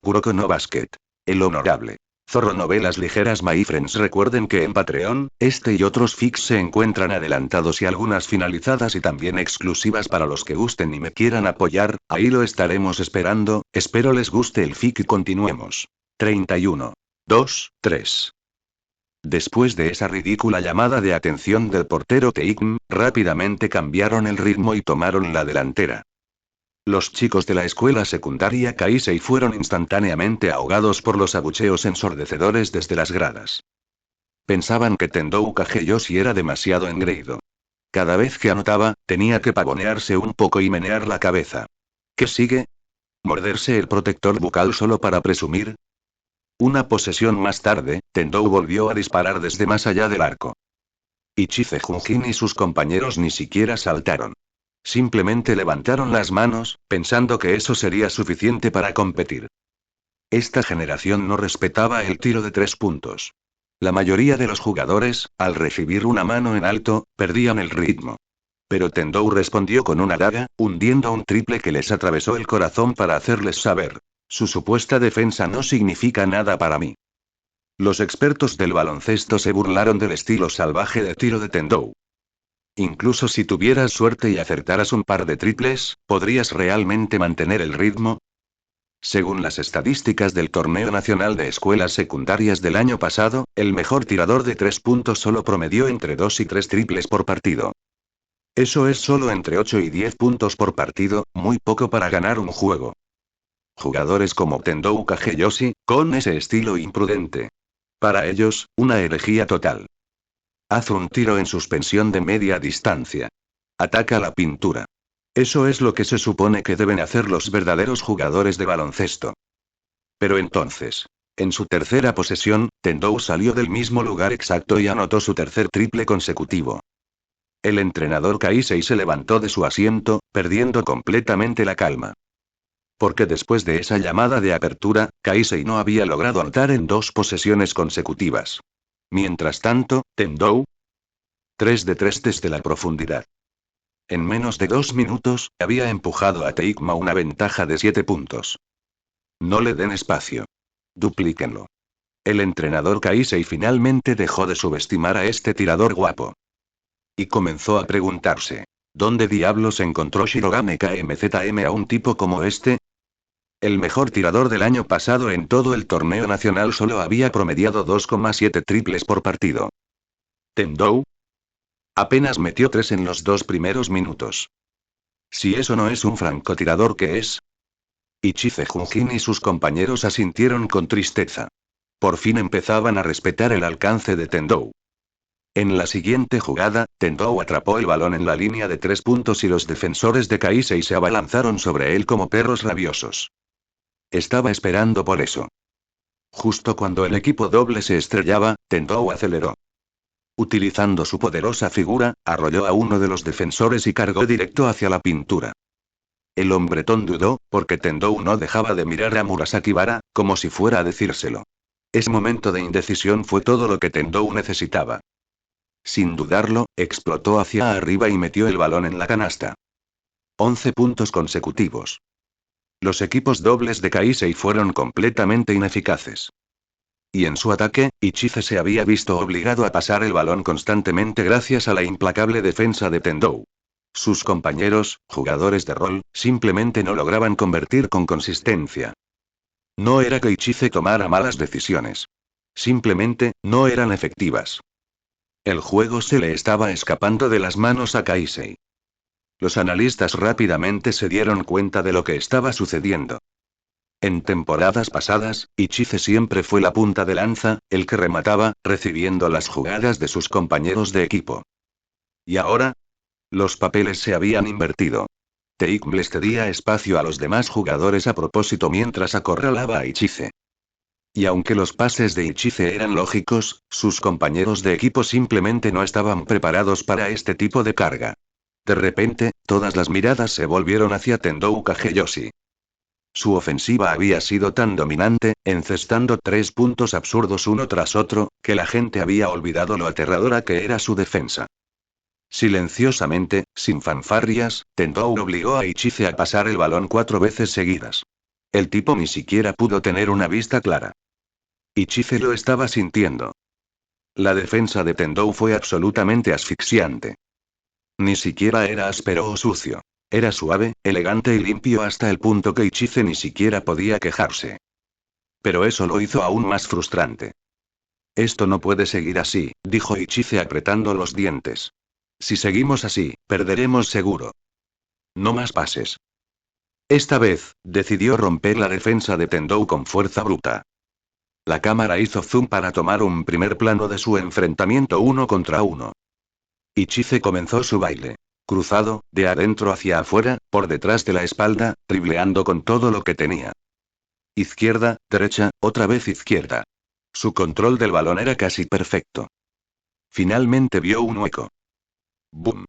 Kuroko no Basket. El honorable Zorro Novelas Ligeras. My friends, recuerden que en Patreon, este y otros fics se encuentran adelantados y algunas finalizadas y también exclusivas para los que gusten y me quieran apoyar, ahí lo estaremos esperando, espero les guste el fic y continuemos. 31. 2, 3. Después de esa ridícula llamada de atención del portero Teikm, rápidamente cambiaron el ritmo y tomaron la delantera. Los chicos de la escuela secundaria Kaisei fueron instantáneamente ahogados por los abucheos ensordecedores desde las gradas. Pensaban que Tendou Kageyoshi era demasiado engreído. Cada vez que anotaba, tenía que pavonearse un poco y menear la cabeza. ¿Qué sigue? ¿Morderse el protector bucal solo para presumir? Una posesión más tarde, Tendou volvió a disparar desde más allá del arco. Ichize Junjin y sus compañeros ni siquiera saltaron. Simplemente levantaron las manos, pensando que eso sería suficiente para competir. Esta generación no respetaba el tiro de 3 puntos. La mayoría de los jugadores, al recibir una mano en alto, perdían el ritmo. Pero Tendou respondió con una daga, hundiendo un triple que les atravesó el corazón para hacerles saber: su supuesta defensa no significa nada para mí. Los expertos del baloncesto se burlaron del estilo salvaje de tiro de Tendou. Incluso si tuvieras suerte y acertaras un par de triples, ¿podrías realmente mantener el ritmo? Según las estadísticas del Torneo Nacional de Escuelas Secundarias del año pasado, el mejor tirador de 3 puntos solo promedió entre 2 y 3 triples por partido. Eso es solo entre 8 y 10 puntos por partido, muy poco para ganar un juego. Jugadores como Tendou Kageyoshi, con ese estilo imprudente. Para ellos, una herejía total. Haz un tiro en suspensión de media distancia. Ataca la pintura. Eso es lo que se supone que deben hacer los verdaderos jugadores de baloncesto. Pero entonces, en su tercera posesión, Tendou salió del mismo lugar exacto y anotó su tercer triple consecutivo. El entrenador Kaisei se levantó de su asiento, perdiendo completamente la calma. Porque después de esa llamada de apertura, Kaisei no había logrado anotar en 2 posesiones consecutivas. Mientras tanto, Tendou 3 de 3 desde la profundidad. En menos de 2 minutos, había empujado a Teikm a una ventaja de 7 puntos. No le den espacio. Duplíquenlo. El entrenador Kaisei finalmente dejó de subestimar a este tirador guapo. Y comenzó a preguntarse: ¿dónde diablos encontró Shirogane KMZM a un tipo como este? El mejor tirador del año pasado en todo el torneo nacional solo había promediado 2,7 triples por partido. Tendou apenas metió 3 en los 2 primeros minutos. Si eso no es un francotirador, ¿qué es? Ichize Junjin y sus compañeros asintieron con tristeza. Por fin empezaban a respetar el alcance de Tendou. En la siguiente jugada, Tendou atrapó el balón en la línea de 3 puntos y los defensores de Kaisei se abalanzaron sobre él como perros rabiosos. Estaba esperando por eso. Justo cuando el equipo doble se estrellaba, Tendou aceleró. Utilizando su poderosa figura, arrolló a uno de los defensores y cargó directo hacia la pintura. El hombretón dudó, porque Tendou no dejaba de mirar a Murasaki Vara, como si fuera a decírselo. Ese momento de indecisión fue todo lo que Tendou necesitaba. Sin dudarlo, explotó hacia arriba y metió el balón en la canasta. 11 puntos consecutivos. Los equipos dobles de Kaisei fueron completamente ineficaces. Y en su ataque, Ichize se había visto obligado a pasar el balón constantemente gracias a la implacable defensa de Tendou. Sus compañeros, jugadores de rol, simplemente no lograban convertir con consistencia. No era que Ichize tomara malas decisiones. Simplemente, no eran efectivas. El juego se le estaba escapando de las manos a Kaisei. Los analistas rápidamente se dieron cuenta de lo que estaba sucediendo. En temporadas pasadas, Ichize siempre fue la punta de lanza, el que remataba, recibiendo las jugadas de sus compañeros de equipo. ¿Y ahora? Los papeles se habían invertido. Teikm les cedía espacio a los demás jugadores a propósito mientras acorralaba a Ichize. Y aunque los pases de Ichize eran lógicos, sus compañeros de equipo simplemente no estaban preparados para este tipo de carga. De repente, todas las miradas se volvieron hacia Tendou Kageyoshi. Su ofensiva había sido tan dominante, encestando 3 puntos absurdos uno tras otro, que la gente había olvidado lo aterradora que era su defensa. Silenciosamente, sin fanfarrias, Tendou obligó a Ichize a pasar el balón 4 veces seguidas. El tipo ni siquiera pudo tener una vista clara. Ichize lo estaba sintiendo. La defensa de Tendou fue absolutamente asfixiante. Ni siquiera era áspero o sucio. Era suave, elegante y limpio hasta el punto que Ichize ni siquiera podía quejarse. Pero eso lo hizo aún más frustrante. Esto no puede seguir así, dijo Ichize apretando los dientes. Si seguimos así, perderemos seguro. No más pases. Esta vez, decidió romper la defensa de Tendou con fuerza bruta. La cámara hizo zoom para tomar un primer plano de su enfrentamiento uno contra uno. Ichize comenzó su baile. Cruzado, de adentro hacia afuera, por detrás de la espalda, dribleando con todo lo que tenía. Izquierda, derecha, otra vez izquierda. Su control del balón era casi perfecto. Finalmente vio un hueco. ¡Bum!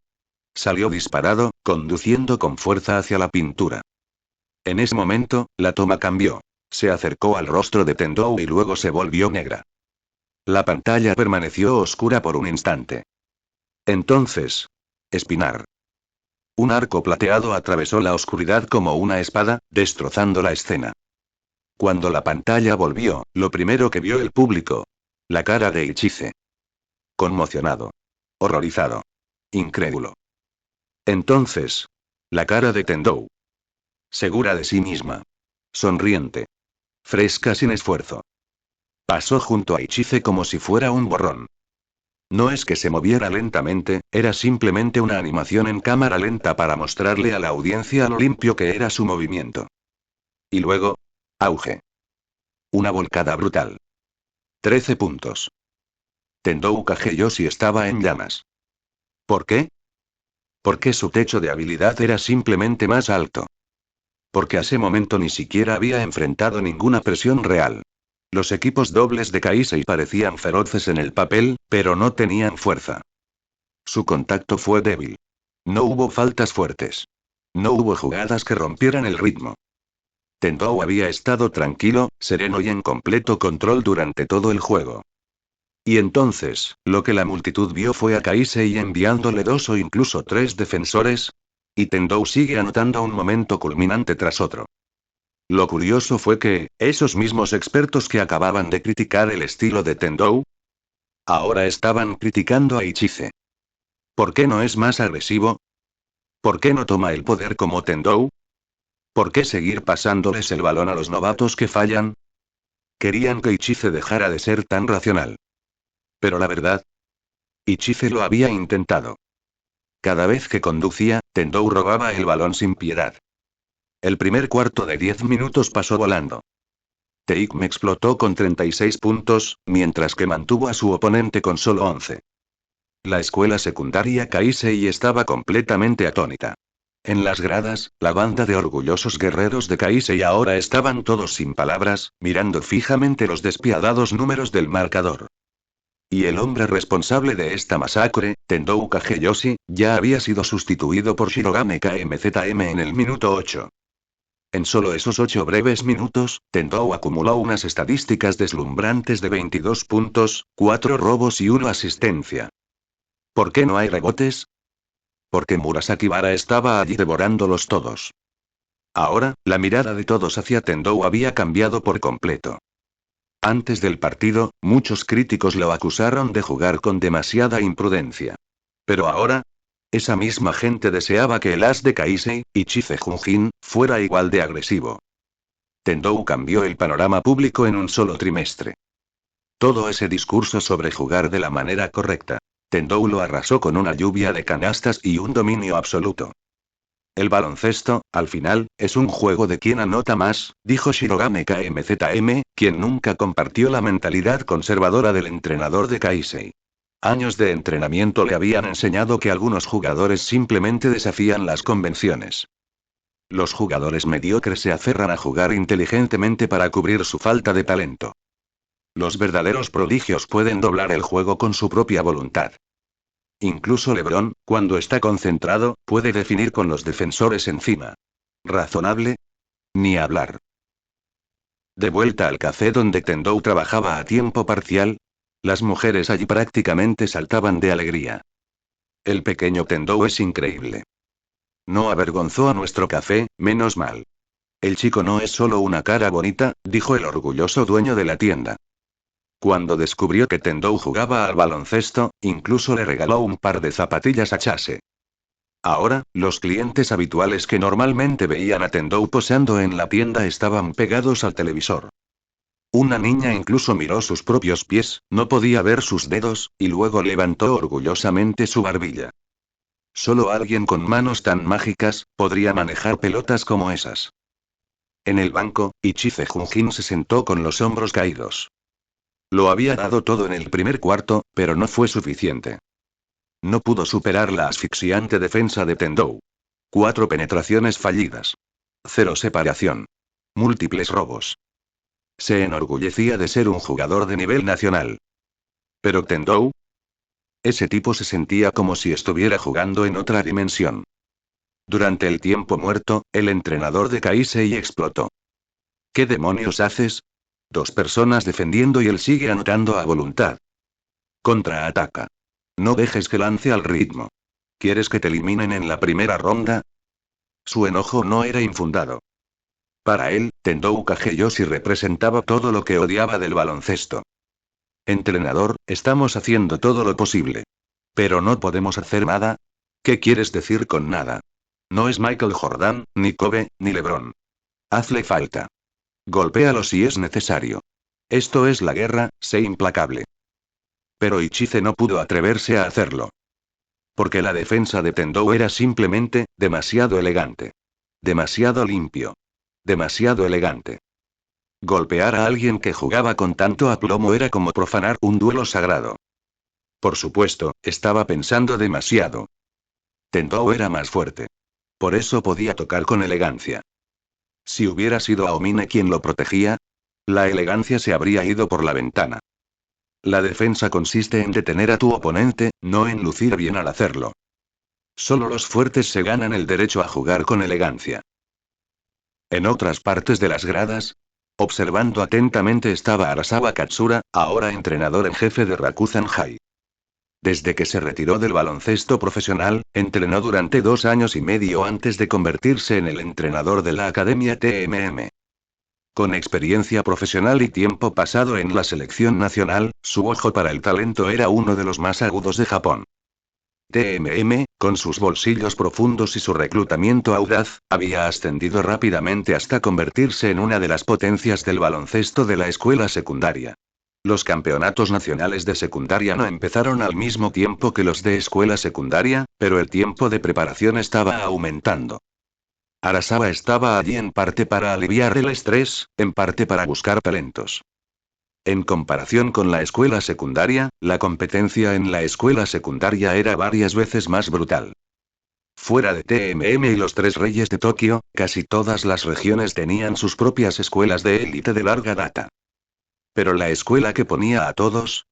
Salió disparado, conduciendo con fuerza hacia la pintura. En ese momento, la toma cambió. Se acercó al rostro de Tendou y luego se volvió negra. La pantalla permaneció oscura por un instante. Entonces. Espinar. Un arco plateado atravesó la oscuridad como una espada, destrozando la escena. Cuando la pantalla volvió, lo primero que vio el público. La cara de Ichize. Conmocionado. Horrorizado. Incrédulo. Entonces. La cara de Tendou. Segura de sí misma. Sonriente. Fresca sin esfuerzo. Pasó junto a Ichize como si fuera un borrón. No es que se moviera lentamente, era simplemente una animación en cámara lenta para mostrarle a la audiencia lo limpio que era su movimiento. Y luego. Auge. Una volcada brutal. 13 puntos. Tendou Kageyoshi estaba en llamas. ¿Por qué? Porque su techo de habilidad era simplemente más alto. Porque a ese momento ni siquiera había enfrentado ninguna presión real. Los equipos dobles de Kaisei parecían feroces en el papel, pero no tenían fuerza. Su contacto fue débil. No hubo faltas fuertes. No hubo jugadas que rompieran el ritmo. Tendou había estado tranquilo, sereno y en completo control durante todo el juego. Y entonces, lo que la multitud vio fue a Kaisei enviándole 2 o incluso 3 defensores. Y Tendou sigue anotando un momento culminante tras otro. Lo curioso fue que, esos mismos expertos que acababan de criticar el estilo de Tendou, ahora estaban criticando a Ichize. ¿Por qué no es más agresivo? ¿Por qué no toma el poder como Tendou? ¿Por qué seguir pasándoles el balón a los novatos que fallan? Querían que Ichize dejara de ser tan racional. Pero la verdad, Ichize lo había intentado. Cada vez que conducía, Tendou robaba el balón sin piedad. El primer cuarto de 10 minutos pasó volando. Teikme explotó con 36 puntos, mientras que mantuvo a su oponente con solo 11. La escuela secundaria Kaisei estaba completamente atónita. En las gradas, la banda de orgullosos guerreros de Kaisei ahora estaban todos sin palabras, mirando fijamente los despiadados números del marcador. Y el hombre responsable de esta masacre, Tendou Kageyoshi, ya había sido sustituido por Shirogane KMZM en el minuto 8. En solo esos 8 breves minutos, Tendou acumuló unas estadísticas deslumbrantes de 22 puntos, 4 robos y 1 asistencia. ¿Por qué no hay rebotes? Porque Murasakibara estaba allí devorándolos todos. Ahora, la mirada de todos hacia Tendou había cambiado por completo. Antes del partido, muchos críticos lo acusaron de jugar con demasiada imprudencia. Pero ahora, esa misma gente deseaba que el as de Kaisei, Ichize Junjin, fuera igual de agresivo. Tendou cambió el panorama público en un solo trimestre. Todo ese discurso sobre jugar de la manera correcta. Tendou lo arrasó con una lluvia de canastas y un dominio absoluto. El baloncesto, al final, es un juego de quien anota más, dijo Shirogane KMZM, quien nunca compartió la mentalidad conservadora del entrenador de Kaisei. Años de entrenamiento le habían enseñado que algunos jugadores simplemente desafían las convenciones. Los jugadores mediocres se aferran a jugar inteligentemente para cubrir su falta de talento. Los verdaderos prodigios pueden doblar el juego con su propia voluntad. Incluso LeBron, cuando está concentrado, puede definir con los defensores encima. ¿Razonable? Ni hablar. De vuelta al café donde Tendou trabajaba a tiempo parcial, las mujeres allí prácticamente saltaban de alegría. El pequeño Tendou es increíble. No avergonzó a nuestro café, menos mal. El chico no es solo una cara bonita, dijo el orgulloso dueño de la tienda. Cuando descubrió que Tendou jugaba al baloncesto, incluso le regaló un par de zapatillas a Chase. Ahora, los clientes habituales que normalmente veían a Tendou posando en la tienda estaban pegados al televisor. Una niña incluso miró sus propios pies, no podía ver sus dedos, y luego levantó orgullosamente su barbilla. Solo alguien con manos tan mágicas podría manejar pelotas como esas. En el banco, Ichize Junjin se sentó con los hombros caídos. Lo había dado todo en el primer cuarto, pero no fue suficiente. No pudo superar la asfixiante defensa de Tendou. 4 penetraciones fallidas. 0 separación. Múltiples robos. Se enorgullecía de ser un jugador de nivel nacional. Pero Tendou, ese tipo se sentía como si estuviera jugando en otra dimensión. Durante el tiempo muerto, el entrenador de Kaisei explotó. ¿Qué demonios haces? 2 personas defendiendo y él sigue anotando a voluntad. Contraataca. No dejes que lance al ritmo. ¿Quieres que te eliminen en la primera ronda? Su enojo no era infundado. Para él, Tendou Kageyoshi representaba todo lo que odiaba del baloncesto. Entrenador, estamos haciendo todo lo posible. Pero no podemos hacer nada. ¿Qué quieres decir con nada? No es Michael Jordan, ni Kobe, ni LeBron. Hazle falta. Golpéalo si es necesario. Esto es la guerra, sé implacable. Pero Ichize no pudo atreverse a hacerlo. Porque la defensa de Tendou era simplemente, demasiado elegante. Demasiado limpio. Demasiado elegante. Golpear a alguien que jugaba con tanto aplomo era como profanar un duelo sagrado. Por supuesto, estaba pensando demasiado. Tendou era más fuerte. Por eso podía tocar con elegancia. Si hubiera sido Aomine quien lo protegía, la elegancia se habría ido por la ventana. La defensa consiste en detener a tu oponente, no en lucir bien al hacerlo. Solo los fuertes se ganan el derecho a jugar con elegancia. En otras partes de las gradas, observando atentamente estaba Arasawa Katsura, ahora entrenador en jefe de Rakuzan High. Desde que se retiró del baloncesto profesional, entrenó durante 2 años y medio antes de convertirse en el entrenador de la Academia TMM. Con experiencia profesional y tiempo pasado en la selección nacional, su ojo para el talento era uno de los más agudos de Japón. TMM, con sus bolsillos profundos y su reclutamiento audaz, había ascendido rápidamente hasta convertirse en una de las potencias del baloncesto de la escuela secundaria. Los campeonatos nacionales de secundaria no empezaron al mismo tiempo que los de escuela secundaria, pero el tiempo de preparación estaba aumentando. Arasawa estaba allí en parte para aliviar el estrés, en parte para buscar talentos. En comparación con la escuela secundaria, la competencia en la escuela secundaria era varias veces más brutal. Fuera de TMM y los 3 reyes de Tokio, casi todas las regiones tenían sus propias escuelas de élite de larga data. Pero la escuela que ponía a todos,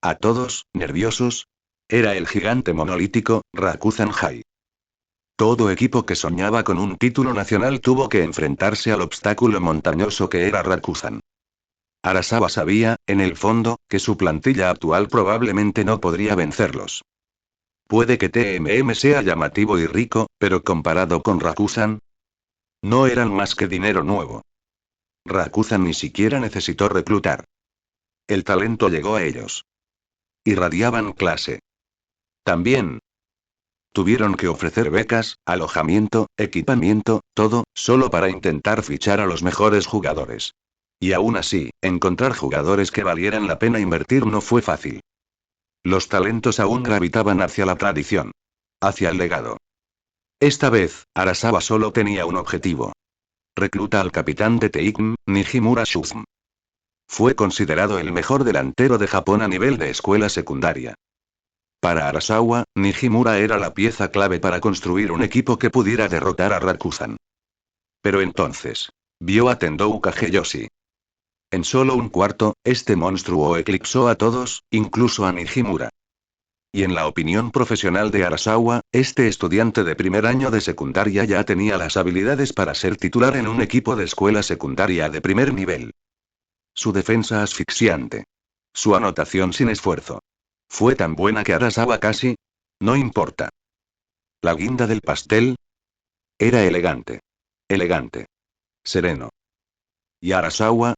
nerviosos, era el gigante monolítico, Rakuzan High. Todo equipo que soñaba con un título nacional tuvo que enfrentarse al obstáculo montañoso que era Rakuzan. Arasawa sabía, en el fondo, que su plantilla actual probablemente no podría vencerlos. Puede que TMM sea llamativo y rico, pero comparado con Rakuzan, no eran más que dinero nuevo. Rakuzan ni siquiera necesitó reclutar. El talento llegó a ellos. Irradiaban clase. También tuvieron que ofrecer becas, alojamiento, equipamiento, todo, solo para intentar fichar a los mejores jugadores. Y aún así, encontrar jugadores que valieran la pena invertir no fue fácil. Los talentos aún gravitaban hacia la tradición. Hacia el legado. Esta vez, Arasawa solo tenía un objetivo. Recluta al capitán de Teikn, Nijimura Shuzm. Fue considerado el mejor delantero de Japón a nivel de escuela secundaria. Para Arasawa, Nijimura era la pieza clave para construir un equipo que pudiera derrotar a Rakuzan. Pero entonces, vio a Tendou Kageyoshi. En solo un cuarto, este monstruo eclipsó a todos, incluso a Nijimura. Y en la opinión profesional de Arasawa, este estudiante de primer año de secundaria ya tenía las habilidades para ser titular en un equipo de escuela secundaria de primer nivel. Su defensa asfixiante. Su anotación sin esfuerzo. Fue tan buena que Arasawa casi... No importa. La guinda del pastel. Era elegante. Elegante. sereno. Y Arasawa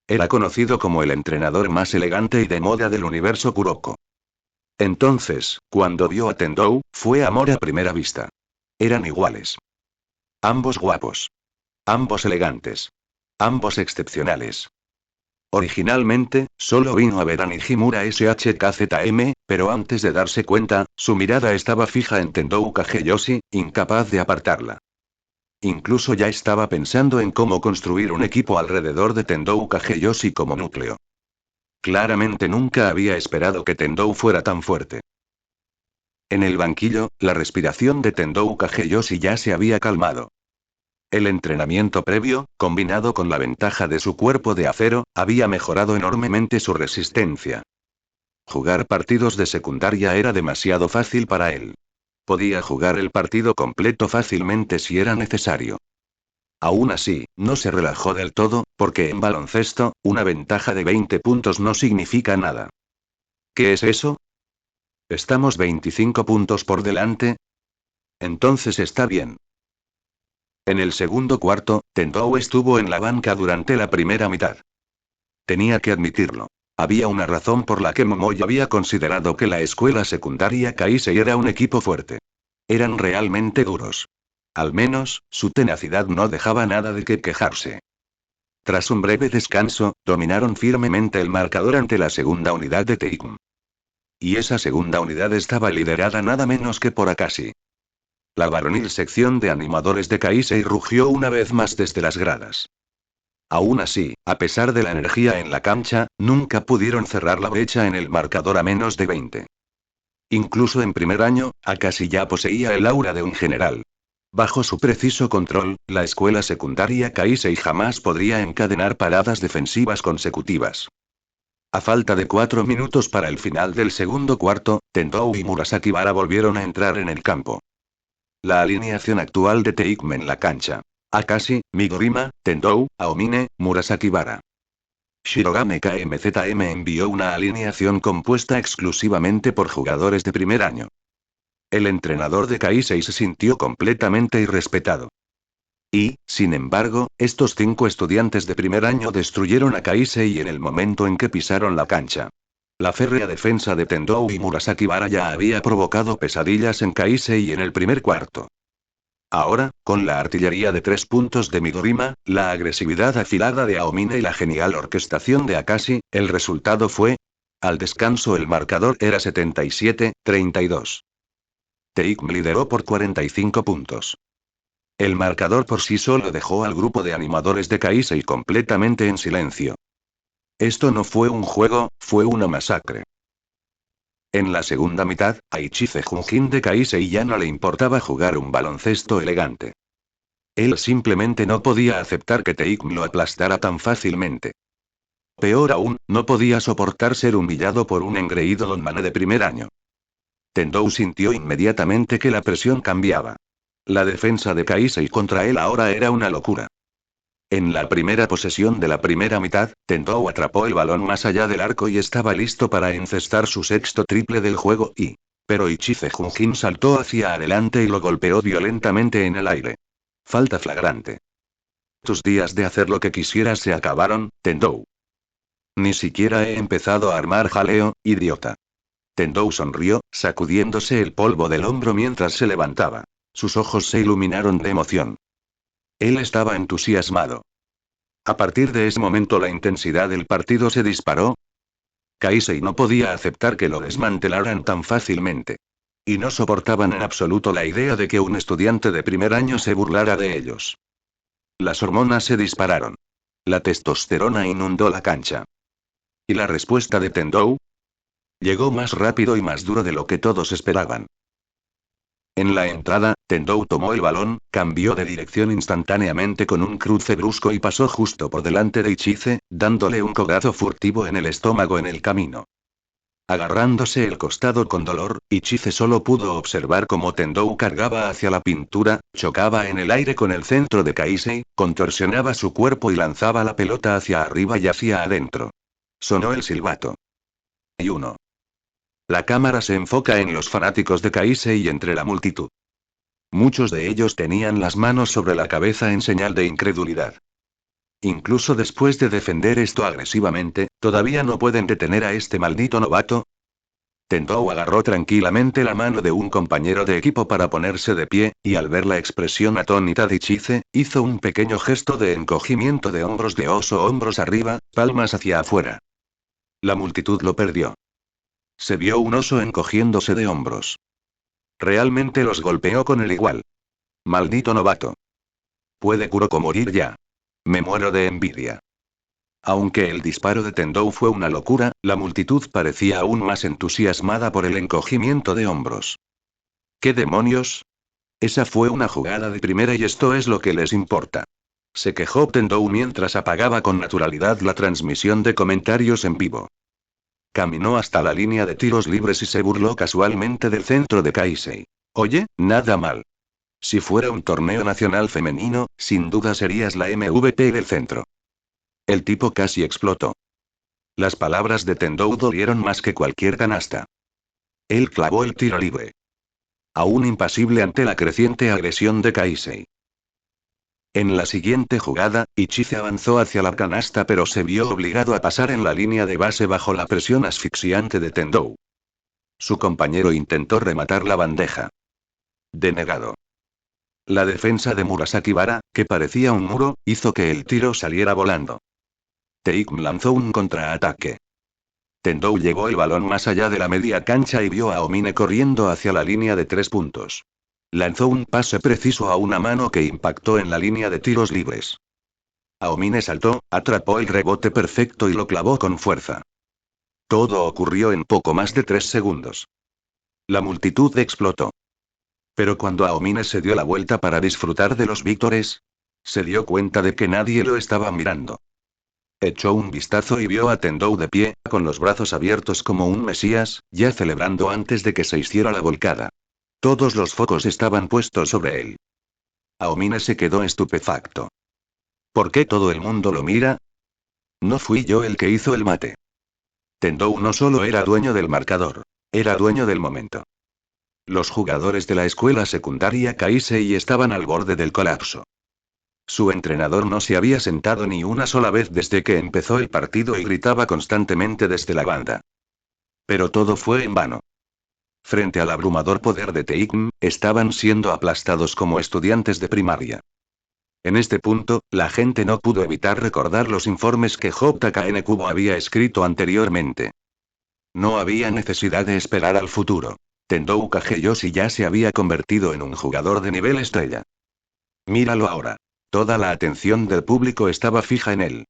era conocido como el entrenador más elegante y de moda del universo Kuroko. Entonces, cuando vio a Tendou, fue amor a primera vista. Eran iguales. Ambos guapos. Ambos elegantes. Ambos excepcionales. Originalmente, solo vino a ver a Nijimura SHKZM, pero antes de darse cuenta, su mirada estaba fija en Tendou Kageyoshi, incapaz de apartarla. Incluso ya estaba pensando en cómo construir un equipo alrededor de Tendou Kageyoshi como núcleo. Claramente nunca había esperado que Tendou fuera tan fuerte. En el banquillo, la respiración de Tendou Kageyoshi ya se había calmado. El entrenamiento previo, combinado con la ventaja de su cuerpo de acero, había mejorado enormemente su resistencia. Jugar partidos de secundaria era demasiado fácil para él. Podía jugar el partido completo fácilmente si era necesario. Aún así, no se relajó del todo, porque en baloncesto, una ventaja de 20 puntos no significa nada. ¿Qué es eso? ¿Estamos 25 puntos por delante? Entonces está bien. En el segundo cuarto, Tendou estuvo en la banca durante la primera mitad. Tenía que admitirlo. Había una razón por la que Momoy había considerado que la escuela secundaria Kaisei era un equipo fuerte. Eran realmente duros. Al menos, su tenacidad no dejaba nada de qué quejarse. Tras un breve descanso, dominaron firmemente el marcador ante la segunda unidad de Teikm. Y esa segunda unidad estaba liderada nada menos que por Akashi. La varonil sección de animadores de Kaisei rugió una vez más desde las gradas. Aún así, a pesar de la energía en la cancha, nunca pudieron cerrar la brecha en el marcador a menos de 20. Incluso en primer año, Akashi ya poseía el aura de un general. Bajo su preciso control, la escuela secundaria Kaisei jamás podría encadenar paradas defensivas consecutivas. A falta de 4 minutos para el final del segundo cuarto, Tendou y Murasakibara volvieron a entrar en el campo. La alineación actual de Teikm en la cancha. Akashi, Midorima, Tendou, Aomine, Murasakibara. Shirogane KMZM envió una alineación compuesta exclusivamente por jugadores de primer año. El entrenador de Kaisei se sintió completamente irrespetado. Y, sin embargo, estos 5 estudiantes de primer año destruyeron a Kaisei en el momento en que pisaron la cancha. La férrea defensa de Tendou y Murasakibara ya había provocado pesadillas en Kaisei en el primer cuarto. Ahora, con la artillería de 3 puntos de Midorima, la agresividad afilada de Aomine y la genial orquestación de Akashi, el resultado fue... Al descanso el marcador era 77-32. Teikm lideró por 45 puntos. El marcador por sí solo dejó al grupo de animadores de Kaisei completamente en silencio. Esto no fue un juego, fue una masacre. En la segunda mitad, a Ichize Junjin de Kaisei ya no le importaba jugar un baloncesto elegante. Él simplemente no podía aceptar que Teikm lo aplastara tan fácilmente. Peor aún, no podía soportar ser humillado por un engreído donmane de primer año. Tendou sintió inmediatamente que la presión cambiaba. La defensa de Kaisei contra él ahora era una locura. En la primera posesión de la primera mitad, Tendou atrapó el balón más allá del arco y estaba listo para encestar su sexto triple del juego pero Ichize Junjin saltó hacia adelante y lo golpeó violentamente en el aire. Falta flagrante. Tus días de hacer lo que quisieras se acabaron, Tendou. Ni siquiera he empezado a armar jaleo, idiota. Tendou sonrió, sacudiéndose el polvo del hombro mientras se levantaba. Sus ojos se iluminaron de emoción. Él estaba entusiasmado. A partir de ese momento la intensidad del partido se disparó. Kaisei no podía aceptar que lo desmantelaran tan fácilmente. Y no soportaban en absoluto la idea de que un estudiante de primer año se burlara de ellos. Las hormonas se dispararon. La testosterona inundó la cancha. ¿Y la respuesta de Tendou? Llegó más rápido y más duro de lo que todos esperaban. En la entrada, Tendou tomó el balón, cambió de dirección instantáneamente con un cruce brusco y pasó justo por delante de Ichize, dándole un codazo furtivo en el estómago en el camino. Agarrándose el costado con dolor, Ichize solo pudo observar cómo Tendou cargaba hacia la pintura, chocaba en el aire con el centro de Kaisei, contorsionaba su cuerpo y lanzaba la pelota hacia arriba y hacia adentro. Sonó el silbato. Y uno. La cámara se enfoca en los fanáticos de Kaisei entre la multitud. Muchos de ellos tenían las manos sobre la cabeza en señal de incredulidad. Incluso después de defender esto agresivamente, ¿todavía no pueden detener a este maldito novato? Tendou agarró tranquilamente la mano de un compañero de equipo para ponerse de pie, y al ver la expresión atónita de Chize, hizo un pequeño gesto de encogimiento de hombros de oso, hombros arriba, palmas hacia afuera. La multitud lo perdió. Se vio un oso encogiéndose de hombros. Realmente los golpeó con el igual. Maldito novato. ¿Puede Kuroko morir ya? Me muero de envidia. Aunque el disparo de Tendou fue una locura, la multitud parecía aún más entusiasmada por el encogimiento de hombros. ¿Qué demonios? Esa fue una jugada de primera y esto es lo que les importa. Se quejó Tendou mientras apagaba con naturalidad la transmisión de comentarios en vivo. Caminó hasta la línea de tiros libres y se burló casualmente del centro de Kaisei. Oye, nada mal. Si fuera un torneo nacional femenino, sin duda serías la MVP del centro. El tipo casi explotó. Las palabras de Tendou dolieron más que cualquier canasta. Él clavó el tiro libre. Aún impasible ante la creciente agresión de Kaisei. En la siguiente jugada, Ichize avanzó hacia la canasta pero se vio obligado a pasar en la línea de base bajo la presión asfixiante de Tendou. Su compañero intentó rematar la bandeja. Denegado. La defensa de Murasaki Bara, que parecía un muro, hizo que el tiro saliera volando. Teikm lanzó un contraataque. Tendou llevó el balón más allá de la media cancha y vio a Omine corriendo hacia la línea de 3 puntos. Lanzó un pase preciso a una mano que impactó en la línea de tiros libres. Aomine saltó, atrapó el rebote perfecto y lo clavó con fuerza. Todo ocurrió en poco más de 3 segundos. La multitud explotó. Pero cuando Aomine se dio la vuelta para disfrutar de los víctores, se dio cuenta de que nadie lo estaba mirando. Echó un vistazo y vio a Tendou de pie, con los brazos abiertos como un mesías, ya celebrando antes de que se hiciera la volcada. Todos los focos estaban puestos sobre él. Aomine se quedó estupefacto. ¿Por qué todo el mundo lo mira? No fui yo el que hizo el mate. Tendou no solo era dueño del marcador, era dueño del momento. Los jugadores de la escuela secundaria Kaisei estaban al borde del colapso. Su entrenador no se había sentado ni una sola vez desde que empezó el partido y gritaba constantemente desde la banda. Pero todo fue en vano. Frente al abrumador poder de Teikm, estaban siendo aplastados como estudiantes de primaria. En este punto, la gente no pudo evitar recordar los informes que JKN Kubo había escrito anteriormente. No había necesidad de esperar al futuro. Tendou Kageyoshi ya se había convertido en un jugador de nivel estrella. Míralo ahora. Toda la atención del público estaba fija en él.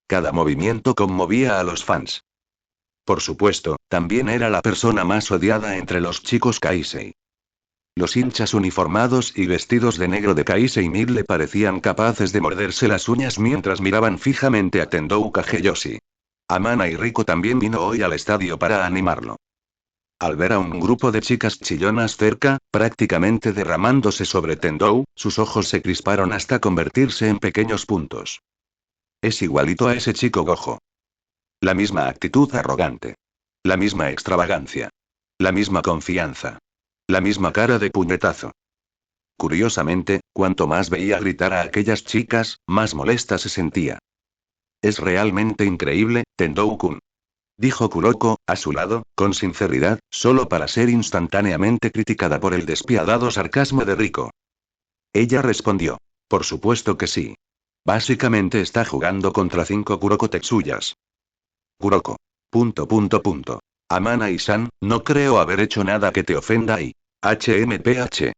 Cada movimiento conmovía a los fans. Por supuesto, también era la persona más odiada entre los chicos Kaisei. Los hinchas uniformados y vestidos de negro de Kaisei Mid le parecían capaces de morderse las uñas mientras miraban fijamente a Tendou Kageyoshi. Amana y Riko también vino hoy al estadio para animarlo. Al ver a un grupo de chicas chillonas cerca, prácticamente derramándose sobre Tendou, sus ojos se crisparon hasta convertirse en pequeños puntos. Es igualito a ese chico Gojo. La misma actitud arrogante. La misma extravagancia. La misma confianza. La misma cara de puñetazo. Curiosamente, cuanto más veía gritar a aquellas chicas, más molesta se sentía. Es realmente increíble, Tendou-kun. Dijo Kuroko, a su lado, con sinceridad, solo para ser instantáneamente criticada por el despiadado sarcasmo de Riko. Ella respondió. Por supuesto que sí. Básicamente está jugando contra 5 Kuroko Tetsuyas. Kuroko. Amana-san, no creo haber hecho nada que te ofenda y... HMPH.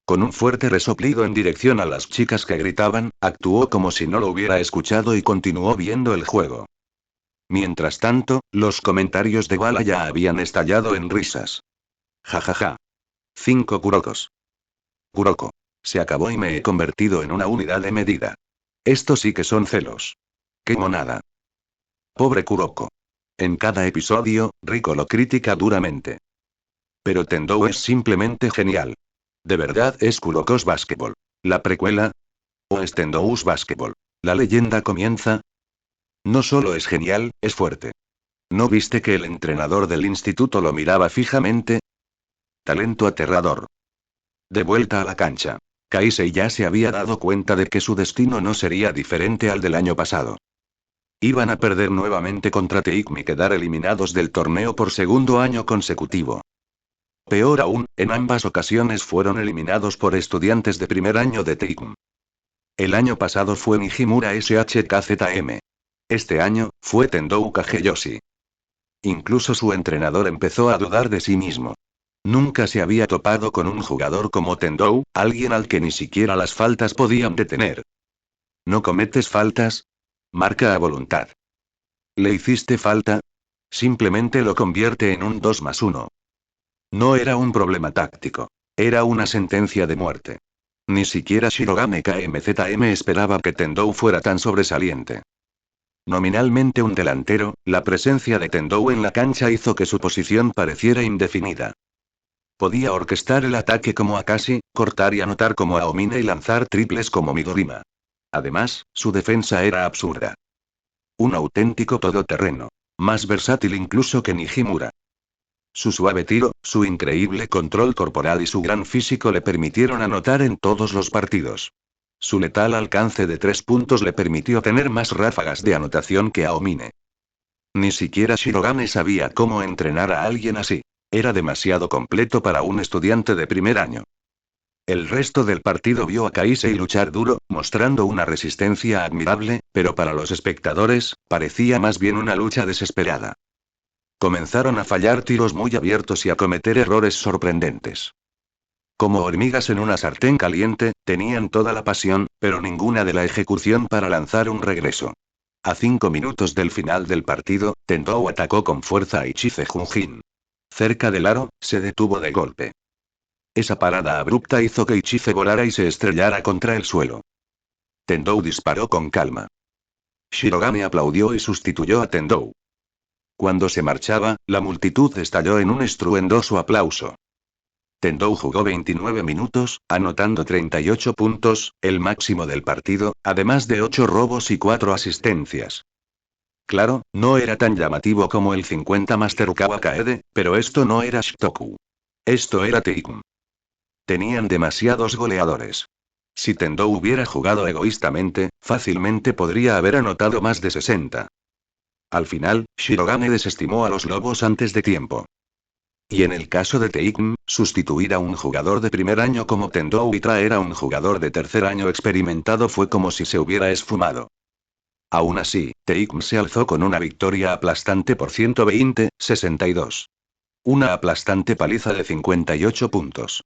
Con un fuerte resoplido en dirección a las chicas que gritaban, actuó como si no lo hubiera escuchado y continuó viendo el juego. Mientras tanto, los comentarios de Bala ya habían estallado en risas. Jajaja. 5 Kurokos. Kuroko. Se acabó y me he convertido en una unidad de medida. Esto sí que son celos. ¡Qué monada! Pobre Kuroko. En cada episodio, Riko lo critica duramente. Pero Tendou es simplemente genial. ¿De verdad es Kuroko's Basketball la precuela? ¿O es Tendou's Basketball? ¿La leyenda comienza? No solo es genial, es fuerte. ¿No viste que el entrenador del instituto lo miraba fijamente? Talento aterrador. De vuelta a la cancha. Kaisei ya se había dado cuenta de que su destino no sería diferente al del año pasado. Iban a perder nuevamente contra Teikm y quedar eliminados del torneo por segundo año consecutivo. Peor aún, en ambas ocasiones fueron eliminados por estudiantes de primer año de Teikm. El año pasado fue Nijimura SHKZM. Este año, fue Tendou Kageyoshi. Incluso su entrenador empezó a dudar de sí mismo. Nunca se había topado con un jugador como Tendou, alguien al que ni siquiera las faltas podían detener. ¿No cometes faltas? Marca a voluntad. ¿Le hiciste falta? Simplemente lo convierte en un 2+1. No era un problema táctico. Era una sentencia de muerte. Ni siquiera Shirogane KMZM esperaba que Tendou fuera tan sobresaliente. Nominalmente un delantero, la presencia de Tendou en la cancha hizo que su posición pareciera indefinida. Podía orquestar el ataque como Akashi, cortar y anotar como Aomine y lanzar triples como Midorima. Además, su defensa era absurda. Un auténtico todoterreno. Más versátil incluso que Nijimura. Su suave tiro, su increíble control corporal y su gran físico le permitieron anotar en todos los partidos. Su letal alcance de 3 puntos le permitió tener más ráfagas de anotación que Aomine. Ni siquiera Shirogane sabía cómo entrenar a alguien así. Era demasiado completo para un estudiante de primer año. El resto del partido vio a Kaisei luchar duro, mostrando una resistencia admirable, pero para los espectadores, parecía más bien una lucha desesperada. Comenzaron a fallar tiros muy abiertos y a cometer errores sorprendentes. Como hormigas en una sartén caliente, tenían toda la pasión, pero ninguna de la ejecución para lanzar un regreso. A 5 minutos del final del partido, Tendou atacó con fuerza a Ichize Junjin. Cerca del aro, se detuvo de golpe. Esa parada abrupta hizo que Ichize volara y se estrellara contra el suelo. Tendou disparó con calma. Shirogane aplaudió y sustituyó a Tendou. Cuando se marchaba, la multitud estalló en un estruendoso aplauso. Tendou jugó 29 minutos, anotando 38 puntos, el máximo del partido, además de 8 robos y 4 asistencias. Claro, no era tan llamativo como el 50 Master Kaede, pero esto no era Shitoku. Esto era Teikm. Tenían demasiados goleadores. Si Tendou hubiera jugado egoístamente, fácilmente podría haber anotado más de 60. Al final, Shirogane desestimó a los lobos antes de tiempo. Y en el caso de Teikm, sustituir a un jugador de primer año como Tendou y traer a un jugador de tercer año experimentado fue como si se hubiera esfumado. Aún así, Teikm se alzó con una victoria aplastante por 120-62. Una aplastante paliza de 58 puntos.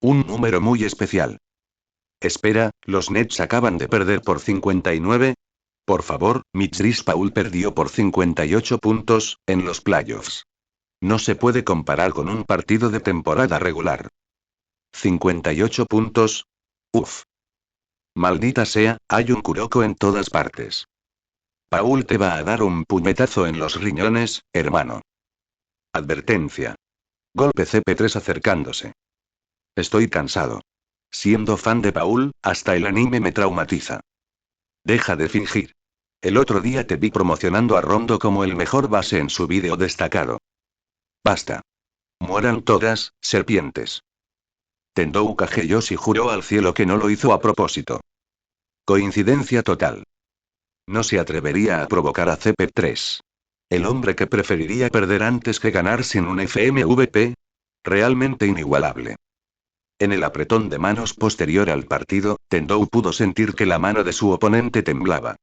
Un número muy especial. Espera, los Nets acaban de perder por 59. Por favor, Chris Paul perdió por 58 puntos, en los playoffs. No se puede comparar con un partido de temporada regular. 58 puntos. Uf. Maldita sea, hay un Kuroko en todas partes. Paul te va a dar un puñetazo en los riñones, hermano. Advertencia. Golpe CP3 acercándose. Estoy cansado. Siendo fan de Paul, hasta el anime me traumatiza. Deja de fingir. El otro día te vi promocionando a Rondo como el mejor base en su vídeo destacado. Basta. Mueran todas, serpientes. Tendou Kageyoshi juró al cielo que no lo hizo a propósito. Coincidencia total. No se atrevería a provocar a CP3. El hombre que preferiría perder antes que ganar sin un FMVP. Realmente inigualable. En el apretón de manos posterior al partido, Tendou pudo sentir que la mano de su oponente temblaba.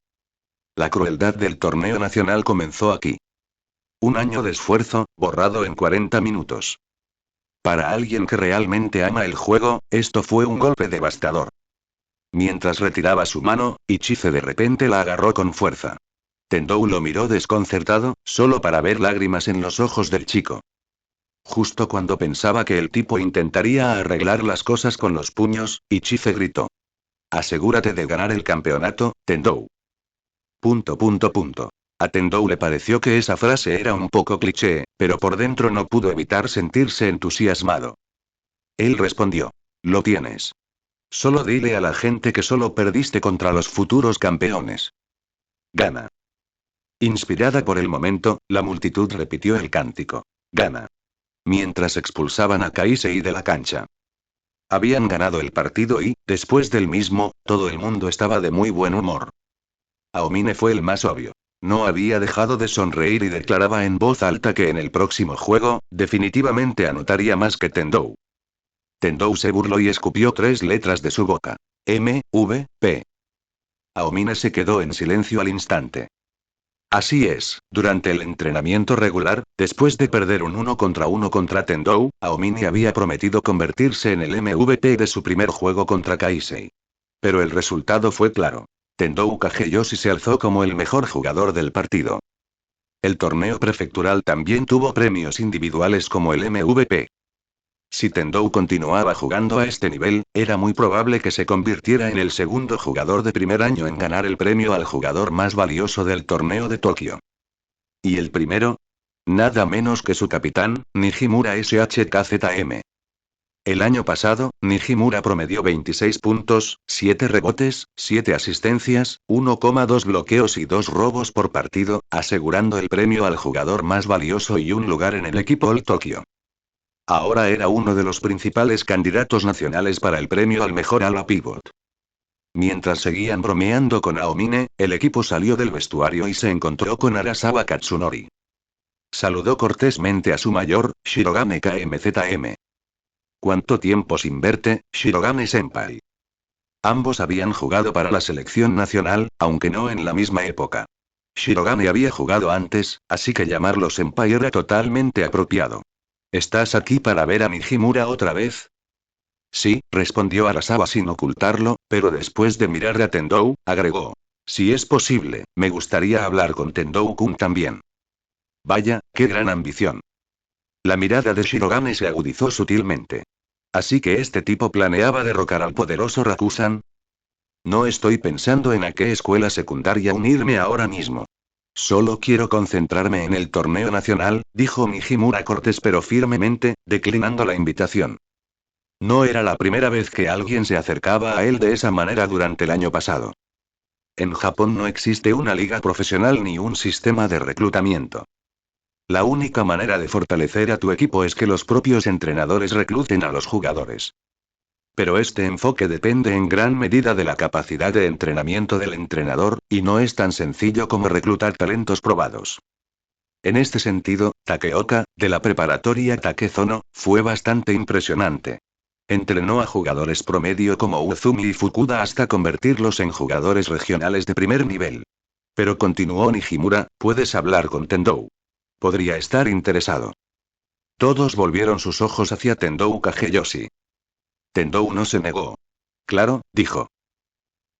La crueldad del torneo nacional comenzó aquí. Un año de esfuerzo, borrado en 40 minutos. Para alguien que realmente ama el juego, esto fue un golpe devastador. Mientras retiraba su mano, Ichize de repente la agarró con fuerza. Tendou lo miró desconcertado, solo para ver lágrimas en los ojos del chico. Justo cuando pensaba que el tipo intentaría arreglar las cosas con los puños, Ichize gritó. Asegúrate de ganar el campeonato, Tendou. ... A Tendou le pareció que esa frase era un poco cliché, pero por dentro no pudo evitar sentirse entusiasmado. Él respondió. Lo tienes. Solo dile a la gente que solo perdiste contra los futuros campeones. Gana. Inspirada por el momento, la multitud repitió el cántico. Gana. Mientras expulsaban a Kaisei de la cancha. Habían ganado el partido y, después del mismo, todo el mundo estaba de muy buen humor. Aomine fue el más obvio. No había dejado de sonreír y declaraba en voz alta que en el próximo juego, definitivamente anotaría más que Tendou. Tendou se burló y escupió 3 letras de su boca. MVP. Aomine se quedó en silencio al instante. Así es, durante el entrenamiento regular, después de perder un 1 contra Tendou, Aomine había prometido convertirse en el MVP de su primer juego contra Kaisei. Pero el resultado fue claro. Tendou Kageyoshi se alzó como el mejor jugador del partido. El torneo prefectural también tuvo premios individuales como el MVP. Si Tendou continuaba jugando a este nivel, era muy probable que se convirtiera en el segundo jugador de primer año en ganar el premio al jugador más valioso del torneo de Tokio. ¿Y el primero? Nada menos que su capitán, Nijimura SHKZM. El año pasado, Nijimura promedió 26 puntos, 7 rebotes, 7 asistencias, 1,2 bloqueos y 2 robos por partido, asegurando el premio al jugador más valioso y un lugar en el equipo All Tokyo. Ahora era uno de los principales candidatos nacionales para el premio al mejor ala pivot. Mientras seguían bromeando con Aomine, el equipo salió del vestuario y se encontró con Arasawa Katsunori. Saludó cortésmente a su mayor, Shirogane KMZM. ¿Cuánto tiempo sin verte, Shirogane-senpai? Ambos habían jugado para la selección nacional, aunque no en la misma época. Shirogane había jugado antes, así que llamarlo senpai era totalmente apropiado. ¿Estás aquí para ver a Nijimura otra vez? Sí, respondió Arasawa sin ocultarlo, pero después de mirar a Tendou, agregó. Si es posible, me gustaría hablar con Tendou-kun también. Vaya, qué gran ambición. La mirada de Shirogane se agudizó sutilmente. ¿Así que este tipo planeaba derrocar al poderoso Rakusan? No estoy pensando en a qué escuela secundaria unirme ahora mismo. Solo quiero concentrarme en el torneo nacional, dijo Nijimura cortés pero firmemente, declinando la invitación. No era la primera vez que alguien se acercaba a él de esa manera durante el año pasado. En Japón no existe una liga profesional ni un sistema de reclutamiento. La única manera de fortalecer a tu equipo es que los propios entrenadores recluten a los jugadores. Pero este enfoque depende en gran medida de la capacidad de entrenamiento del entrenador, y no es tan sencillo como reclutar talentos probados. En este sentido, Takeoka, de la preparatoria Takezono, fue bastante impresionante. Entrenó a jugadores promedio como Uzumi y Fukuda hasta convertirlos en jugadores regionales de primer nivel. Pero continuó Nijimura, puedes hablar con Tendou. Podría estar interesado. Todos volvieron sus ojos hacia Tendou Kageyoshi. Tendou no se negó. Claro, dijo.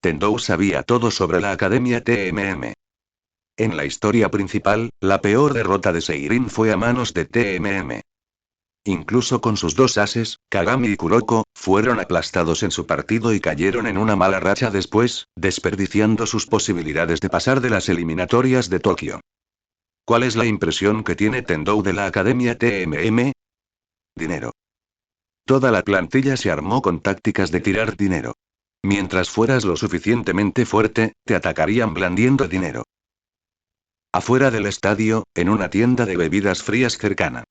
Tendou sabía todo sobre la Academia TMM. En la historia principal, la peor derrota de Seirin fue a manos de TMM. Incluso con sus dos ases, Kagami y Kuroko, fueron aplastados en su partido y cayeron en una mala racha después, desperdiciando sus posibilidades de pasar de las eliminatorias de Tokio. ¿Cuál es la impresión que tiene Tendou de la Academia TMM? Dinero. Toda la plantilla se armó con tácticas de tirar dinero. Mientras fueras lo suficientemente fuerte, te atacarían blandiendo dinero. Afuera del estadio, en una tienda de bebidas frías cercana.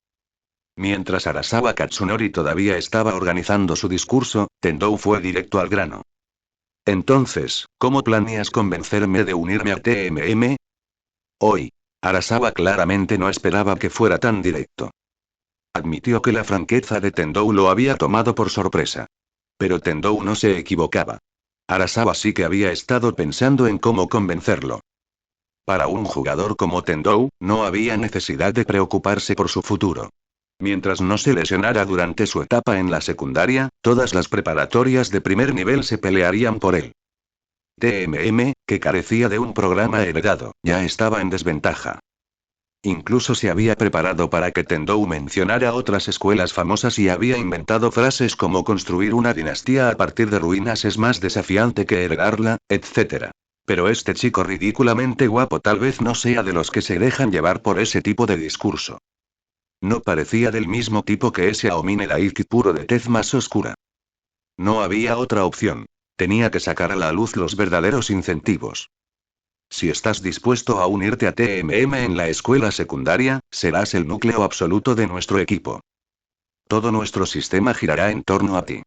Mientras Arasawa Katsunori todavía estaba organizando su discurso, Tendou fue directo al grano. Entonces, ¿cómo planeas convencerme de unirme a TMM? Hoy. Arasawa claramente no esperaba que fuera tan directo. Admitió que la franqueza de Tendou lo había tomado por sorpresa. Pero Tendou no se equivocaba. Arasawa sí que había estado pensando en cómo convencerlo. Para un jugador como Tendou, no había necesidad de preocuparse por su futuro. Mientras no se lesionara durante su etapa en la secundaria, todas las preparatorias de primer nivel se pelearían por él. TMM, que carecía de un programa heredado, ya estaba en desventaja. Incluso se había preparado para que Tendou mencionara otras escuelas famosas y había inventado frases como construir una dinastía a partir de ruinas es más desafiante que heredarla, etc. Pero este chico ridículamente guapo tal vez no sea de los que se dejan llevar por ese tipo de discurso. No parecía del mismo tipo que ese Aomine Daiki puro de tez más oscura. No había otra opción. Tenía que sacar a la luz los verdaderos incentivos. Si estás dispuesto a unirte a TMM en la escuela secundaria, serás el núcleo absoluto de nuestro equipo. Todo nuestro sistema girará en torno a ti.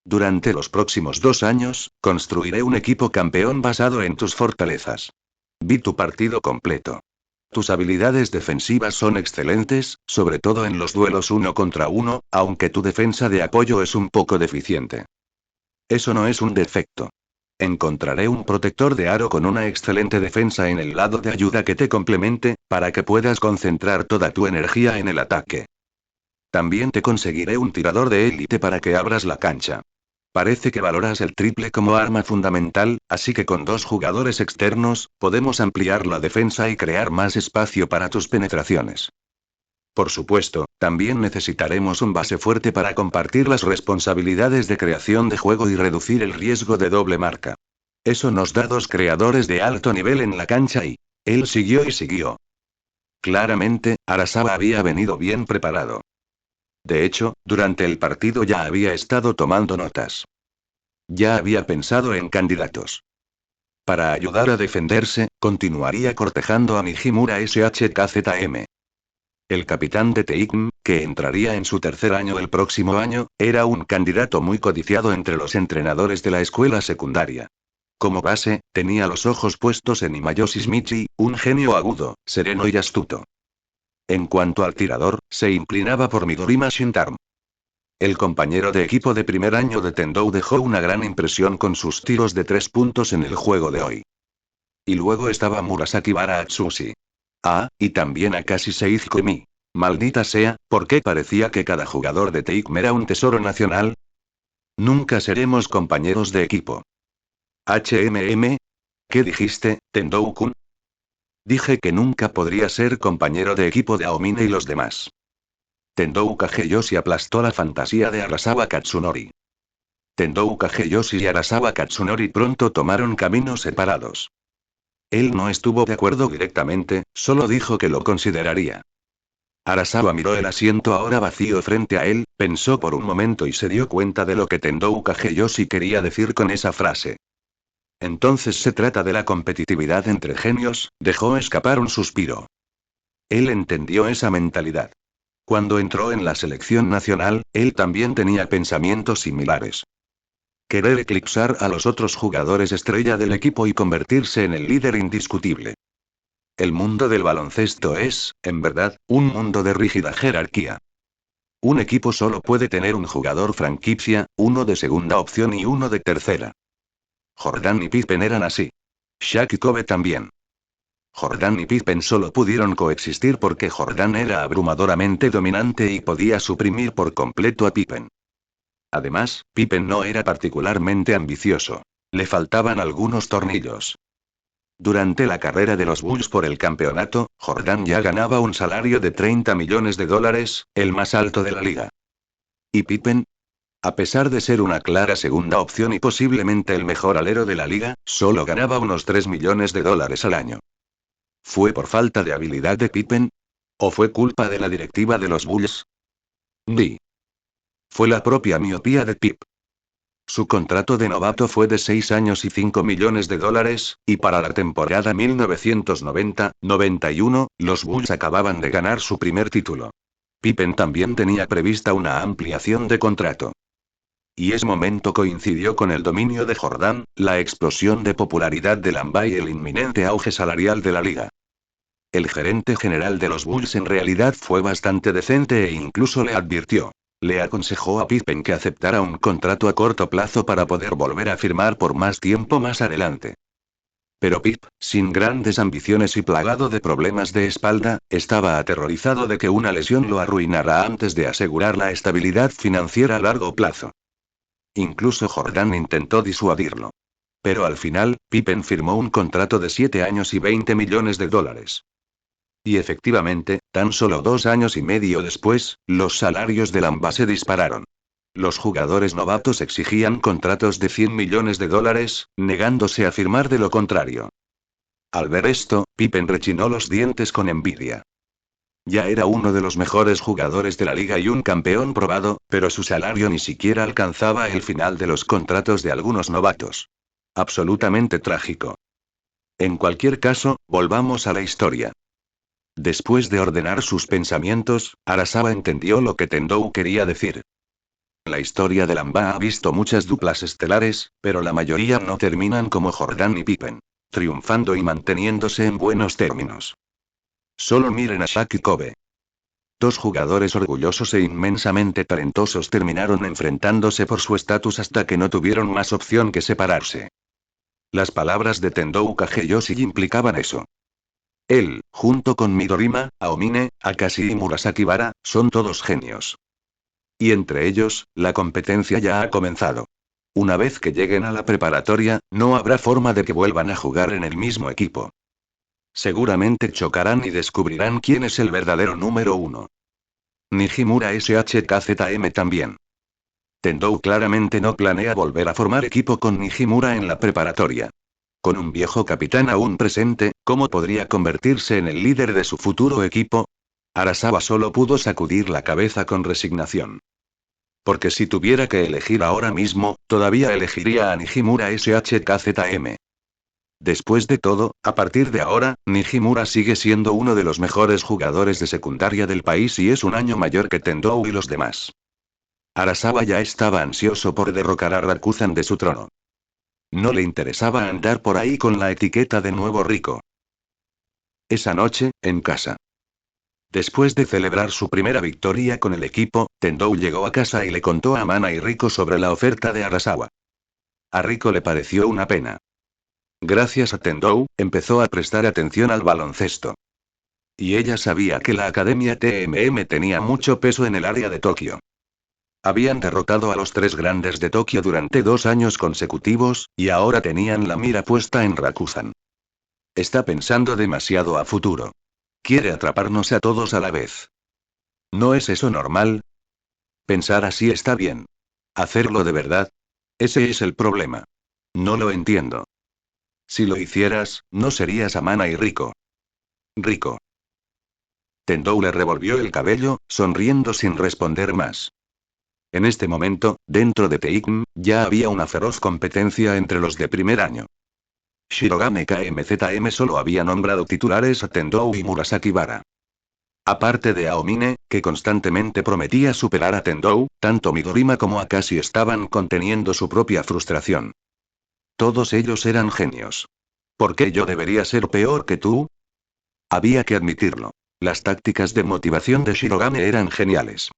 Durante los próximos 2 años, construiré un equipo campeón basado en tus fortalezas. Vi tu partido completo. Tus habilidades defensivas son excelentes, sobre todo en los duelos 1 contra 1, aunque tu defensa de apoyo es un poco deficiente. Eso no es un defecto. Encontraré un protector de aro con una excelente defensa en el lado de ayuda que te complemente, para que puedas concentrar toda tu energía en el ataque. También te conseguiré un tirador de élite para que abras la cancha. Parece que valoras el triple como arma fundamental, así que con 2 jugadores externos, podemos ampliar la defensa y crear más espacio para tus penetraciones. Por supuesto, también necesitaremos un base fuerte para compartir las responsabilidades de creación de juego y reducir el riesgo de doble marca. Eso nos da 2 creadores de alto nivel en la cancha y... Él siguió y siguió. Claramente, Arasaba había venido bien preparado. De hecho, durante el partido ya había estado tomando notas. Ya había pensado en candidatos. Para ayudar a defenderse, continuaría cortejando a Mijimura SHKZM. El capitán de Teikm, que entraría en su tercer año el próximo año, era un candidato muy codiciado entre los entrenadores de la escuela secundaria. Como base, tenía los ojos puestos en Imayoshi Shimichi, un genio agudo, sereno y astuto. En cuanto al tirador, se inclinaba por Midorima Shintarm. El compañero de equipo de primer año de Tendou dejó una gran impresión con sus tiros de 3 puntos en el juego de hoy. Y luego estaba Murasaki Bara Atsushi. Ah, y también Akashi Seiji. Maldita sea, ¿por qué parecía que cada jugador de Teikm era un tesoro nacional? Nunca seremos compañeros de equipo. ¿Qué dijiste, Tendou-kun? Dije que nunca podría ser compañero de equipo de Aomine y los demás. Tendou Kageyoshi aplastó la fantasía de Arasawa Katsunori. Tendou Kageyoshi y Arasawa Katsunori pronto tomaron caminos separados. Él no estuvo de acuerdo directamente, solo dijo que lo consideraría. Arasawa miró el asiento ahora vacío frente a él, pensó por un momento y se dio cuenta de lo que Tendou Kageyoshi quería decir con esa frase. Entonces se trata de la competitividad entre genios, dejó escapar un suspiro. Él entendió esa mentalidad. Cuando entró en la selección nacional, él también tenía pensamientos similares. Querer eclipsar a los otros jugadores estrella del equipo y convertirse en el líder indiscutible. El mundo del baloncesto es, en verdad, un mundo de rígida jerarquía. Un equipo solo puede tener un jugador franquicia, uno de segunda opción y uno de tercera. Jordan y Pippen eran así. Shaq y Kobe también. Jordan y Pippen solo pudieron coexistir porque Jordan era abrumadoramente dominante y podía suprimir por completo a Pippen. Además, Pippen no era particularmente ambicioso. Le faltaban algunos tornillos. Durante la carrera de los Bulls por el campeonato, Jordan ya ganaba un salario de $30 millones, el más alto de la liga. ¿Y Pippen? A pesar de ser una clara segunda opción y posiblemente el mejor alero de la liga, solo ganaba unos $3 millones al año. ¿Fue por falta de habilidad de Pippen? ¿O fue culpa de la directiva de los Bulls? Fue la propia miopía de Pip. Su contrato de novato fue de 6 años y $5 millones, y para la temporada 1990-91, los Bulls acababan de ganar su primer título. Pippen también tenía prevista una ampliación de contrato. Y ese momento coincidió con el dominio de Jordan, la explosión de popularidad de Lamba y el inminente auge salarial de la liga. El gerente general de los Bulls en realidad fue bastante decente e incluso le advirtió. Le aconsejó a Pippen que aceptara un contrato a corto plazo para poder volver a firmar por más tiempo más adelante. Pero Pip, sin grandes ambiciones y plagado de problemas de espalda, estaba aterrorizado de que una lesión lo arruinara antes de asegurar la estabilidad financiera a largo plazo. Incluso Jordan intentó disuadirlo. Pero al final, Pippen firmó un contrato de 7 años y $20 millones. Y efectivamente, tan solo 2 años y medio después, los salarios de Lamba se dispararon. Los jugadores novatos exigían contratos de $100 millones, negándose a firmar de lo contrario. Al ver esto, Pippen rechinó los dientes con envidia. Ya era uno de los mejores jugadores de la liga y un campeón probado, pero su salario ni siquiera alcanzaba el final de los contratos de algunos novatos. Absolutamente trágico. En cualquier caso, volvamos a la historia. Después de ordenar sus pensamientos, Arasawa entendió lo que Tendou quería decir. La historia de Lamba ha visto muchas duplas estelares, pero la mayoría no terminan como Jordan y Pippen, triunfando y manteniéndose en buenos términos. Solo miren a Shaq y Kobe. Dos jugadores orgullosos e inmensamente talentosos terminaron enfrentándose por su estatus hasta que no tuvieron más opción que separarse. Las palabras de Tendou Kageyoshi implicaban eso. Él, junto con Midorima, Aomine, Akashi y Murasaki Bara, son todos genios. Y entre ellos, la competencia ya ha comenzado. Una vez que lleguen a la preparatoria, no habrá forma de que vuelvan a jugar en el mismo equipo. Seguramente chocarán y descubrirán quién es el verdadero número uno. Nijimura SHKZM también. Tendou claramente no planea volver a formar equipo con Nijimura en la preparatoria. Con un viejo capitán aún presente, ¿cómo podría convertirse en el líder de su futuro equipo? Arasawa solo pudo sacudir la cabeza con resignación. Porque si tuviera que elegir ahora mismo, todavía elegiría a Nijimura SHKZM. Después de todo, a partir de ahora, Nijimura sigue siendo uno de los mejores jugadores de secundaria del país y es un año mayor que Tendou y los demás. Arasawa ya estaba ansioso por derrocar a Rakuzan de su trono. No le interesaba andar por ahí con la etiqueta de nuevo rico. Esa noche, en casa. Después de celebrar su primera victoria con el equipo, Tendou llegó a casa y le contó a Mana y Rico sobre la oferta de Arasawa. A Rico le pareció una pena. Gracias a Tendou, empezó a prestar atención al baloncesto. Y ella sabía que la Academia TMM tenía mucho peso en el área de Tokio. Habían derrotado a los tres grandes de Tokio durante 2 años consecutivos, y ahora tenían la mira puesta en Rakuzan. Está pensando demasiado a futuro. Quiere atraparnos a todos a la vez. ¿No es eso normal? Pensar así está bien. ¿Hacerlo de verdad? Ese es el problema. No lo entiendo. Si lo hicieras, no serías Amana y Rico. Rico. Tendou le revolvió el cabello, sonriendo sin responder más. En este momento, dentro de Teikm, ya había una feroz competencia entre los de primer año. Shirogane KMZM solo había nombrado titulares a Tendou y Murasaki Bara. Aparte de Aomine, que constantemente prometía superar a Tendou, tanto Midorima como Akashi estaban conteniendo su propia frustración. Todos ellos eran genios. ¿Por qué yo debería ser peor que tú? Había que admitirlo. Las tácticas de motivación de Shirogane eran geniales.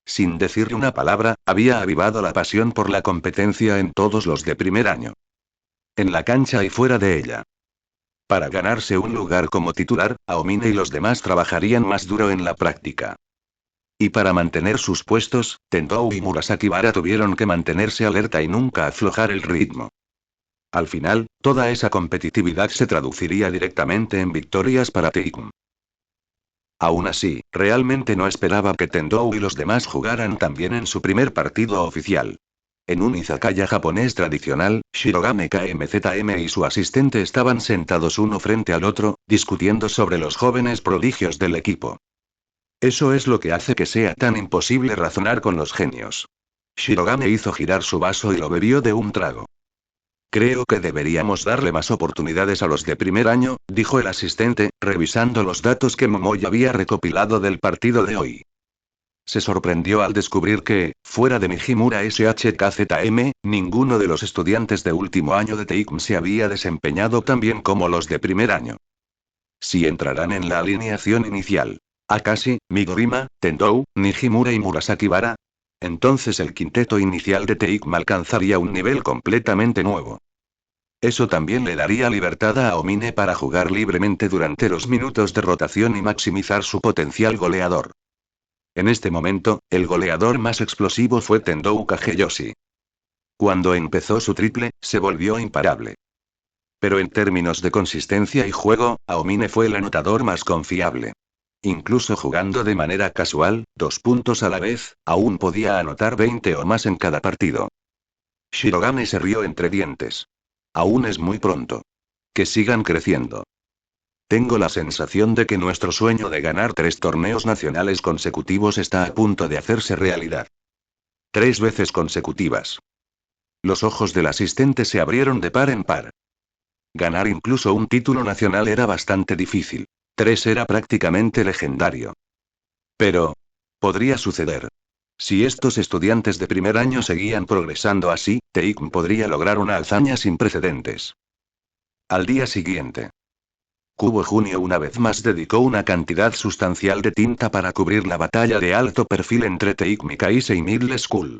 Sin decirle una palabra, había avivado la pasión por la competencia en todos los de primer año. En la cancha y fuera de ella. Para ganarse un lugar como titular, Aomine y los demás trabajarían más duro en la práctica. Y para mantener sus puestos, Tendou y Murasaki Bara tuvieron que mantenerse alerta y nunca aflojar el ritmo. Al final, toda esa competitividad se traduciría directamente en victorias para Teikm. Aún así, realmente no esperaba que Tendou y los demás jugaran también en su primer partido oficial. En un izakaya japonés tradicional, Shirogane KMZM y su asistente estaban sentados uno frente al otro, discutiendo sobre los jóvenes prodigios del equipo. Eso es lo que hace que sea tan imposible razonar con los genios. Shirogane hizo girar su vaso y lo bebió de un trago. Creo que deberíamos darle más oportunidades a los de primer año, dijo el asistente, revisando los datos que Momoy había recopilado del partido de hoy. Se sorprendió al descubrir que, fuera de Nijimura SHKZM, ninguno de los estudiantes de último año de Teikm se había desempeñado tan bien como los de primer año. Si entrarán en la alineación inicial, Akashi, Midorima, Tendou, Nijimura y Murasaki Bara, entonces el quinteto inicial de Teikm alcanzaría un nivel completamente nuevo. Eso también le daría libertad a Aomine para jugar libremente durante los minutos de rotación y maximizar su potencial goleador. En este momento, el goleador más explosivo fue Tendou Kageyoshi. Cuando empezó su triple, se volvió imparable. Pero en términos de consistencia y juego, Aomine fue el anotador más confiable. Incluso jugando de manera casual, 2 puntos a la vez, aún podía anotar 20 o más en cada partido. Shirogane se rió entre dientes. Aún es muy pronto. Que sigan creciendo. Tengo la sensación de que nuestro sueño de ganar 3 torneos nacionales consecutivos está a punto de hacerse realidad. 3 veces consecutivas. Los ojos del asistente se abrieron de par en par. Ganar incluso un título nacional era bastante difícil. 3 era prácticamente legendario. Pero... podría suceder. Si estos estudiantes de primer año seguían progresando así, Taekm podría lograr una hazaña sin precedentes. Al día siguiente, Kubo Junio una vez más dedicó una cantidad sustancial de tinta para cubrir la batalla de alto perfil entre Taekm y Kaisei Middle School.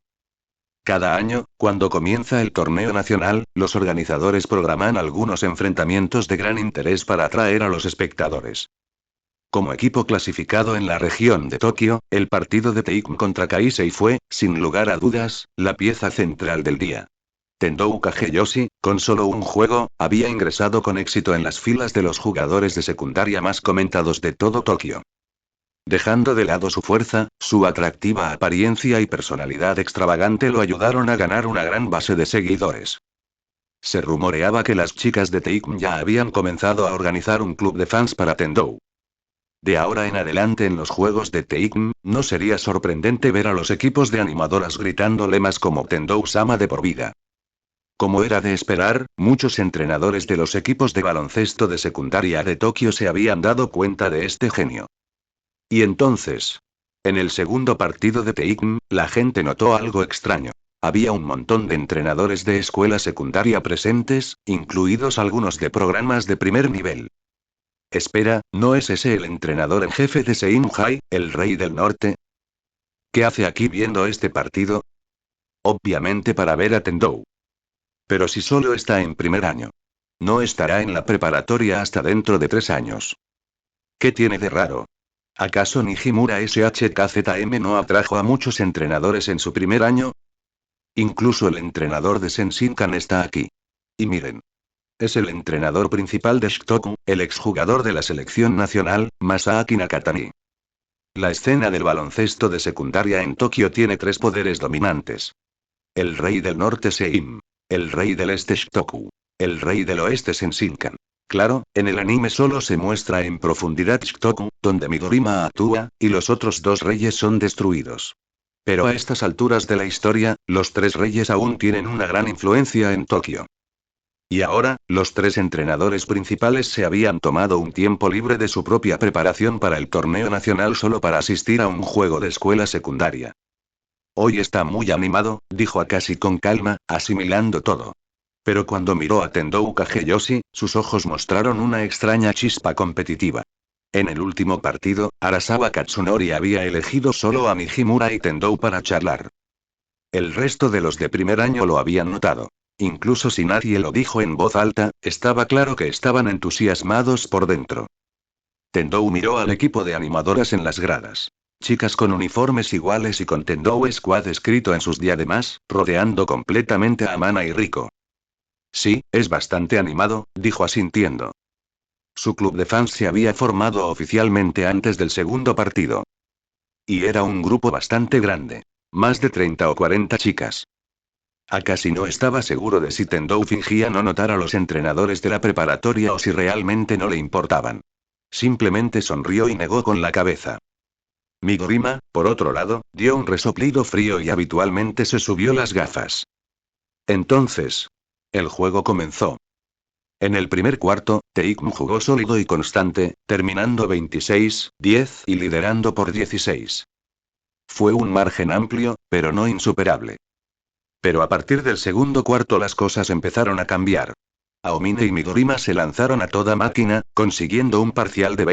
Cada año, cuando comienza el torneo nacional, los organizadores programan algunos enfrentamientos de gran interés para atraer a los espectadores. Como equipo clasificado en la región de Tokio, el partido de Taekm contra Kaisei fue, sin lugar a dudas, la pieza central del día. Tendou Kageyoshi, con solo un juego, había ingresado con éxito en las filas de los jugadores de secundaria más comentados de todo Tokio. Dejando de lado su fuerza, su atractiva apariencia y personalidad extravagante lo ayudaron a ganar una gran base de seguidores. Se rumoreaba que las chicas de Taekm ya habían comenzado a organizar un club de fans para Tendou. De ahora en adelante en los juegos de Taekm, no sería sorprendente ver a los equipos de animadoras gritando lemas como Tendou-sama de por vida. Como era de esperar, muchos entrenadores de los equipos de baloncesto de secundaria de Tokio se habían dado cuenta de este genio. Y entonces, en el segundo partido de Taekm, la gente notó algo extraño. Había un montón de entrenadores de escuela secundaria presentes, incluidos algunos de programas de primer nivel. Espera, ¿no es ese el entrenador en jefe de Seinhai, el rey del norte? ¿Qué hace aquí viendo este partido? Obviamente para ver a Tendou. Pero si solo está en primer año. No estará en la preparatoria hasta dentro de 3 años. ¿Qué tiene de raro? ¿Acaso Nijimura SHKZM no atrajo a muchos entrenadores en su primer año? Incluso el entrenador de Senshinkan está aquí. Y miren. Es el entrenador principal de Shikoku, el exjugador de la selección nacional, Masaaki Nakatani. La escena del baloncesto de secundaria en Tokio tiene 3 poderes dominantes. El rey del norte Sein. El rey del este Shikoku. El rey del oeste Senshinkan. Claro, en el anime solo se muestra en profundidad Shikoku, donde Midorima actúa, y los otros 2 reyes son destruidos. Pero a estas alturas de la historia, los 3 reyes aún tienen una gran influencia en Tokio. Y ahora, los 3 entrenadores principales se habían tomado un tiempo libre de su propia preparación para el torneo nacional solo para asistir a un juego de escuela secundaria. Hoy está muy animado, dijo Akashi con calma, asimilando todo. Pero cuando miró a Tendou Kageyoshi, sus ojos mostraron una extraña chispa competitiva. En el último partido, Arasawa Katsunori había elegido solo a Mijimura y Tendou para charlar. El resto de los de primer año lo habían notado. Incluso si nadie lo dijo en voz alta, estaba claro que estaban entusiasmados por dentro. Tendou miró al equipo de animadoras en las gradas. Chicas con uniformes iguales y con Tendou Squad escrito en sus diademas, rodeando completamente a Amana y Rico. Sí, es bastante animado, dijo asintiendo. Su club de fans se había formado oficialmente antes del segundo partido. Y era un grupo bastante grande. Más de 30 o 40 chicas. Akashi no estaba seguro de si Tendou fingía no notar a los entrenadores de la preparatoria o si realmente no le importaban. Simplemente sonrió y negó con la cabeza. Midorima, por otro lado, dio un resoplido frío y habitualmente se subió las gafas. Entonces, el juego comenzó. En el primer cuarto, Taekm jugó sólido y constante, terminando 26-10 y liderando por 16. Fue un margen amplio, pero no insuperable. Pero a partir del segundo cuarto las cosas empezaron a cambiar. Aomine y Midorima se lanzaron a toda máquina, consiguiendo un parcial de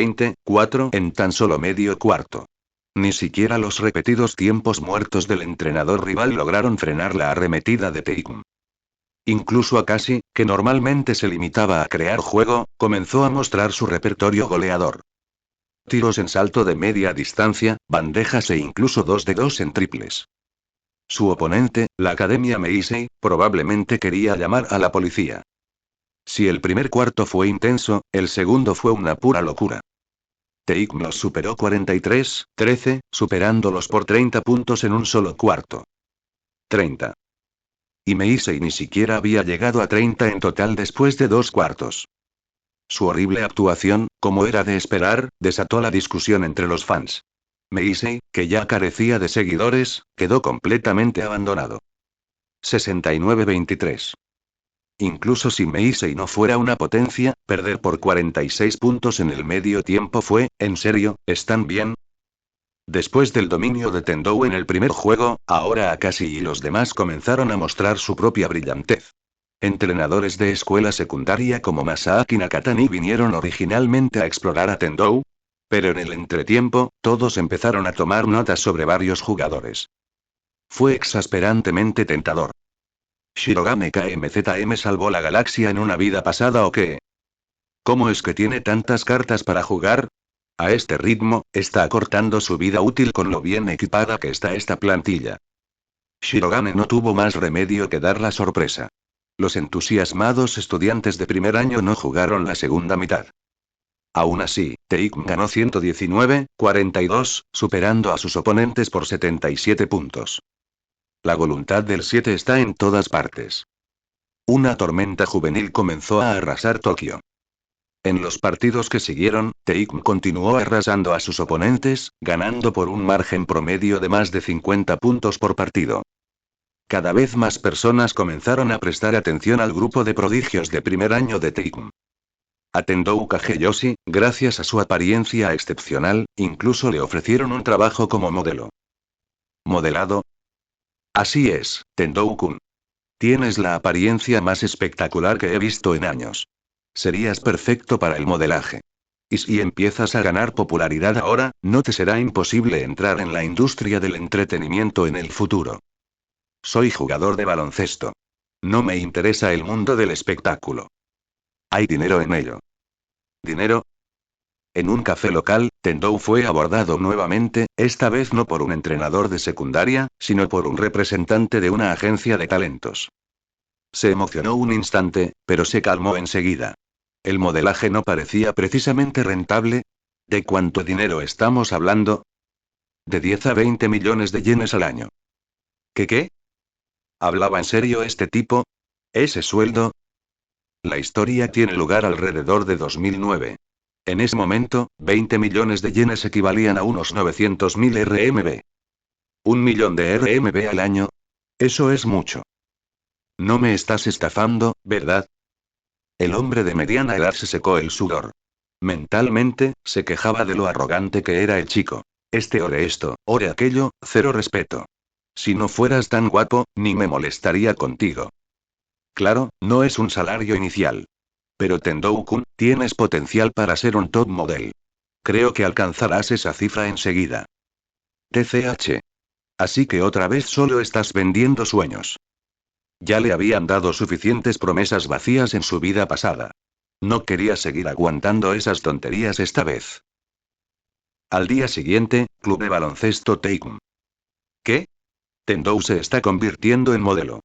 20-4 en tan solo medio cuarto. Ni siquiera los repetidos tiempos muertos del entrenador rival lograron frenar la arremetida de Taekm. Incluso Akashi, que normalmente se limitaba a crear juego, comenzó a mostrar su repertorio goleador. Tiros en salto de media distancia, bandejas e incluso 2 de 2 en triples. Su oponente, la Academia Meisei, probablemente quería llamar a la policía. Si el primer cuarto fue intenso, el segundo fue una pura locura. Taekm los superó 43-13, superándolos por 30 puntos en un solo cuarto. 30. Y Meisei ni siquiera había llegado a 30 en total después de 2 cuartos. Su horrible actuación, como era de esperar, desató la discusión entre los fans. Meisei, que ya carecía de seguidores, quedó completamente abandonado. 69-23. Incluso si Meisei no fuera una potencia, perder por 46 puntos en el medio tiempo fue, ¿en serio, están bien? Después del dominio de Tendou en el primer juego, ahora Akashi y los demás comenzaron a mostrar su propia brillantez. Entrenadores de escuela secundaria como Masaaki Nakatani vinieron originalmente a explorar a Tendou. Pero en el entretiempo, todos empezaron a tomar notas sobre varios jugadores. Fue exasperantemente tentador. ¿Shirogane KMZM salvó la galaxia en una vida pasada o qué? ¿Cómo es que tiene tantas cartas para jugar? A este ritmo, está acortando su vida útil con lo bien equipada que está esta plantilla. Shirogane no tuvo más remedio que dar la sorpresa. Los entusiasmados estudiantes de primer año no jugaron la segunda mitad. Aún así, Teikm ganó 119-42, superando a sus oponentes por 77 puntos. La voluntad del 7 está en todas partes. Una tormenta juvenil comenzó a arrasar Tokio. En los partidos que siguieron, Teikm continuó arrasando a sus oponentes, ganando por un margen promedio de más de 50 puntos por partido. Cada vez más personas comenzaron a prestar atención al grupo de prodigios de primer año de Teikm. A Tendou Kageyoshi, gracias a su apariencia excepcional, incluso le ofrecieron un trabajo como modelo. ¿Modelado? Así es, Tendou-kun. Tienes la apariencia más espectacular que he visto en años. Serías perfecto para el modelaje. Y si empiezas a ganar popularidad ahora, no te será imposible entrar en la industria del entretenimiento en el futuro. Soy jugador de baloncesto. No me interesa el mundo del espectáculo. Hay dinero en ello. ¿Dinero? En un café local, Tendou fue abordado nuevamente, esta vez no por un entrenador de secundaria, sino por un representante de una agencia de talentos. Se emocionó un instante, pero se calmó enseguida. El modelaje no parecía precisamente rentable. ¿De cuánto dinero estamos hablando? De 10 a 20 millones de yenes al año. ¿Qué? ¿Hablaba en serio este tipo? ¿Ese sueldo? La historia tiene lugar alrededor de 2009. En ese momento, 20 millones de yenes equivalían a unos 900.000 RMB. 1 millón de RMB al año. Eso es mucho. No me estás estafando, ¿verdad? El hombre de mediana edad se secó el sudor. Mentalmente, se quejaba de lo arrogante que era el chico. Ore esto, ore aquello, cero respeto. Si no fueras tan guapo, ni me molestaría contigo. Claro, no es un salario inicial. Pero Tendou-kun, tienes potencial para ser un top model. Creo que alcanzarás esa cifra enseguida. TCH. Así que otra vez solo estás vendiendo sueños. Ya le habían dado suficientes promesas vacías en su vida pasada. No quería seguir aguantando esas tonterías esta vez. Al día siguiente, Club de Baloncesto Teikm. ¿Qué? Tendou se está convirtiendo en modelo.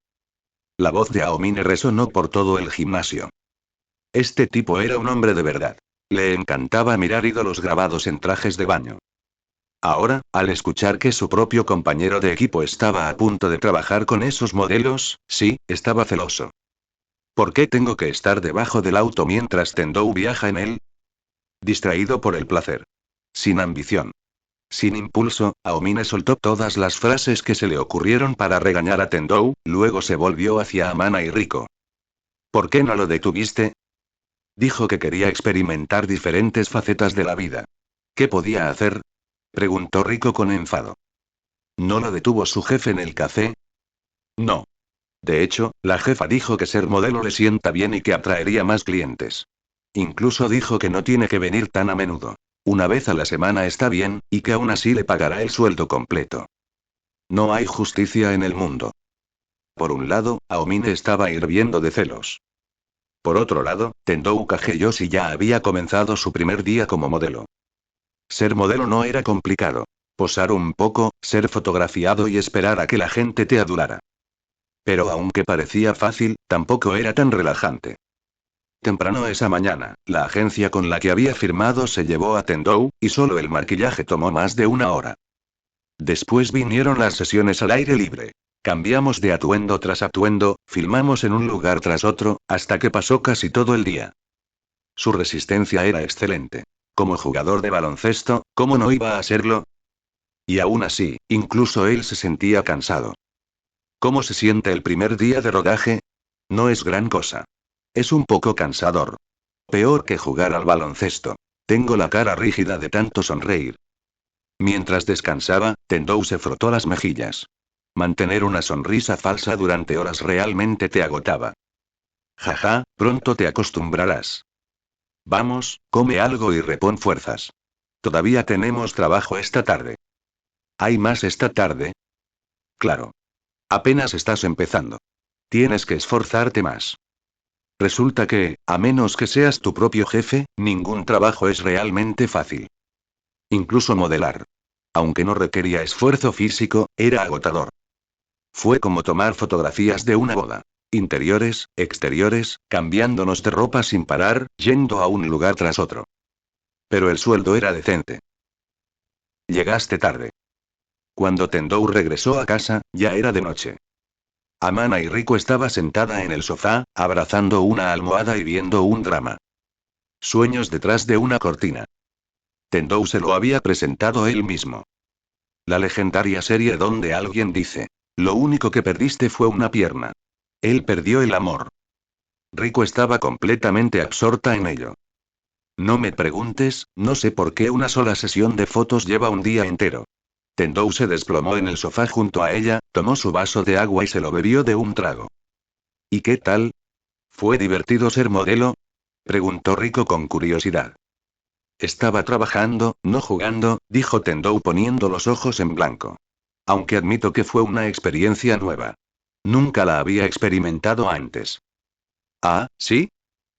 La voz de Aomine resonó por todo el gimnasio. Este tipo era un hombre de verdad. Le encantaba mirar ídolos grabados en trajes de baño. Ahora, al escuchar que su propio compañero de equipo estaba a punto de trabajar con esos modelos, sí, estaba celoso. ¿Por qué tengo que estar debajo del auto mientras Tendou viaja en él? Distraído por el placer. Sin ambición. Sin impulso, Aomine soltó todas las frases que se le ocurrieron para regañar a Tendou, luego se volvió hacia Amana y Rico. ¿Por qué no lo detuviste? Dijo que quería experimentar diferentes facetas de la vida. ¿Qué podía hacer? Preguntó Rico con enfado. ¿No lo detuvo su jefe en el café? No. De hecho, la jefa dijo que ser modelo le sienta bien y que atraería más clientes. Incluso dijo que no tiene que venir tan a menudo. Una vez a la semana está bien, y que aún así le pagará el sueldo completo. No hay justicia en el mundo. Por un lado, Aomine estaba hirviendo de celos. Por otro lado, Tendou Kageyoshi ya había comenzado su primer día como modelo. Ser modelo no era complicado. Posar un poco, ser fotografiado y esperar a que la gente te adulara. Pero aunque parecía fácil, tampoco era tan relajante. Temprano esa mañana, la agencia con la que había firmado se llevó a Tendou, y solo el maquillaje tomó más de una hora. Después vinieron las sesiones al aire libre. Cambiamos de atuendo tras atuendo, filmamos en un lugar tras otro, hasta que pasó casi todo el día. Su resistencia era excelente. Como jugador de baloncesto, ¿cómo no iba a serlo? Y aún así, incluso él se sentía cansado. ¿Cómo se siente el primer día de rodaje? No es gran cosa. Es un poco cansador. Peor que jugar al baloncesto. Tengo la cara rígida de tanto sonreír. Mientras descansaba, Tendou se frotó las mejillas. Mantener una sonrisa falsa durante horas realmente te agotaba. Jaja, pronto te acostumbrarás. Vamos, come algo y repon fuerzas. Todavía tenemos trabajo esta tarde. ¿Hay más esta tarde? Claro. Apenas estás empezando. Tienes que esforzarte más. Resulta que, a menos que seas tu propio jefe, ningún trabajo es realmente fácil. Incluso modelar. Aunque no requería esfuerzo físico, era agotador. Fue como tomar fotografías de una boda. Interiores, exteriores, cambiándonos de ropa sin parar, yendo a un lugar tras otro. Pero el sueldo era decente. Llegaste tarde. Cuando Tendou regresó a casa, ya era de noche. Amana y Rico estaba sentada en el sofá, abrazando una almohada y viendo un drama. Sueños detrás de una cortina. Tendou se lo había presentado él mismo. La legendaria serie donde alguien dice: lo único que perdiste fue una pierna. Él perdió el amor. Rico estaba completamente absorta en ello. No me preguntes, no sé por qué una sola sesión de fotos lleva un día entero. Tendou se desplomó en el sofá junto a ella, tomó su vaso de agua y se lo bebió de un trago. ¿Y qué tal? ¿Fue divertido ser modelo? Preguntó Rico con curiosidad. Estaba trabajando, no jugando, dijo Tendou poniendo los ojos en blanco. Aunque admito que fue una experiencia nueva. Nunca la había experimentado antes. Ah, ¿sí?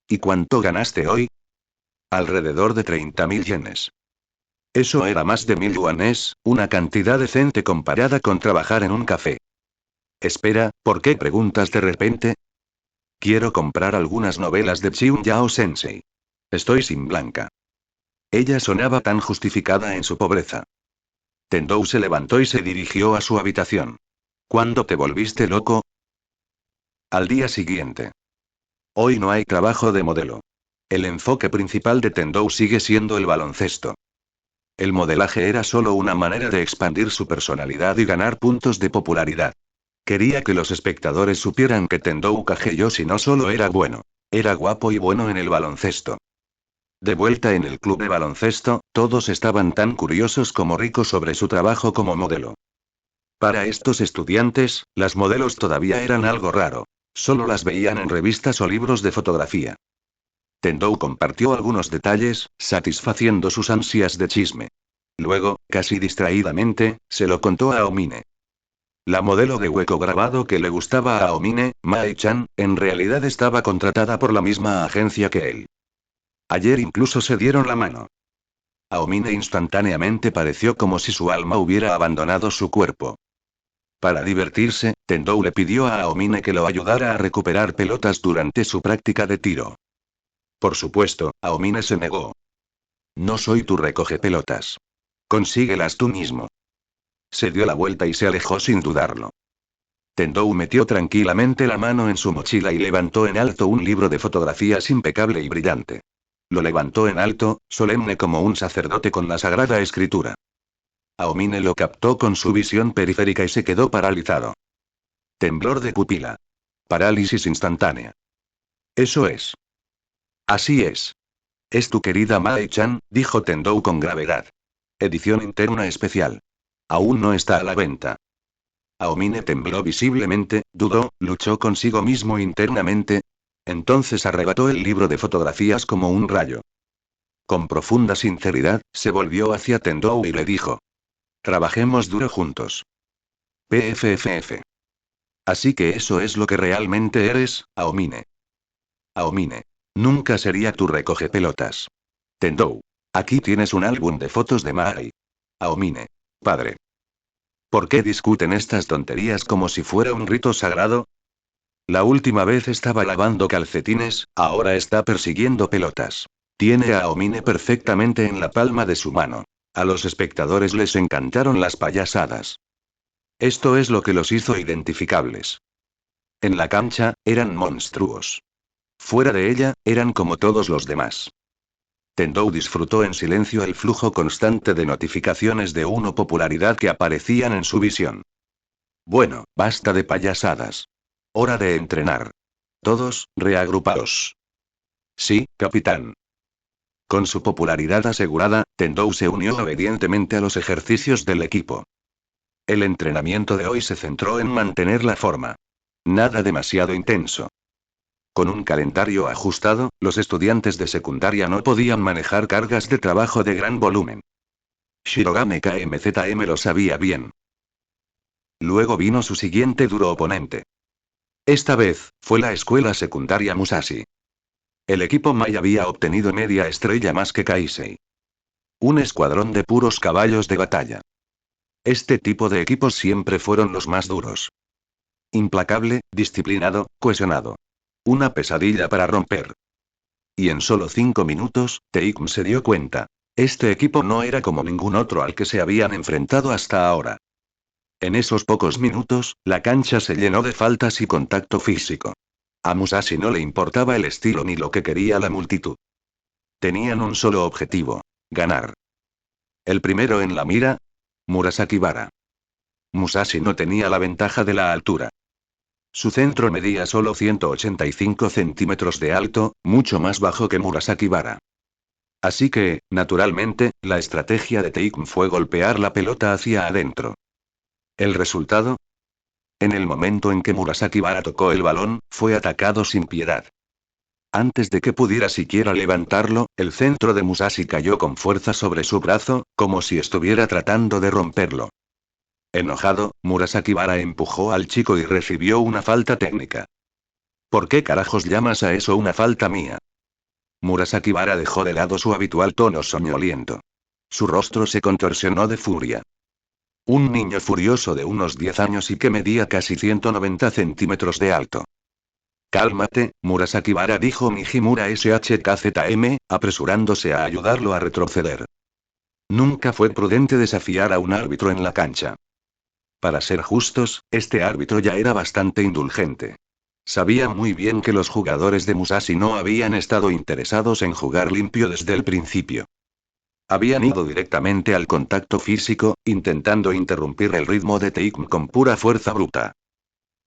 ¿Y cuánto ganaste hoy? Alrededor de 30.000 yenes. Eso era más de 1.000 yuanes, una cantidad decente comparada con trabajar en un café. Espera, ¿por qué preguntas de repente? Quiero comprar algunas novelas de Chiun Yao Sensei. Estoy sin Blanca. Ella sonaba tan justificada en su pobreza. Tendou se levantó y se dirigió a su habitación. ¿Cuándo te volviste loco? Al día siguiente. Hoy no hay trabajo de modelo. El enfoque principal de Tendou sigue siendo el baloncesto. El modelaje era solo una manera de expandir su personalidad y ganar puntos de popularidad. Quería que los espectadores supieran que Tendou Kageyoshi no solo era bueno, era guapo y bueno en el baloncesto. De vuelta en el club de baloncesto, todos estaban tan curiosos como Rico sobre su trabajo como modelo. Para estos estudiantes, las modelos todavía eran algo raro. Solo las veían en revistas o libros de fotografía. Tendou compartió algunos detalles, satisfaciendo sus ansias de chisme. Luego, casi distraídamente, se lo contó a Aomine. La modelo de hueco grabado que le gustaba a Aomine, Mai-chan, en realidad estaba contratada por la misma agencia que él. Ayer incluso se dieron la mano. Aomine instantáneamente pareció como si su alma hubiera abandonado su cuerpo. Para divertirse, Tendou le pidió a Aomine que lo ayudara a recuperar pelotas durante su práctica de tiro. Por supuesto, Aomine se negó. No soy tu recogepelotas. Consíguelas tú mismo. Se dio la vuelta y se alejó sin dudarlo. Tendou metió tranquilamente la mano en su mochila y levantó en alto un libro de fotografías impecable y brillante. Lo levantó en alto, solemne como un sacerdote con la sagrada escritura. Aomine lo captó con su visión periférica y se quedó paralizado. Temblor de pupila. Parálisis instantánea. Eso es. Así es. Es tu querida Mai-chan, dijo Tendou con gravedad. Edición interna especial. Aún no está a la venta. Aomine tembló visiblemente, dudó, luchó consigo mismo internamente. Entonces arrebató el libro de fotografías como un rayo. Con profunda sinceridad, se volvió hacia Tendou y le dijo: trabajemos duro juntos. PFFF. Así que eso es lo que realmente eres, Aomine. Aomine. Nunca sería tu recogepelotas. Tendou. Aquí tienes un álbum de fotos de Mai. Aomine. Padre. ¿Por qué discuten estas tonterías como si fuera un rito sagrado? La última vez estaba lavando calcetines, ahora está persiguiendo pelotas. Tiene a Aomine perfectamente en la palma de su mano. A los espectadores les encantaron las payasadas. Esto es lo que los hizo identificables. En la cancha, eran monstruos. Fuera de ella, eran como todos los demás. Tendou disfrutó en silencio el flujo constante de notificaciones de popularidad que aparecían en su visión. Bueno, basta de payasadas. Hora de entrenar. Todos, reagrupaos. Sí, capitán. Con su popularidad asegurada, Tendou se unió obedientemente a los ejercicios del equipo. El entrenamiento de hoy se centró en mantener la forma. Nada demasiado intenso. Con un calendario ajustado, los estudiantes de secundaria no podían manejar cargas de trabajo de gran volumen. Shirogane KMZM lo sabía bien. Luego vino su siguiente duro oponente. Esta vez, fue la escuela secundaria Musashi. El equipo Mai había obtenido media estrella más que Kaisei. Un escuadrón de puros caballos de batalla. Este tipo de equipos siempre fueron los más duros. Implacable, disciplinado, cohesionado. Una pesadilla para romper. Y en solo 5 minutos, Teikm se dio cuenta. Este equipo no era como ningún otro al que se habían enfrentado hasta ahora. En esos pocos minutos, la cancha se llenó de faltas y contacto físico. A Musashi no le importaba el estilo ni lo que quería la multitud. Tenían un solo objetivo: ganar. El primero en la mira: Murasaki Vara. Musashi no tenía la ventaja de la altura. Su centro medía solo 185 centímetros de alto, mucho más bajo que Murasaki Vara. Así que, naturalmente, la estrategia de Teikm fue golpear la pelota hacia adentro. ¿El resultado? En el momento en que Murasaki Vara tocó el balón, fue atacado sin piedad. Antes de que pudiera siquiera levantarlo, el centro de Musashi cayó con fuerza sobre su brazo, como si estuviera tratando de romperlo. Enojado, Murasaki Vara empujó al chico y recibió una falta técnica. ¿Por qué carajos llamas a eso una falta mía? Murasaki Vara dejó de lado su habitual tono soñoliento. Su rostro se contorsionó de furia. Un niño furioso de unos 10 años y que medía casi 190 centímetros de alto. Cálmate, Murasaki Vara, dijo Mijimura SHKZM, apresurándose a ayudarlo a retroceder. Nunca fue prudente desafiar a un árbitro en la cancha. Para ser justos, este árbitro ya era bastante indulgente. Sabía muy bien que los jugadores de Musashi no habían estado interesados en jugar limpio desde el principio. Habían ido directamente al contacto físico, intentando interrumpir el ritmo de Teikm con pura fuerza bruta.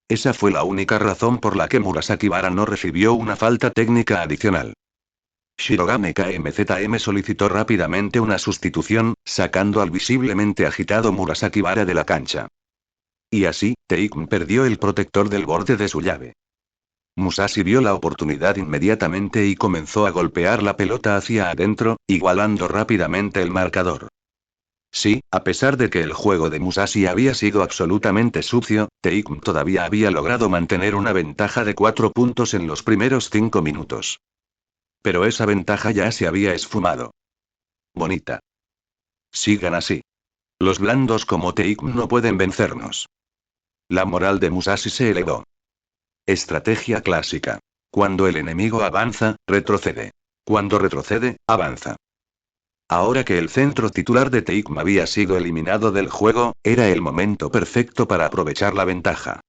Esa fue la única razón por la que Murasaki Vara no recibió una falta técnica adicional. Shirogane KMZM solicitó rápidamente una sustitución, sacando al visiblemente agitado Murasaki Vara de la cancha. Y así, Teikm perdió el protector del borde de su llave. Musashi vio la oportunidad inmediatamente y comenzó a golpear la pelota hacia adentro, igualando rápidamente el marcador. Sí, a pesar de que el juego de Musashi había sido absolutamente sucio, Teikm todavía había logrado mantener una ventaja de 4 puntos en los primeros 5 minutos. Pero esa ventaja ya se había esfumado. Bonita. Sigan así. Los blandos como Teikm no pueden vencernos. La moral de Musashi se elevó. Estrategia clásica. Cuando el enemigo avanza, retrocede. Cuando retrocede, avanza. Ahora que el centro titular de Teikm había sido eliminado del juego, era el momento perfecto para aprovechar la ventaja.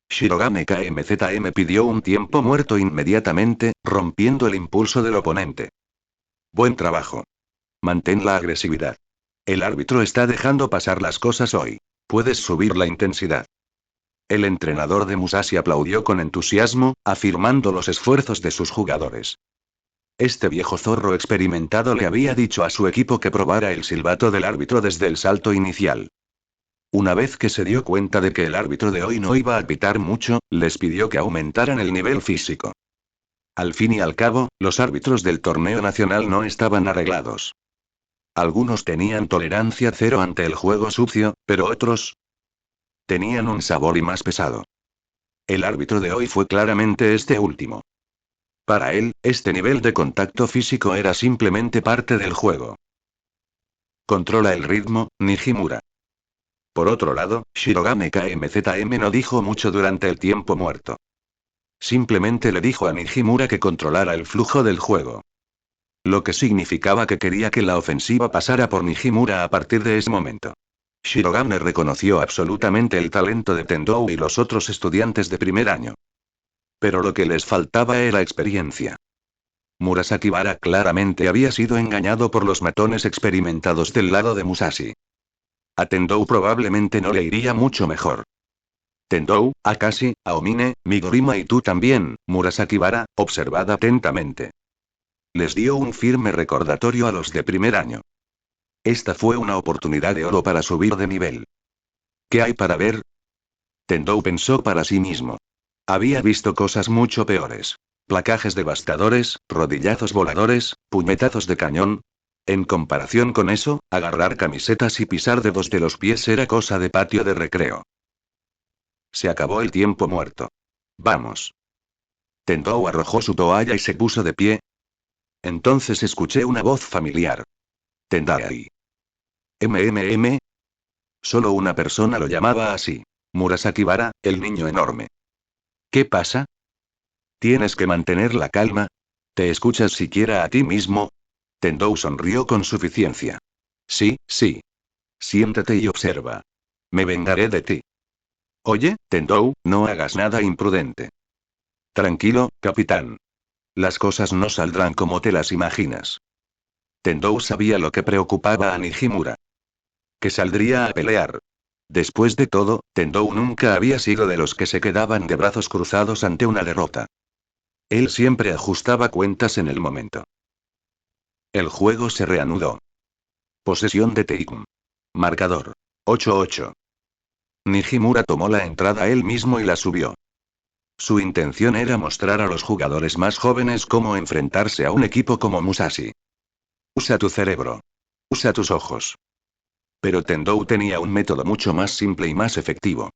Shirogane KMZM pidió un tiempo muerto inmediatamente, rompiendo el impulso del oponente. Buen trabajo. Mantén la agresividad. El árbitro está dejando pasar las cosas hoy. Puedes subir la intensidad. El entrenador de Musashi aplaudió con entusiasmo, afirmando los esfuerzos de sus jugadores. Este viejo zorro experimentado le había dicho a su equipo que probara el silbato del árbitro desde el salto inicial. Una vez que se dio cuenta de que el árbitro de hoy no iba a pitar mucho, les pidió que aumentaran el nivel físico. Al fin y al cabo, los árbitros del torneo nacional no estaban arreglados. Algunos tenían tolerancia cero ante el juego sucio, pero otros tenían un sabor y más pesado. El árbitro de hoy fue claramente este último. Para él, este nivel de contacto físico era simplemente parte del juego. Controla el ritmo, Nijimura. Por otro lado, Shirogane KMZM no dijo mucho durante el tiempo muerto. Simplemente le dijo a Nijimura que controlara el flujo del juego. Lo que significaba que quería que la ofensiva pasara por Nijimura a partir de ese momento. Shirogane reconoció absolutamente el talento de Tendou y los otros estudiantes de primer año. Pero lo que les faltaba era experiencia. Murasaki Vara claramente había sido engañado por los matones experimentados del lado de Musashi. A Tendou probablemente no le iría mucho mejor. Tendou, Akashi, Aomine, Midorima y tú también, Murasaki Vara, observad atentamente. Les dio un firme recordatorio a los de primer año. Esta fue una oportunidad de oro para subir de nivel. ¿Qué hay para ver? Tendou pensó para sí mismo. Había visto cosas mucho peores. Placajes devastadores, rodillazos voladores, puñetazos de cañón. En comparación con eso, agarrar camisetas y pisar dedos de los pies era cosa de patio de recreo. Se acabó el tiempo muerto. Vamos. Tendou arrojó su toalla y se puso de pie. Entonces escuché una voz familiar. Tendai. MMM. Solo una persona lo llamaba así. Murasaki Bara, el niño enorme. ¿Qué pasa? ¿Tienes que mantener la calma? ¿Te escuchas siquiera a ti mismo? Tendou sonrió con suficiencia. Sí, sí. Siéntate y observa. Me vengaré de ti. Oye, Tendou, no hagas nada imprudente. Tranquilo, capitán. Las cosas no saldrán como te las imaginas. Tendou sabía lo que preocupaba a Nijimura. Que saldría a pelear. Después de todo, Tendou nunca había sido de los que se quedaban de brazos cruzados ante una derrota. Él siempre ajustaba cuentas en el momento. El juego se reanudó. Posesión de Teikun. Marcador. 8-8. Nijimura tomó la entrada él mismo y la subió. Su intención era mostrar a los jugadores más jóvenes cómo enfrentarse a un equipo como Musashi. Usa tu cerebro. Usa tus ojos. Pero Tendou tenía un método mucho más simple y más efectivo.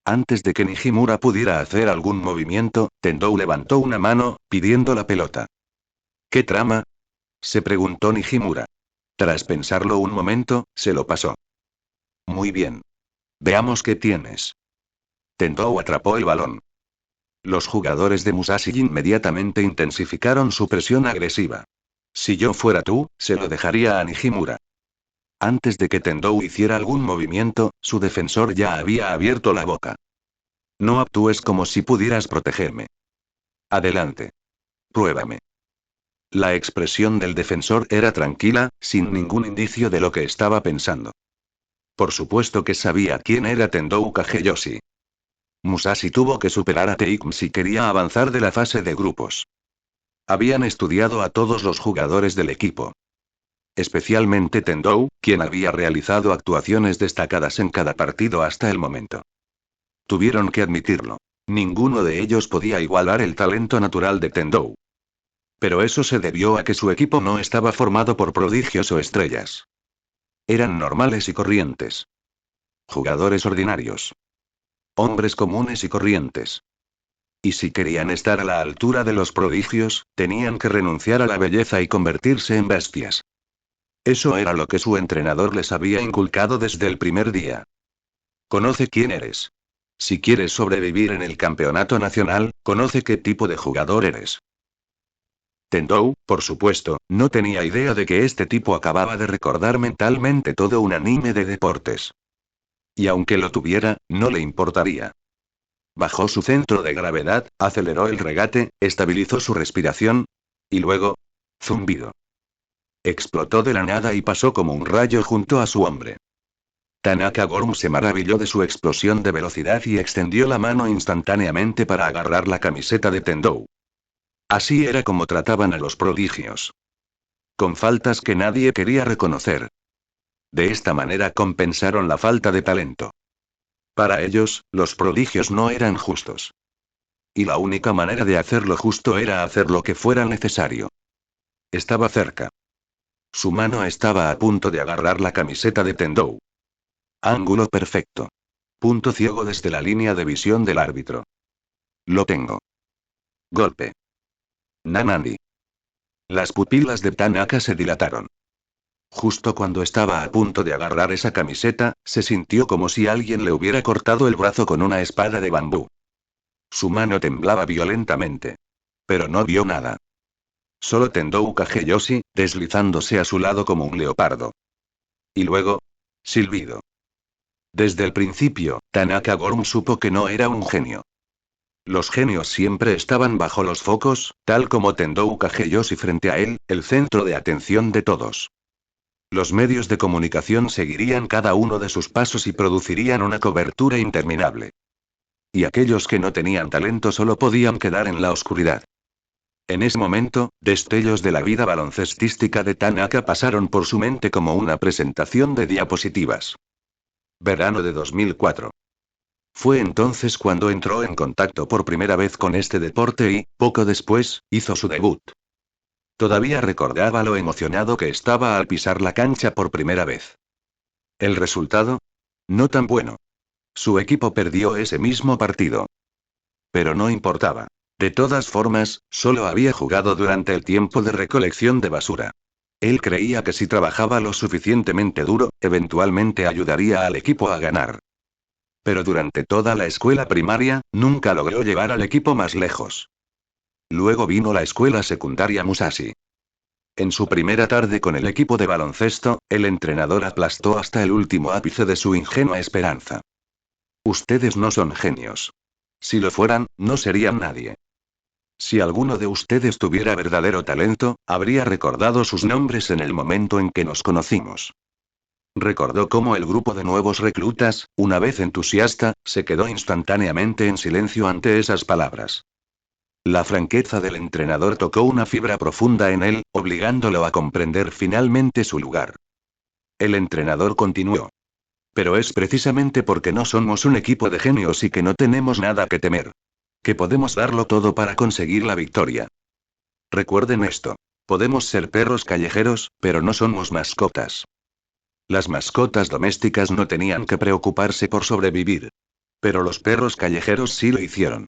Antes de que Nijimura pudiera hacer algún movimiento, Tendou levantó una mano, pidiendo la pelota. ¿Qué trama? Se preguntó Nijimura. Tras pensarlo un momento, se lo pasó. Muy bien. Veamos qué tienes. Tendou atrapó el balón. Los jugadores de Musashi inmediatamente intensificaron su presión agresiva. Si yo fuera tú, se lo dejaría a Nijimura. Antes de que Tendou hiciera algún movimiento, su defensor ya había abierto la boca. No actúes como si pudieras protegerme. Adelante. Pruébame. La expresión del defensor era tranquila, sin ningún indicio de lo que estaba pensando. Por supuesto que sabía quién era Tendou Kageyoshi. Musashi tuvo que superar a Teikun si quería avanzar de la fase de grupos. Habían estudiado a todos los jugadores del equipo. Especialmente Tendou, quien había realizado actuaciones destacadas en cada partido hasta el momento. Tuvieron que admitirlo. Ninguno de ellos podía igualar el talento natural de Tendou. Pero eso se debió a que su equipo no estaba formado por prodigios o estrellas. Eran normales y corrientes. Jugadores ordinarios. Hombres comunes y corrientes. Y si querían estar a la altura de los prodigios, tenían que renunciar a la belleza y convertirse en bestias. Eso era lo que su entrenador les había inculcado desde el primer día. Conoce quién eres. Si quieres sobrevivir en el campeonato nacional, conoce qué tipo de jugador eres. Tendou, por supuesto, no tenía idea de que este tipo acababa de recordar mentalmente todo un anime de deportes. Y aunque lo tuviera, no le importaría. Bajó su centro de gravedad, aceleró el regate, estabilizó su respiración. Y luego... zumbido. Explotó de la nada y pasó como un rayo junto a su hombre. Tanaka Gorm se maravilló de su explosión de velocidad y extendió la mano instantáneamente para agarrar la camiseta de Tendou. Así era como trataban a los prodigios. Con faltas que nadie quería reconocer. De esta manera compensaron la falta de talento. Para ellos, los prodigios no eran justos. Y la única manera de hacerlo justo era hacer lo que fuera necesario. Estaba cerca. Su mano estaba a punto de agarrar la camiseta de Tendou. Ángulo perfecto. Punto ciego desde la línea de visión del árbitro. Lo tengo. Golpe. Nanani. Las pupilas de Tanaka se dilataron. Justo cuando estaba a punto de agarrar esa camiseta, se sintió como si alguien le hubiera cortado el brazo con una espada de bambú. Su mano temblaba violentamente. Pero no vio nada. Solo Tendou Kageyoshi, deslizándose a su lado como un leopardo. Y luego... silbido. Desde el principio, Tanaka Gorm supo que no era un genio. Los genios siempre estaban bajo los focos, tal como Tendou Kageyoshi frente a él, el centro de atención de todos. Los medios de comunicación seguirían cada uno de sus pasos y producirían una cobertura interminable. Y aquellos que no tenían talento solo podían quedar en la oscuridad. En ese momento, destellos de la vida baloncestística de Tanaka pasaron por su mente como una presentación de diapositivas. Verano de 2004. Fue entonces cuando entró en contacto por primera vez con este deporte y, poco después, hizo su debut. Todavía recordaba lo emocionado que estaba al pisar la cancha por primera vez. ¿El resultado? No tan bueno. Su equipo perdió ese mismo partido. Pero no importaba. De todas formas, solo había jugado durante el tiempo de recolección de basura. Él creía que si trabajaba lo suficientemente duro, eventualmente ayudaría al equipo a ganar. Pero durante toda la escuela primaria, nunca logró llevar al equipo más lejos. Luego vino la escuela secundaria Musashi. En su primera tarde con el equipo de baloncesto, el entrenador aplastó hasta el último ápice de su ingenua esperanza. Ustedes no son genios. Si lo fueran, no serían nadie. Si alguno de ustedes tuviera verdadero talento, habría recordado sus nombres en el momento en que nos conocimos. Recordó cómo el grupo de nuevos reclutas, una vez entusiasta, se quedó instantáneamente en silencio ante esas palabras. La franqueza del entrenador tocó una fibra profunda en él, obligándolo a comprender finalmente su lugar. El entrenador continuó. Pero es precisamente porque no somos un equipo de genios y que no tenemos nada que temer, que podemos darlo todo para conseguir la victoria. Recuerden esto. Podemos ser perros callejeros, pero no somos mascotas. Las mascotas domésticas no tenían que preocuparse por sobrevivir. Pero los perros callejeros sí lo hicieron.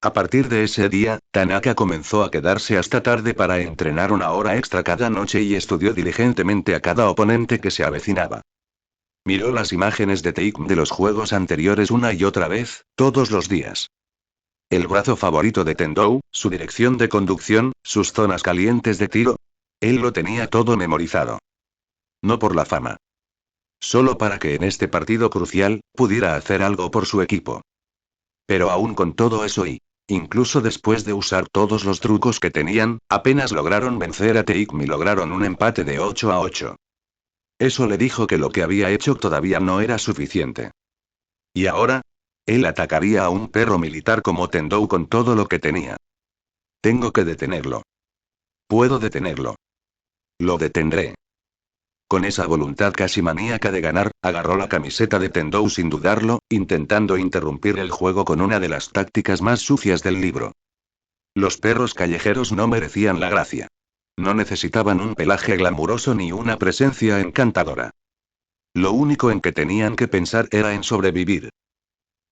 A partir de ese día, Tanaka comenzó a quedarse hasta tarde para entrenar una hora extra cada noche y estudió diligentemente a cada oponente que se avecinaba. Miró las imágenes de tape de los juegos anteriores una y otra vez, todos los días. El brazo favorito de Tendou, su dirección de conducción, sus zonas calientes de tiro. Él lo tenía todo memorizado. No por la fama. Solo para que en este partido crucial, pudiera hacer algo por su equipo. Pero aún con todo eso y, incluso después de usar todos los trucos que tenían, apenas lograron vencer a Teikm y lograron un empate de 8-8. Eso le dijo que lo que había hecho todavía no era suficiente. ¿Y ahora? Él atacaría a un perro militar como Tendou con todo lo que tenía. Tengo que detenerlo. Puedo detenerlo. Lo detendré. Con esa voluntad casi maníaca de ganar, agarró la camiseta de Tendou sin dudarlo, intentando interrumpir el juego con una de las tácticas más sucias del libro. Los perros callejeros no merecían la gracia. No necesitaban un pelaje glamuroso ni una presencia encantadora. Lo único en que tenían que pensar era en sobrevivir.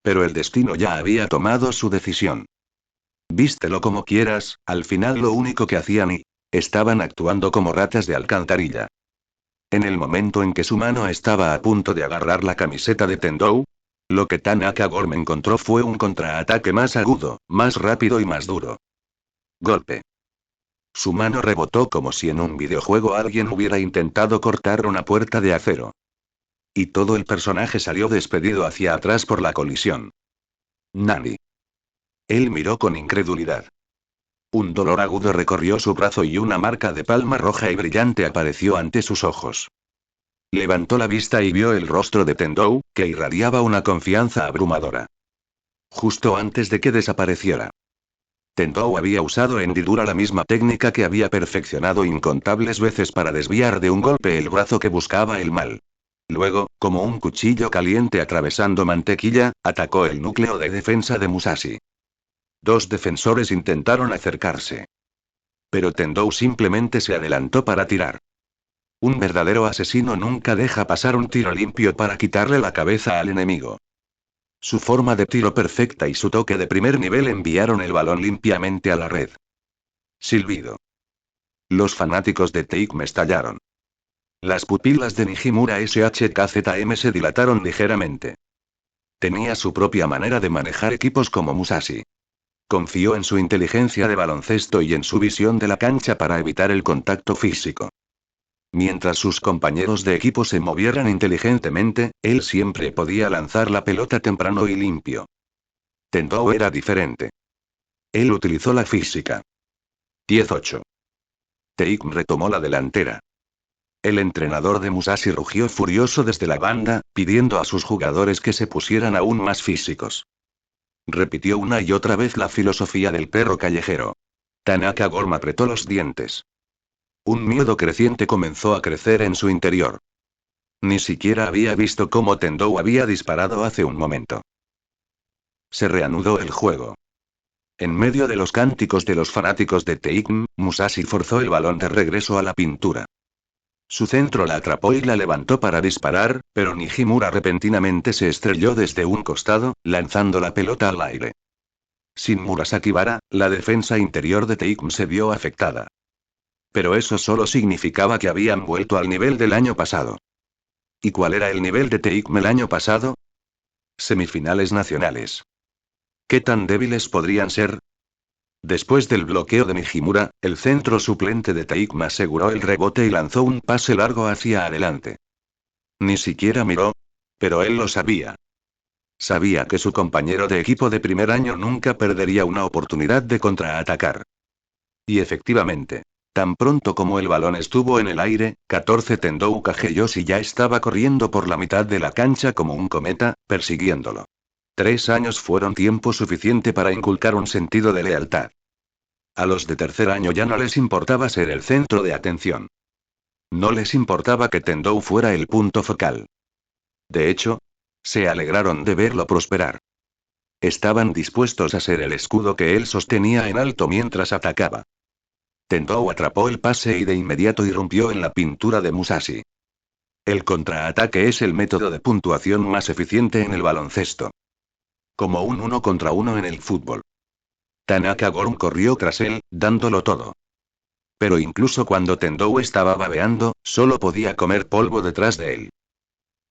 Pero el destino ya había tomado su decisión. Vístelo como quieras, al final lo único que hacían estaban actuando como ratas de alcantarilla. En el momento en que su mano estaba a punto de agarrar la camiseta de Tendou, lo que Tanaka Gorm encontró fue un contraataque más agudo, más rápido y más duro. Golpe. Su mano rebotó como si en un videojuego alguien hubiera intentado cortar una puerta de acero. Y todo el personaje salió despedido hacia atrás por la colisión. Nani. Él miró con incredulidad. Un dolor agudo recorrió su brazo y una marca de palma roja y brillante apareció ante sus ojos. Levantó la vista y vio el rostro de Tendou, que irradiaba una confianza abrumadora. Justo antes de que desapareciera. Tendou había usado en Didura la misma técnica que había perfeccionado incontables veces para desviar de un golpe el brazo que buscaba el mal. Luego, como un cuchillo caliente atravesando mantequilla, atacó el núcleo de defensa de Musashi. Dos defensores intentaron acercarse. Pero Tendou simplemente se adelantó para tirar. Un verdadero asesino nunca deja pasar un tiro limpio para quitarle la cabeza al enemigo. Su forma de tiro perfecta y su toque de primer nivel enviaron el balón limpiamente a la red. Silbido. Los fanáticos de Teikm estallaron. Las pupilas de Nijimura SHKZM se dilataron ligeramente. Tenía su propia manera de manejar equipos como Musashi. Confió en su inteligencia de baloncesto y en su visión de la cancha para evitar el contacto físico. Mientras sus compañeros de equipo se movieran inteligentemente, él siempre podía lanzar la pelota temprano y limpio. Tendou era diferente. Él utilizó la física. 18. Teikm retomó la delantera. El entrenador de Musashi rugió furioso desde la banda, pidiendo a sus jugadores que se pusieran aún más físicos. Repitió una y otra vez la filosofía del perro callejero. Tanaka Gorm apretó los dientes. Un miedo creciente comenzó a crecer en su interior. Ni siquiera había visto cómo Tendou había disparado hace un momento. Se reanudó el juego. En medio de los cánticos de los fanáticos de Teikm, Musashi forzó el balón de regreso a la pintura. Su centro la atrapó y la levantó para disparar, pero Nijimura repentinamente se estrelló desde un costado, lanzando la pelota al aire. Sin Murasakibara, la defensa interior de Teikm se vio afectada. Pero eso solo significaba que habían vuelto al nivel del año pasado. ¿Y cuál era el nivel de Teikm el año pasado? Semifinales nacionales. ¿Qué tan débiles podrían ser? Después del bloqueo de Nijimura, el centro suplente de Teikm aseguró el rebote y lanzó un pase largo hacia adelante. Ni siquiera miró. Pero él lo sabía. Sabía que su compañero de equipo de primer año nunca perdería una oportunidad de contraatacar. Y efectivamente. Tan pronto como el balón estuvo en el aire, 14 Tendou Kageyoshi ya estaba corriendo por la mitad de la cancha como un cometa, persiguiéndolo. 3 años fueron tiempo suficiente para inculcar un sentido de lealtad. A los de tercer año ya no les importaba ser el centro de atención. No les importaba que Tendou fuera el punto focal. De hecho, se alegraron de verlo prosperar. Estaban dispuestos a ser el escudo que él sostenía en alto mientras atacaba. Tendou atrapó el pase y de inmediato irrumpió en la pintura de Musashi. El contraataque es el método de puntuación más eficiente en el baloncesto. Como un 1 contra 1 en el fútbol. Tanaka Gorm corrió tras él, dándolo todo. Pero incluso cuando Tendou estaba babeando, solo podía comer polvo detrás de él.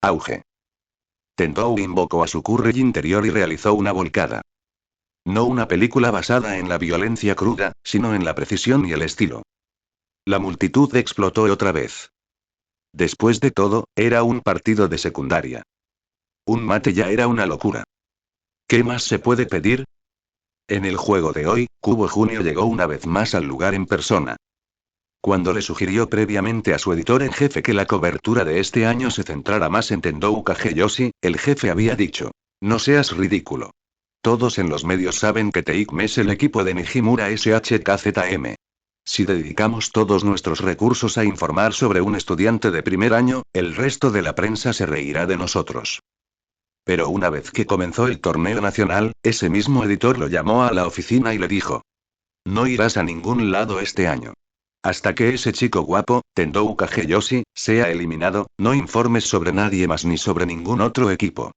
Auge. Tendou invocó a su Curry interior y realizó una volcada. No una película basada en la violencia cruda, sino en la precisión y el estilo. La multitud explotó otra vez. Después de todo, era un partido de secundaria. Un mate ya era una locura. ¿Qué más se puede pedir? En el juego de hoy, Kubo Junio llegó una vez más al lugar en persona. Cuando le sugirió previamente a su editor en jefe que la cobertura de este año se centrara más en Tendou Kageyoshi, el jefe había dicho: no seas ridículo. Todos en los medios saben que Teikm es el equipo de Nijimura SHKZM. Si dedicamos todos nuestros recursos a informar sobre un estudiante de primer año, el resto de la prensa se reirá de nosotros. Pero una vez que comenzó el torneo nacional, ese mismo editor lo llamó a la oficina y le dijo: no irás a ningún lado este año. Hasta que ese chico guapo, Tendou Kageyoshi, sea eliminado, no informes sobre nadie más ni sobre ningún otro equipo.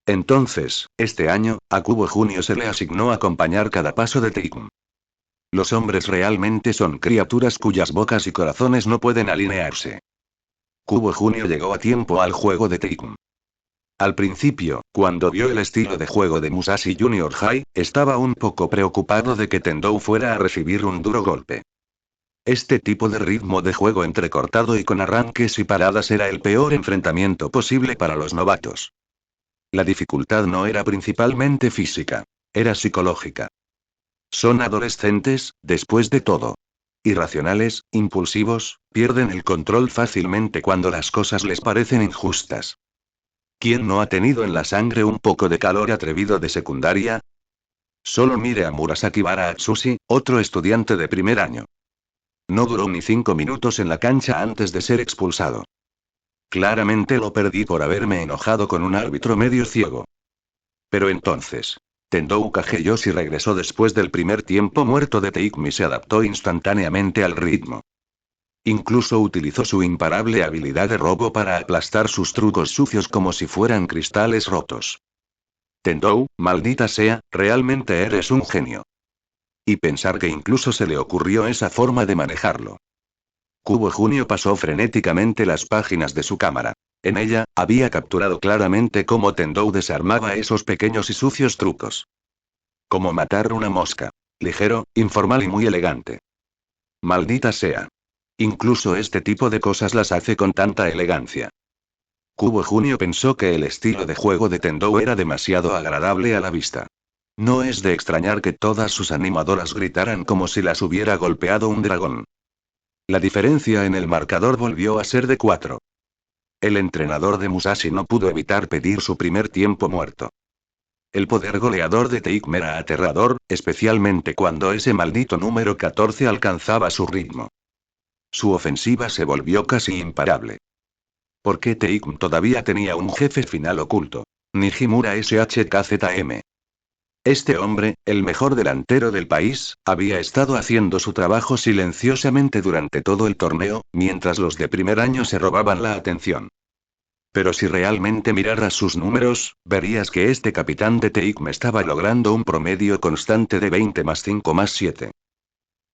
Entonces, este año, a Kubo Junio se le asignó acompañar cada paso de Teikm. Los hombres realmente son criaturas cuyas bocas y corazones no pueden alinearse. Kubo Junio llegó a tiempo al juego de Teikm. Al principio, cuando vio el estilo de juego de Musashi Junior High, estaba un poco preocupado de que Tendou fuera a recibir un duro golpe. Este tipo de ritmo de juego entrecortado y con arranques y paradas era el peor enfrentamiento posible para los novatos. La dificultad no era principalmente física. Era psicológica. Son adolescentes, después de todo. Irracionales, impulsivos, pierden el control fácilmente cuando las cosas les parecen injustas. ¿Quién no ha tenido en la sangre un poco de calor atrevido de secundaria? Solo mire a Murasakibara Atsushi, otro estudiante de primer año. No duró ni 5 minutos en la cancha antes de ser expulsado. Claramente lo perdí por haberme enojado con un árbitro medio ciego. Pero entonces, Tendou Kageyoshi regresó después del primer tiempo muerto de Teikm y se adaptó instantáneamente al ritmo. Incluso utilizó su imparable habilidad de robo para aplastar sus trucos sucios como si fueran cristales rotos. Tendou, maldita sea, realmente eres un genio. Y pensar que incluso se le ocurrió esa forma de manejarlo. Kubo Junio pasó frenéticamente las páginas de su cámara. En ella, había capturado claramente cómo Tendou desarmaba esos pequeños y sucios trucos. Como matar una mosca. Ligero, informal y muy elegante. Maldita sea. Incluso este tipo de cosas las hace con tanta elegancia. Kubo Junio pensó que el estilo de juego de Tendou era demasiado agradable a la vista. No es de extrañar que todas sus animadoras gritaran como si las hubiera golpeado un dragón. La diferencia en el marcador volvió a ser de 4. El entrenador de Musashi no pudo evitar pedir su primer tiempo muerto. El poder goleador de Taekm era aterrador, especialmente cuando ese maldito número 14 alcanzaba su ritmo. Su ofensiva se volvió casi imparable. Porque Taekm todavía tenía un jefe final oculto. Nijimura SHKZM. Este hombre, el mejor delantero del país, había estado haciendo su trabajo silenciosamente durante todo el torneo, mientras los de primer año se robaban la atención. Pero si realmente miraras sus números, verías que este capitán de Taekm estaba logrando un promedio constante de 20 más 5 más 7.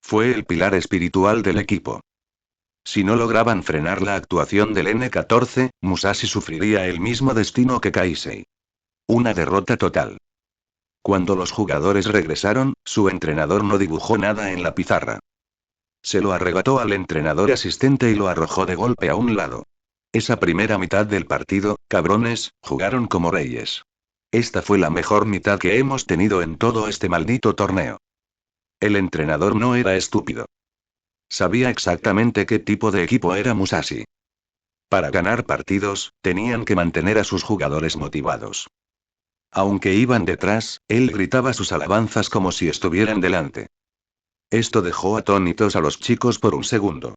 Fue el pilar espiritual del equipo. Si no lograban frenar la actuación del N14, Musashi sufriría el mismo destino que Kaisei. Una derrota total. Cuando los jugadores regresaron, su entrenador no dibujó nada en la pizarra. Se lo arrebató al entrenador asistente y lo arrojó de golpe a un lado. Esa primera mitad del partido, cabrones, jugaron como reyes. Esta fue la mejor mitad que hemos tenido en todo este maldito torneo. El entrenador no era estúpido. Sabía exactamente qué tipo de equipo era Musashi. Para ganar partidos, tenían que mantener a sus jugadores motivados. Aunque iban detrás, él gritaba sus alabanzas como si estuvieran delante. Esto dejó atónitos a los chicos por un segundo.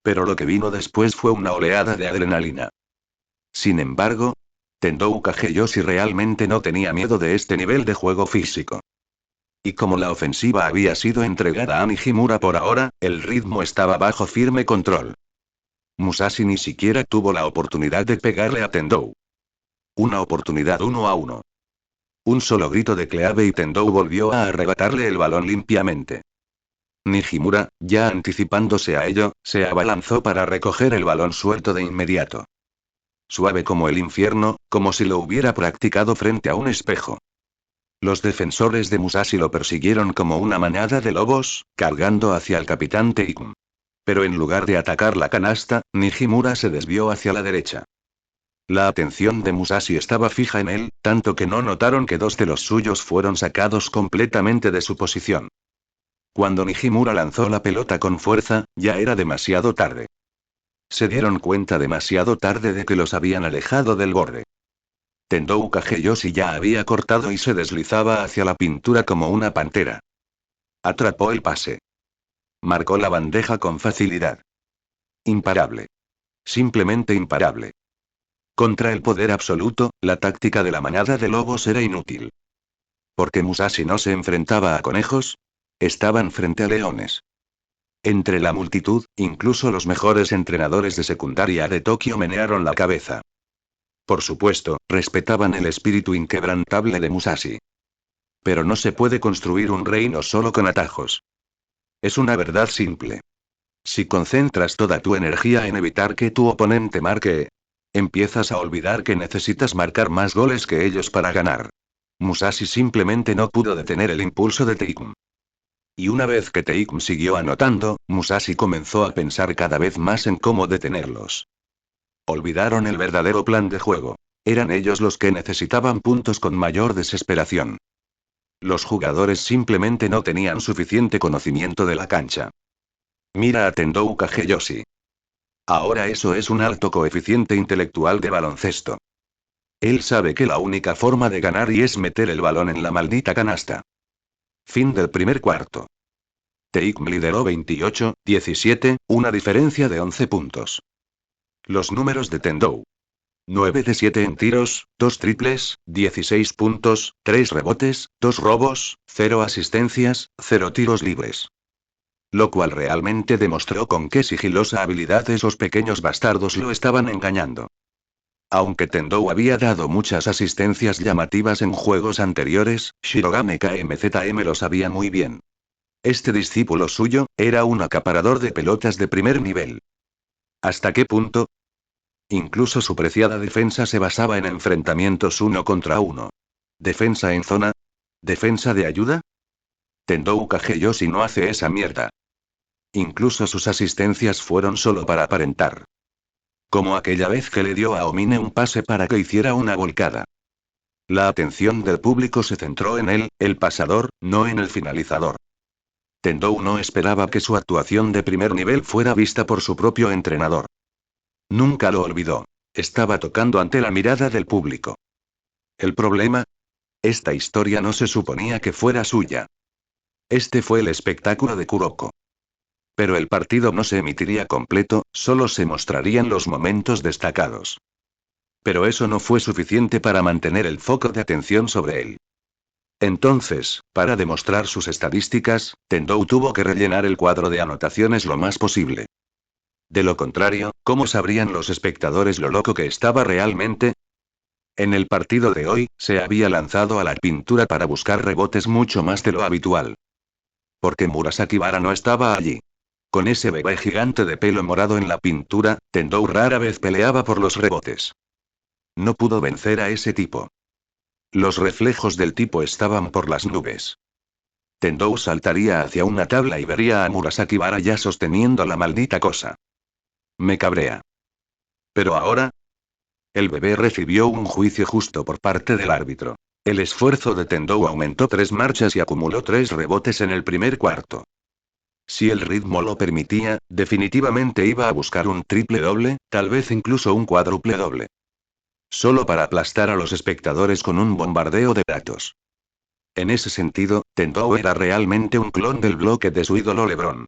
Pero lo que vino después fue una oleada de adrenalina. Sin embargo, Tendou Kageyoshi realmente no tenía miedo de este nivel de juego físico. Y como la ofensiva había sido entregada a Nijimura por ahora, el ritmo estaba bajo firme control. Musashi ni siquiera tuvo la oportunidad de pegarle a Tendou. Una oportunidad 1-1. Un solo grito de Cleave y Tendou volvió a arrebatarle el balón limpiamente. Nijimura, ya anticipándose a ello, se abalanzó para recoger el balón suelto de inmediato. Suave como el infierno, como si lo hubiera practicado frente a un espejo. Los defensores de Musashi lo persiguieron como una manada de lobos, cargando hacia el capitán Taekm. Pero en lugar de atacar la canasta, Nijimura se desvió hacia la derecha. La atención de Musashi estaba fija en él, tanto que no notaron que dos de los suyos fueron sacados completamente de su posición. Cuando Nijimura lanzó la pelota con fuerza, ya era demasiado tarde. Se dieron cuenta demasiado tarde de que los habían alejado del borde. Tendou Kageyoshi ya había cortado y se deslizaba hacia la pintura como una pantera. Atrapó el pase. Marcó la bandeja con facilidad. Imparable. Simplemente imparable. Contra el poder absoluto, la táctica de la manada de lobos era inútil. Porque Musashi no se enfrentaba a conejos. Estaban frente a leones. Entre la multitud, incluso los mejores entrenadores de secundaria de Tokio menearon la cabeza. Por supuesto, respetaban el espíritu inquebrantable de Musashi. Pero no se puede construir un reino solo con atajos. Es una verdad simple. Si concentras toda tu energía en evitar que tu oponente marque, empiezas a olvidar que necesitas marcar más goles que ellos para ganar. Musashi simplemente no pudo detener el impulso de Taekm. Y una vez que Taekm siguió anotando, Musashi comenzó a pensar cada vez más en cómo detenerlos. Olvidaron el verdadero plan de juego. Eran ellos los que necesitaban puntos con mayor desesperación. Los jugadores simplemente no tenían suficiente conocimiento de la cancha. Mira a Tendou Kageyoshi. Ahora eso es un alto coeficiente intelectual de baloncesto. Él sabe que la única forma de ganar y es meter el balón en la maldita canasta. Fin del primer cuarto. Taekm lideró 28-17, una diferencia de 11 puntos. Los números de Tendou. 9 de 7 en tiros, 2 triples, 16 puntos, 3 rebotes, 2 robos, 0 asistencias, 0 tiros libres. Lo cual realmente demostró con qué sigilosa habilidad esos pequeños bastardos lo estaban engañando. Aunque Tendou había dado muchas asistencias llamativas en juegos anteriores, Shirogane KMZM lo sabía muy bien. Este discípulo suyo, era un acaparador de pelotas de primer nivel. ¿Hasta qué punto? Incluso su preciada defensa se basaba en enfrentamientos 1 contra 1. ¿Defensa en zona? ¿Defensa de ayuda? Tendou Kageyoshi no hace esa mierda. Incluso sus asistencias fueron solo para aparentar. Como aquella vez que le dio a Omine un pase para que hiciera una volcada. La atención del público se centró en él, el pasador, no en el finalizador. Tendou no esperaba que su actuación de primer nivel fuera vista por su propio entrenador. Nunca lo olvidó. Estaba tocando ante la mirada del público. ¿El problema? Esta historia no se suponía que fuera suya. Este fue el espectáculo de Kuroko. Pero el partido no se emitiría completo, solo se mostrarían los momentos destacados. Pero eso no fue suficiente para mantener el foco de atención sobre él. Entonces, para demostrar sus estadísticas, Tendou tuvo que rellenar el cuadro de anotaciones lo más posible. De lo contrario, ¿cómo sabrían los espectadores lo loco que estaba realmente? En el partido de hoy, se había lanzado a la pintura para buscar rebotes mucho más de lo habitual. Porque Murasaki Bara no estaba allí. Con ese bebé gigante de pelo morado en la pintura, Tendou rara vez peleaba por los rebotes. No pudo vencer a ese tipo. Los reflejos del tipo estaban por las nubes. Tendou saltaría hacia una tabla y vería a Murasaki Bara ya sosteniendo la maldita cosa. Me cabrea. Pero ahora, el bebé recibió un juicio justo por parte del árbitro. El esfuerzo de Tendou aumentó 3 marchas y acumuló 3 rebotes en el primer cuarto. Si el ritmo lo permitía, definitivamente iba a buscar un triple doble, tal vez incluso un cuádruple doble. Solo para aplastar a los espectadores con un bombardeo de datos. En ese sentido, Tendou era realmente un clon del bloque de su ídolo LeBron.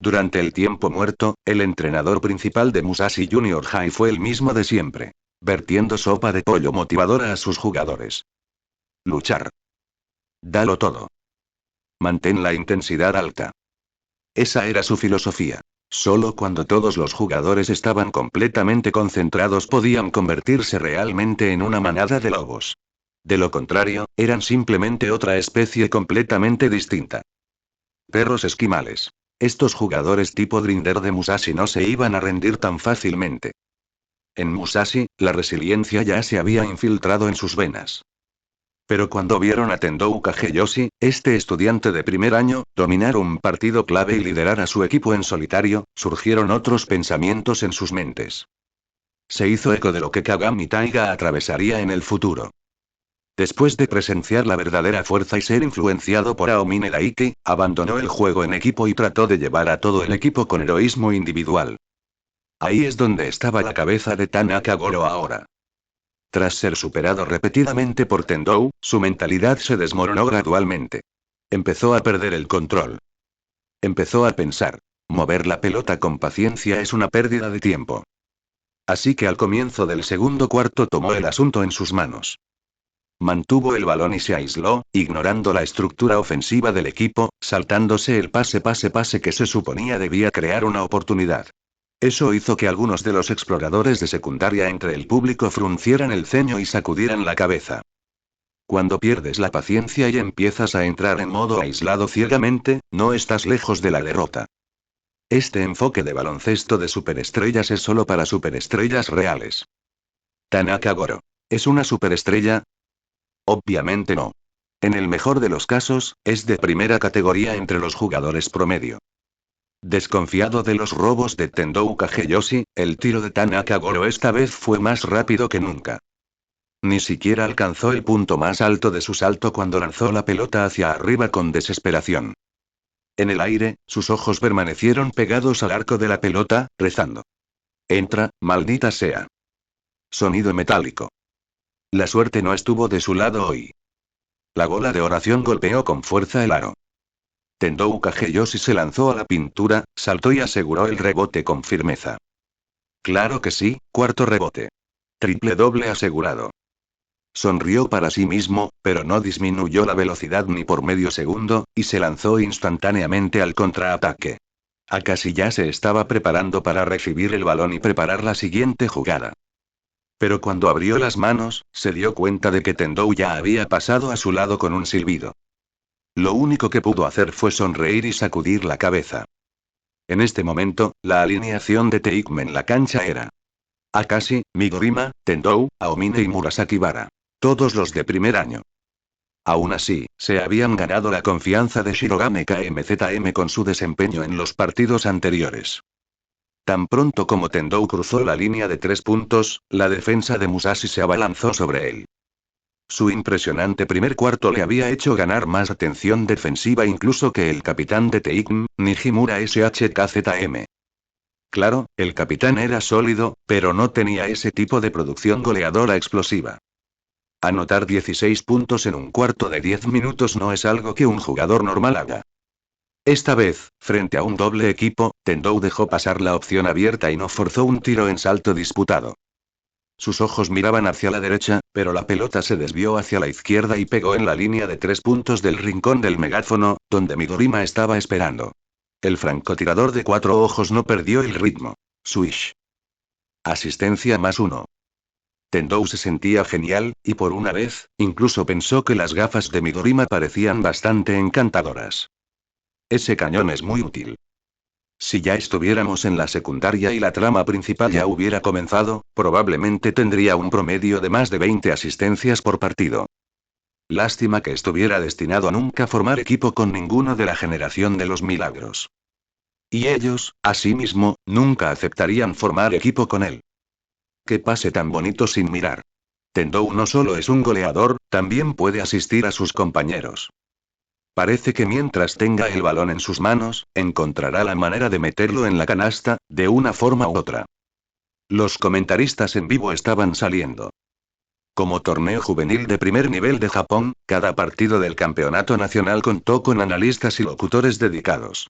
Durante el tiempo muerto, el entrenador principal de Musashi Junior High fue el mismo de siempre. Vertiendo sopa de pollo motivadora a sus jugadores. Luchar. Dalo todo. Mantén la intensidad alta. Esa era su filosofía. Solo cuando todos los jugadores estaban completamente concentrados podían convertirse realmente en una manada de lobos. De lo contrario, eran simplemente otra especie completamente distinta. Perros esquimales. Estos jugadores tipo Grinder de Musashi no se iban a rendir tan fácilmente. En Musashi, la resiliencia ya se había infiltrado en sus venas. Pero cuando vieron a Tendou Kageyoshi, este estudiante de primer año, dominar un partido clave y liderar a su equipo en solitario, surgieron otros pensamientos en sus mentes. Se hizo eco de lo que Kagami Taiga atravesaría en el futuro. Después de presenciar la verdadera fuerza y ser influenciado por Aomine Daiki, abandonó el juego en equipo y trató de llevar a todo el equipo con heroísmo individual. Ahí es donde estaba la cabeza de Tanaka Goro ahora. Tras ser superado repetidamente por Tendou, su mentalidad se desmoronó gradualmente. Empezó a perder el control. Empezó a pensar. Mover la pelota con paciencia es una pérdida de tiempo. Así que al comienzo del segundo cuarto tomó el asunto en sus manos. Mantuvo el balón y se aisló, ignorando la estructura ofensiva del equipo, saltándose el pase que se suponía debía crear una oportunidad. Eso hizo que algunos de los exploradores de secundaria entre el público fruncieran el ceño y sacudieran la cabeza. Cuando pierdes la paciencia y empiezas a entrar en modo aislado ciegamente, no estás lejos de la derrota. Este enfoque de baloncesto de superestrellas es solo para superestrellas reales. Tanaka Goro. ¿Es una superestrella? Obviamente no. En el mejor de los casos, es de primera categoría entre los jugadores promedio. Desconfiado de los robos de Tendou Kageyoshi, el tiro de Tanaka Goro esta vez fue más rápido que nunca. Ni siquiera alcanzó el punto más alto de su salto cuando lanzó la pelota hacia arriba con desesperación. En el aire, sus ojos permanecieron pegados al arco de la pelota, rezando. Entra, maldita sea. Sonido metálico. La suerte no estuvo de su lado hoy. La bola de oración golpeó con fuerza el aro. Tendou Kageyoshi se lanzó a la pintura, saltó y aseguró el rebote con firmeza. Claro que sí, cuarto rebote. Triple doble asegurado. Sonrió para sí mismo, pero no disminuyó la velocidad ni por medio segundo, y se lanzó instantáneamente al contraataque. Akashi ya se estaba preparando para recibir el balón y preparar la siguiente jugada. Pero cuando abrió las manos, se dio cuenta de que Tendou ya había pasado a su lado con un silbido. Lo único que pudo hacer fue sonreír y sacudir la cabeza. En este momento, la alineación de Teikme en la cancha era Akashi, Midorima, Tendou, Aomine y Murasaki Bara. Todos los de primer año. Aún así, se habían ganado la confianza de Shirogane KMZM con su desempeño en los partidos anteriores. Tan pronto como Tendou cruzó la línea de 3 puntos, la defensa de Musashi se abalanzó sobre él. Su impresionante primer cuarto le había hecho ganar más atención defensiva incluso que el capitán de Teikm, Nijimura SHKZM. Claro, el capitán era sólido, pero no tenía ese tipo de producción goleadora explosiva. Anotar 16 puntos en un cuarto de 10 minutos no es algo que un jugador normal haga. Esta vez, frente a un doble equipo, Tendou dejó pasar la opción abierta y no forzó un tiro en salto disputado. Sus ojos miraban hacia la derecha, pero la pelota se desvió hacia la izquierda y pegó en la línea de 3 puntos del rincón del megáfono, donde Midorima estaba esperando. El francotirador de 4 ojos no perdió el ritmo. Swish. Asistencia +1. Tendou se sentía genial, y por una vez, incluso pensó que las gafas de Midorima parecían bastante encantadoras. Ese cañón es muy útil. Si ya estuviéramos en la secundaria y la trama principal ya hubiera comenzado, probablemente tendría un promedio de más de 20 asistencias por partido. Lástima que estuviera destinado a nunca formar equipo con ninguno de la generación de los milagros. Y ellos, asimismo, nunca aceptarían formar equipo con él. Que pase tan bonito sin mirar. Tendou no solo es un goleador, también puede asistir a sus compañeros. Parece que mientras tenga el balón en sus manos, encontrará la manera de meterlo en la canasta, de una forma u otra. Los comentaristas en vivo estaban saliendo. Como torneo juvenil de primer nivel de Japón, cada partido del campeonato nacional contó con analistas y locutores dedicados.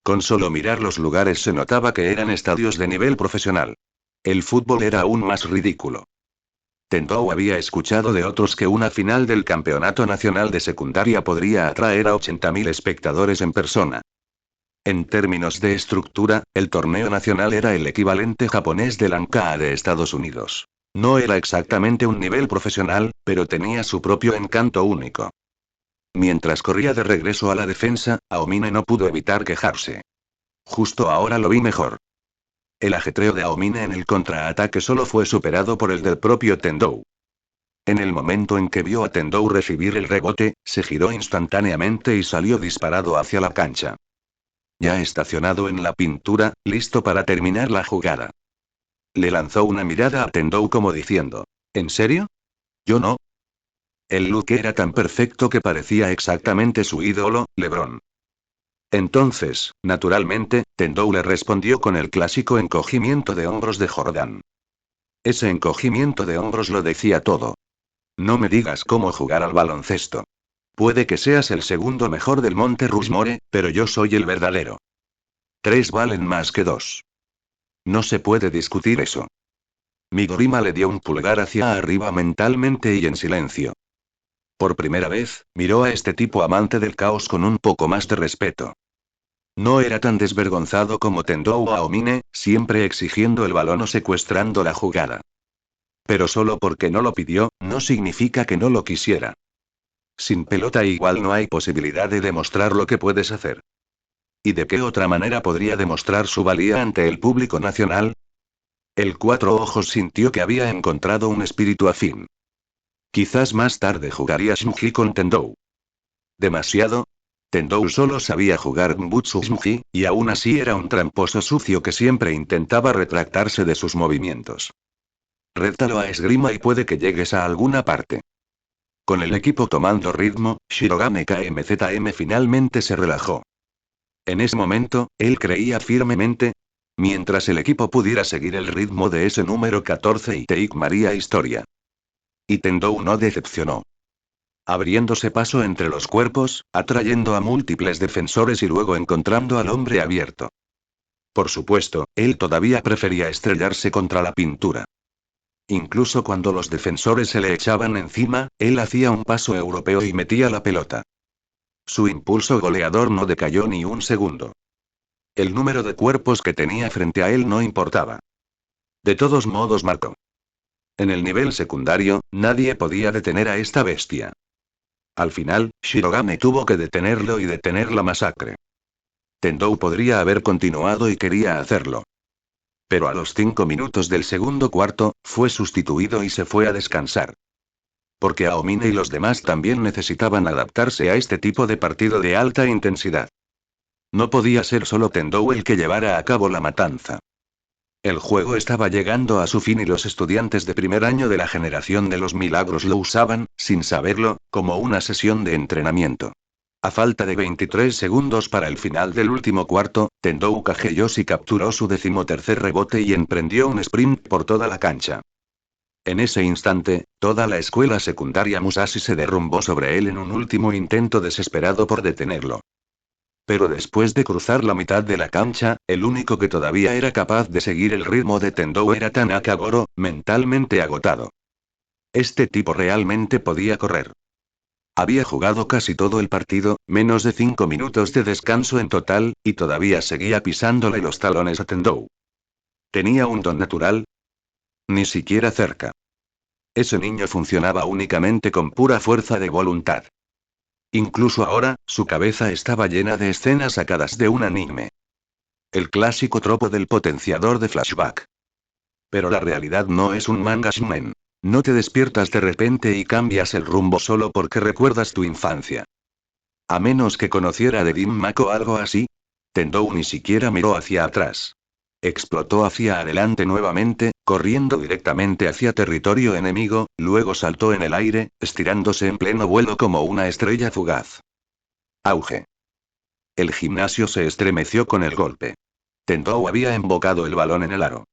Con solo mirar los lugares se notaba que eran estadios de nivel profesional. El fútbol era aún más ridículo. Tendou había escuchado de otros que una final del campeonato nacional de secundaria podría atraer a 80.000 espectadores en persona. En términos de estructura, el torneo nacional era el equivalente japonés del ANCAA de Estados Unidos. No era exactamente un nivel profesional, pero tenía su propio encanto único. Mientras corría de regreso a la defensa, Aomine no pudo evitar quejarse. Justo ahora lo vi mejor. El ajetreo de Aomine en el contraataque solo fue superado por el del propio Tendou. En el momento en que vio a Tendou recibir el rebote, se giró instantáneamente y salió disparado hacia la cancha. Ya estacionado en la pintura, listo para terminar la jugada. Le lanzó una mirada a Tendou como diciendo: ¿En serio? ¿Yo no? El look era tan perfecto que parecía exactamente su ídolo, LeBron. Entonces, naturalmente, Tendou le respondió con el clásico encogimiento de hombros de Jordan. Ese encogimiento de hombros lo decía todo. No me digas cómo jugar al baloncesto. Puede que seas el segundo mejor del Monte Rushmore, pero yo soy el verdadero. 3 valen más que 2. No se puede discutir eso. Midorima le dio un pulgar hacia arriba mentalmente y en silencio. Por primera vez, miró a este tipo amante del caos con un poco más de respeto. No era tan desvergonzado como Tendou o Aomine, siempre exigiendo el balón o secuestrando la jugada. Pero solo porque no lo pidió, no significa que no lo quisiera. Sin pelota igual no hay posibilidad de demostrar lo que puedes hacer. ¿Y de qué otra manera podría demostrar su valía ante el público nacional? El Cuatro Ojos sintió que había encontrado un espíritu afín. Quizás más tarde jugaría Shunji con Tendou. ¿Demasiado? Tendou solo sabía jugar Mbutsu Shunji, y aún así era un tramposo sucio que siempre intentaba retractarse de sus movimientos. Rétalo a esgrima y puede que llegues a alguna parte. Con el equipo tomando ritmo, Shirogane KMZM finalmente se relajó. En ese momento, él creía firmemente. Mientras el equipo pudiera seguir el ritmo de ese número 14 y Teik María historia. Y Tendou no decepcionó. Abriéndose paso entre los cuerpos, atrayendo a múltiples defensores y luego encontrando al hombre abierto. Por supuesto, él todavía prefería estrellarse contra la pintura. Incluso cuando los defensores se le echaban encima, él hacía un paso europeo y metía la pelota. Su impulso goleador no decayó ni un segundo. El número de cuerpos que tenía frente a él no importaba. De todos modos marcó. En el nivel secundario, nadie podía detener a esta bestia. Al final, Shirogane tuvo que detenerlo y detener la masacre. Tendou podría haber continuado y quería hacerlo. Pero a los 5 minutos del segundo cuarto, fue sustituido y se fue a descansar. Porque Aomine y los demás también necesitaban adaptarse a este tipo de partido de alta intensidad. No podía ser solo Tendou el que llevara a cabo la matanza. El juego estaba llegando a su fin y los estudiantes de primer año de la generación de los milagros lo usaban, sin saberlo, como una sesión de entrenamiento. A falta de 23 segundos para el final del último cuarto, Tendou Kageyoshi capturó su 13º rebote y emprendió un sprint por toda la cancha. En ese instante, toda la escuela secundaria Musashi se derrumbó sobre él en un último intento desesperado por detenerlo. Pero después de cruzar la mitad de la cancha, el único que todavía era capaz de seguir el ritmo de Tendou era Tanaka Goro, mentalmente agotado. Este tipo realmente podía correr. Había jugado casi todo el partido, menos de 5 minutos de descanso en total, y todavía seguía pisándole los talones a Tendou. ¿Tenía un don natural? Ni siquiera cerca. Ese niño funcionaba únicamente con pura fuerza de voluntad. Incluso ahora, su cabeza estaba llena de escenas sacadas de un anime. El clásico tropo del potenciador de flashback. Pero la realidad no es un manga shonen. No te despiertas de repente y cambias el rumbo solo porque recuerdas tu infancia. A menos que conociera de Dim Mak o algo así. Tendou ni siquiera miró hacia atrás. Explotó hacia adelante nuevamente, corriendo directamente hacia territorio enemigo, luego saltó en el aire, estirándose en pleno vuelo como una estrella fugaz. Auge. El gimnasio se estremeció con el golpe. Tendou había embocado el balón en el aro.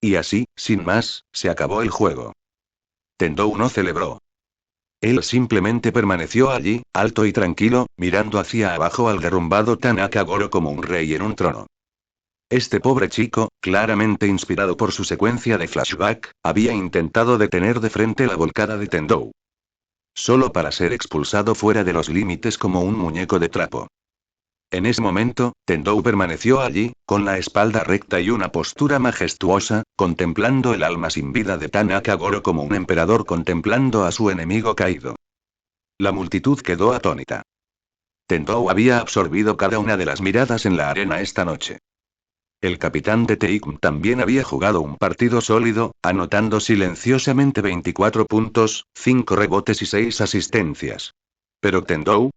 Y así, sin más, se acabó el juego. Tendou no celebró. Él simplemente permaneció allí, alto y tranquilo, mirando hacia abajo al derrumbado Tanaka Goro como un rey en un trono. Este pobre chico, claramente inspirado por su secuencia de flashback, había intentado detener de frente la volcada de Tendou. Solo para ser expulsado fuera de los límites como un muñeco de trapo. En ese momento, Tendou permaneció allí, con la espalda recta y una postura majestuosa, contemplando el alma sin vida de Tanaka Goro como un emperador contemplando a su enemigo caído. La multitud quedó atónita. Tendou había absorbido cada una de las miradas en la arena esta noche. El capitán de Teikm también había jugado un partido sólido, anotando silenciosamente 24 puntos, 5 rebotes y 6 asistencias. Pero Tendou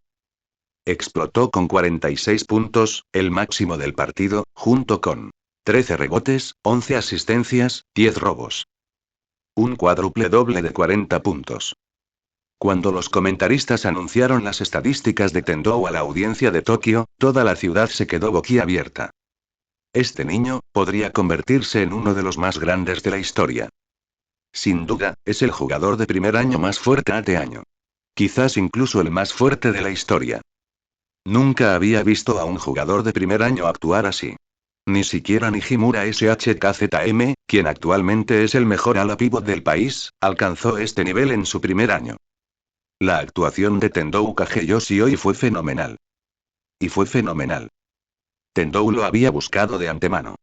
explotó con 46 puntos, el máximo del partido, junto con 13 rebotes, 11 asistencias, 10 robos. Un cuádruple doble de 40 puntos. Cuando los comentaristas anunciaron las estadísticas de Tendou a la audiencia de Tokio, toda la ciudad se quedó boquiabierta. Este niño, podría convertirse en uno de los más grandes de la historia. Sin duda, es el jugador de primer año más fuerte este año. Quizás incluso el más fuerte de la historia. Nunca había visto a un jugador de primer año actuar así. Ni siquiera Nijimura SHKZM, quien actualmente es el mejor ala pívot del país, alcanzó este nivel en su primer año. La actuación de Tendou Kageyoshi hoy fue fenomenal. Y fue fenomenal. Tendou lo había buscado de antemano.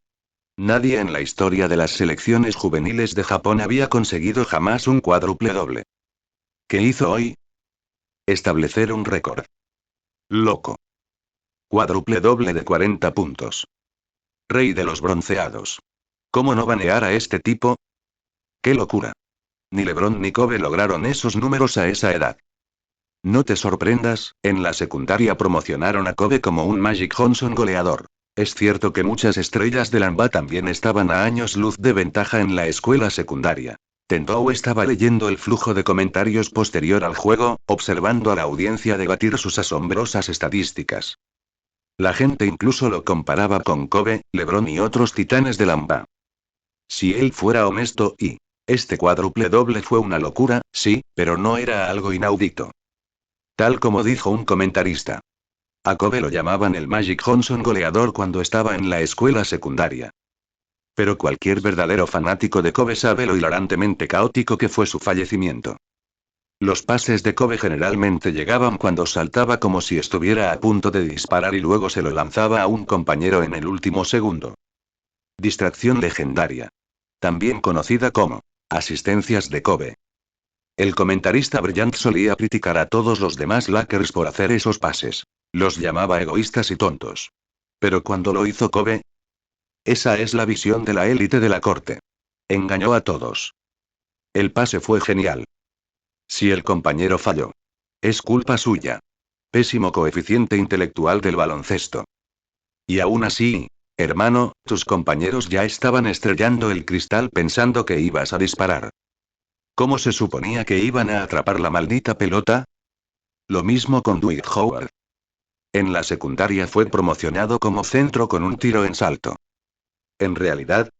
Nadie en la historia de las selecciones juveniles de Japón había conseguido jamás un cuádruple doble. ¿Qué hizo hoy? Establecer un récord. Loco. Cuádruple doble de 40 puntos. Rey de los bronceados. ¿Cómo no banear a este tipo? ¡Qué locura! Ni LeBron ni Kobe lograron esos números a esa edad. No te sorprendas, en la secundaria promocionaron a Kobe como un Magic Johnson goleador. Es cierto que muchas estrellas de la NBA también estaban a años luz de ventaja en la escuela secundaria. Tendou estaba leyendo el flujo de comentarios posterior al juego, observando a la audiencia debatir sus asombrosas estadísticas. La gente incluso lo comparaba con Kobe, LeBron y otros titanes de la NBA. Si él fuera honesto y... Este cuádruple doble fue una locura, sí, pero no era algo inaudito. Tal como dijo un comentarista. A Kobe lo llamaban el Magic Johnson goleador cuando estaba en la escuela secundaria. Pero cualquier verdadero fanático de Kobe sabe lo hilarantemente caótico que fue su fallecimiento. Los pases de Kobe generalmente llegaban cuando saltaba como si estuviera a punto de disparar y luego se lo lanzaba a un compañero en el último segundo. Distracción legendaria. También conocida como asistencias de Kobe. El comentarista Bryant solía criticar a todos los demás Lakers por hacer esos pases. Los llamaba egoístas y tontos. Pero cuando lo hizo Kobe, esa es la visión de la élite de la corte. Engañó a todos. El pase fue genial. Si el compañero falló, es culpa suya. Pésimo coeficiente intelectual del baloncesto. Y aún así, hermano, tus compañeros ya estaban estrellando el cristal pensando que ibas a disparar. ¿Cómo se suponía que iban a atrapar la maldita pelota? Lo mismo con Dwight Howard. En la secundaria fue promocionado como centro con un tiro en salto. En realidad,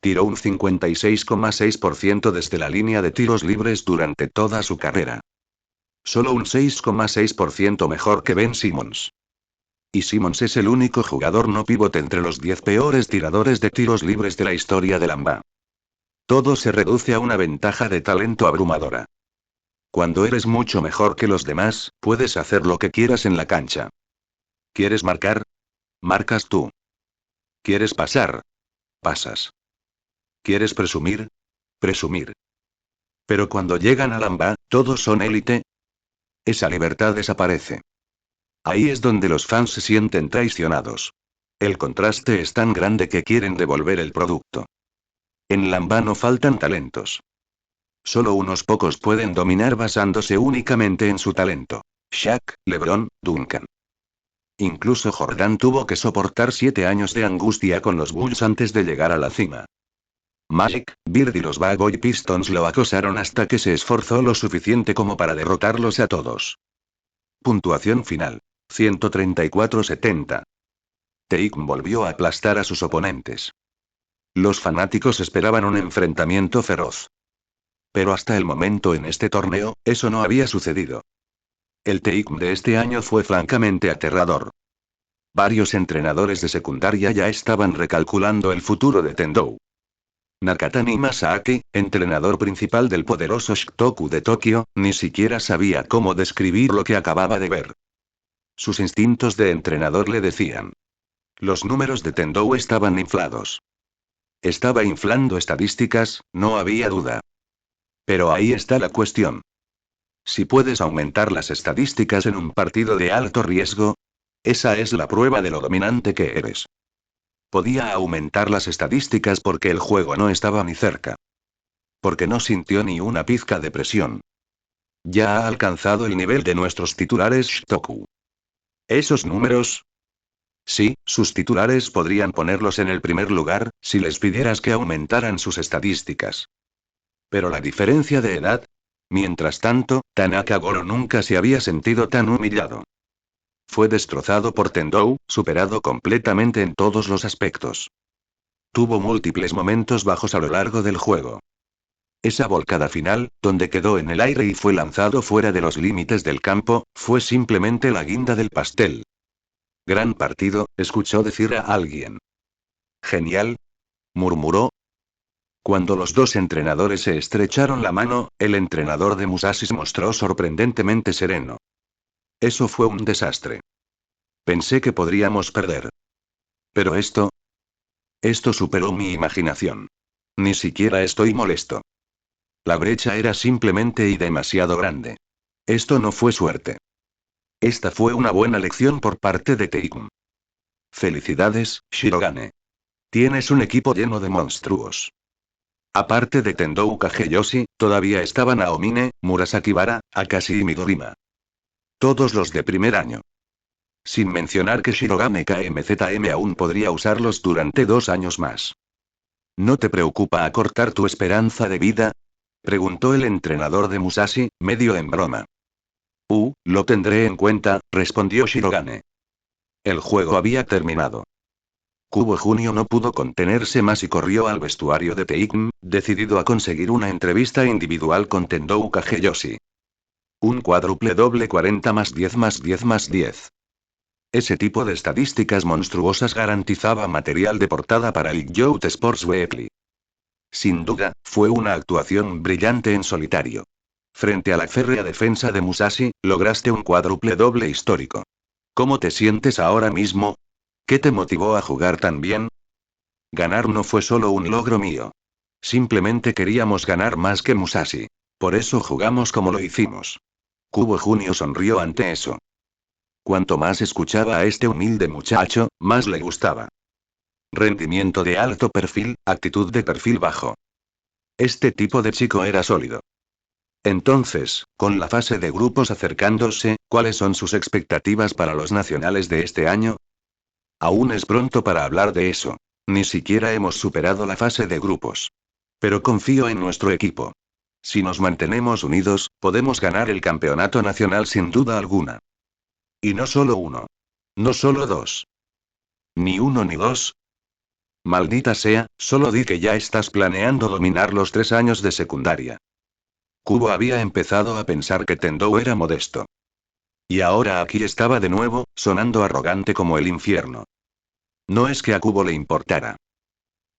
Tiró un 56,6% desde la línea de tiros libres durante toda su carrera. Solo un 6,6% mejor que Ben Simmons. Y Simmons es el único jugador no pívot entre los 10 peores tiradores de tiros libres de la historia de la NBA. Todo se reduce a una ventaja de talento abrumadora. Cuando eres mucho mejor que los demás, puedes hacer lo que quieras en la cancha. ¿Quieres marcar? Marcas tú. ¿Quieres pasar? Pasas. ¿Quieres presumir? Presumir. Pero cuando llegan a la NBA, todos son élite. Esa libertad desaparece. Ahí es donde los fans se sienten traicionados. El contraste es tan grande que quieren devolver el producto. En la NBA no faltan talentos. Solo unos pocos pueden dominar basándose únicamente en su talento. Shaq, LeBron, Duncan. Incluso Jordan tuvo que soportar 7 años de angustia con los Bulls antes de llegar a la cima. Magic, Bird y los Bad Boy Pistons lo acosaron hasta que se esforzó lo suficiente como para derrotarlos a todos. Puntuación final. 134-70. Tatum volvió a aplastar a sus oponentes. Los fanáticos esperaban un enfrentamiento feroz. Pero hasta el momento en este torneo, eso no había sucedido. El Tatum de este año fue francamente aterrador. Varios entrenadores de secundaria ya estaban recalculando el futuro de Tendou. Nakatani Masaaki, entrenador principal del poderoso Shikoku de Tokio, ni siquiera sabía cómo describir lo que acababa de ver. Sus instintos de entrenador le decían. Los números de Tendou estaban inflados. Estaba inflando estadísticas, no había duda. Pero ahí está la cuestión. Si puedes aumentar las estadísticas en un partido de alto riesgo, esa es la prueba de lo dominante que eres. Podía aumentar las estadísticas porque el juego no estaba ni cerca. Porque no sintió ni una pizca de presión. Ya ha alcanzado el nivel de nuestros titulares Shikoku. ¿Esos números? Sí, sus titulares podrían ponerlos en el primer lugar, si les pidieras que aumentaran sus estadísticas. Pero la diferencia de edad. Mientras tanto, Tanaka Goro nunca se había sentido tan humillado. Fue destrozado por Tendou, superado completamente en todos los aspectos. Tuvo múltiples momentos bajos a lo largo del juego. Esa volcada final, donde quedó en el aire y fue lanzado fuera de los límites del campo, fue simplemente la guinda del pastel. Gran partido, escuchó decir a alguien. Genial, murmuró. Cuando los dos entrenadores se estrecharon la mano, el entrenador de Musashi se mostró sorprendentemente sereno. Eso fue un desastre. Pensé que podríamos perder. Pero esto superó mi imaginación. Ni siquiera estoy molesto. La brecha era simplemente y demasiado grande. Esto no fue suerte. Esta fue una buena lección por parte de Tatum. Felicidades, Shirogane. Tienes un equipo lleno de monstruos. Aparte de Tendou Kageyoshi, todavía estaban Aomine, Murasakibara, Akashi y Midorima. Todos los de primer año. Sin mencionar que Shirogane KMZM aún podría usarlos durante 2 años más. ¿No te preocupa acortar tu esperanza de vida? Preguntó el entrenador de Musashi, medio en broma. Lo tendré en cuenta, respondió Shirogane. El juego había terminado. Kubo Junio no pudo contenerse más y corrió al vestuario de Tatum, decidido a conseguir una entrevista individual con Tendou Kageyoshi. Un cuádruple doble 40 más 10 más 10 más 10. Ese tipo de estadísticas monstruosas garantizaba material de portada para el Youth Sports Weekly. Sin duda, fue una actuación brillante en solitario. Frente a la férrea defensa de Musashi, lograste un cuádruple doble histórico. ¿Cómo te sientes ahora mismo? ¿Qué te motivó a jugar tan bien? Ganar no fue solo un logro mío. Simplemente queríamos ganar más que Musashi. Por eso jugamos como lo hicimos. Kubo Junio sonrió ante eso. Cuanto más escuchaba a este humilde muchacho, más le gustaba. Rendimiento de alto perfil, actitud de perfil bajo. Este tipo de chico era sólido. Entonces, con la fase de grupos acercándose, ¿cuáles son sus expectativas para los nacionales de este año? Aún es pronto para hablar de eso. Ni siquiera hemos superado la fase de grupos. Pero confío en nuestro equipo. Si nos mantenemos unidos, podemos ganar el campeonato nacional sin duda alguna. Y no solo uno. No solo dos. ¿Ni uno ni dos? Maldita sea, solo di que ya estás planeando dominar los 3 años de secundaria. Kubo había empezado a pensar que Tendou era modesto. Y ahora aquí estaba de nuevo, sonando arrogante como el infierno. No es que a Kubo le importara.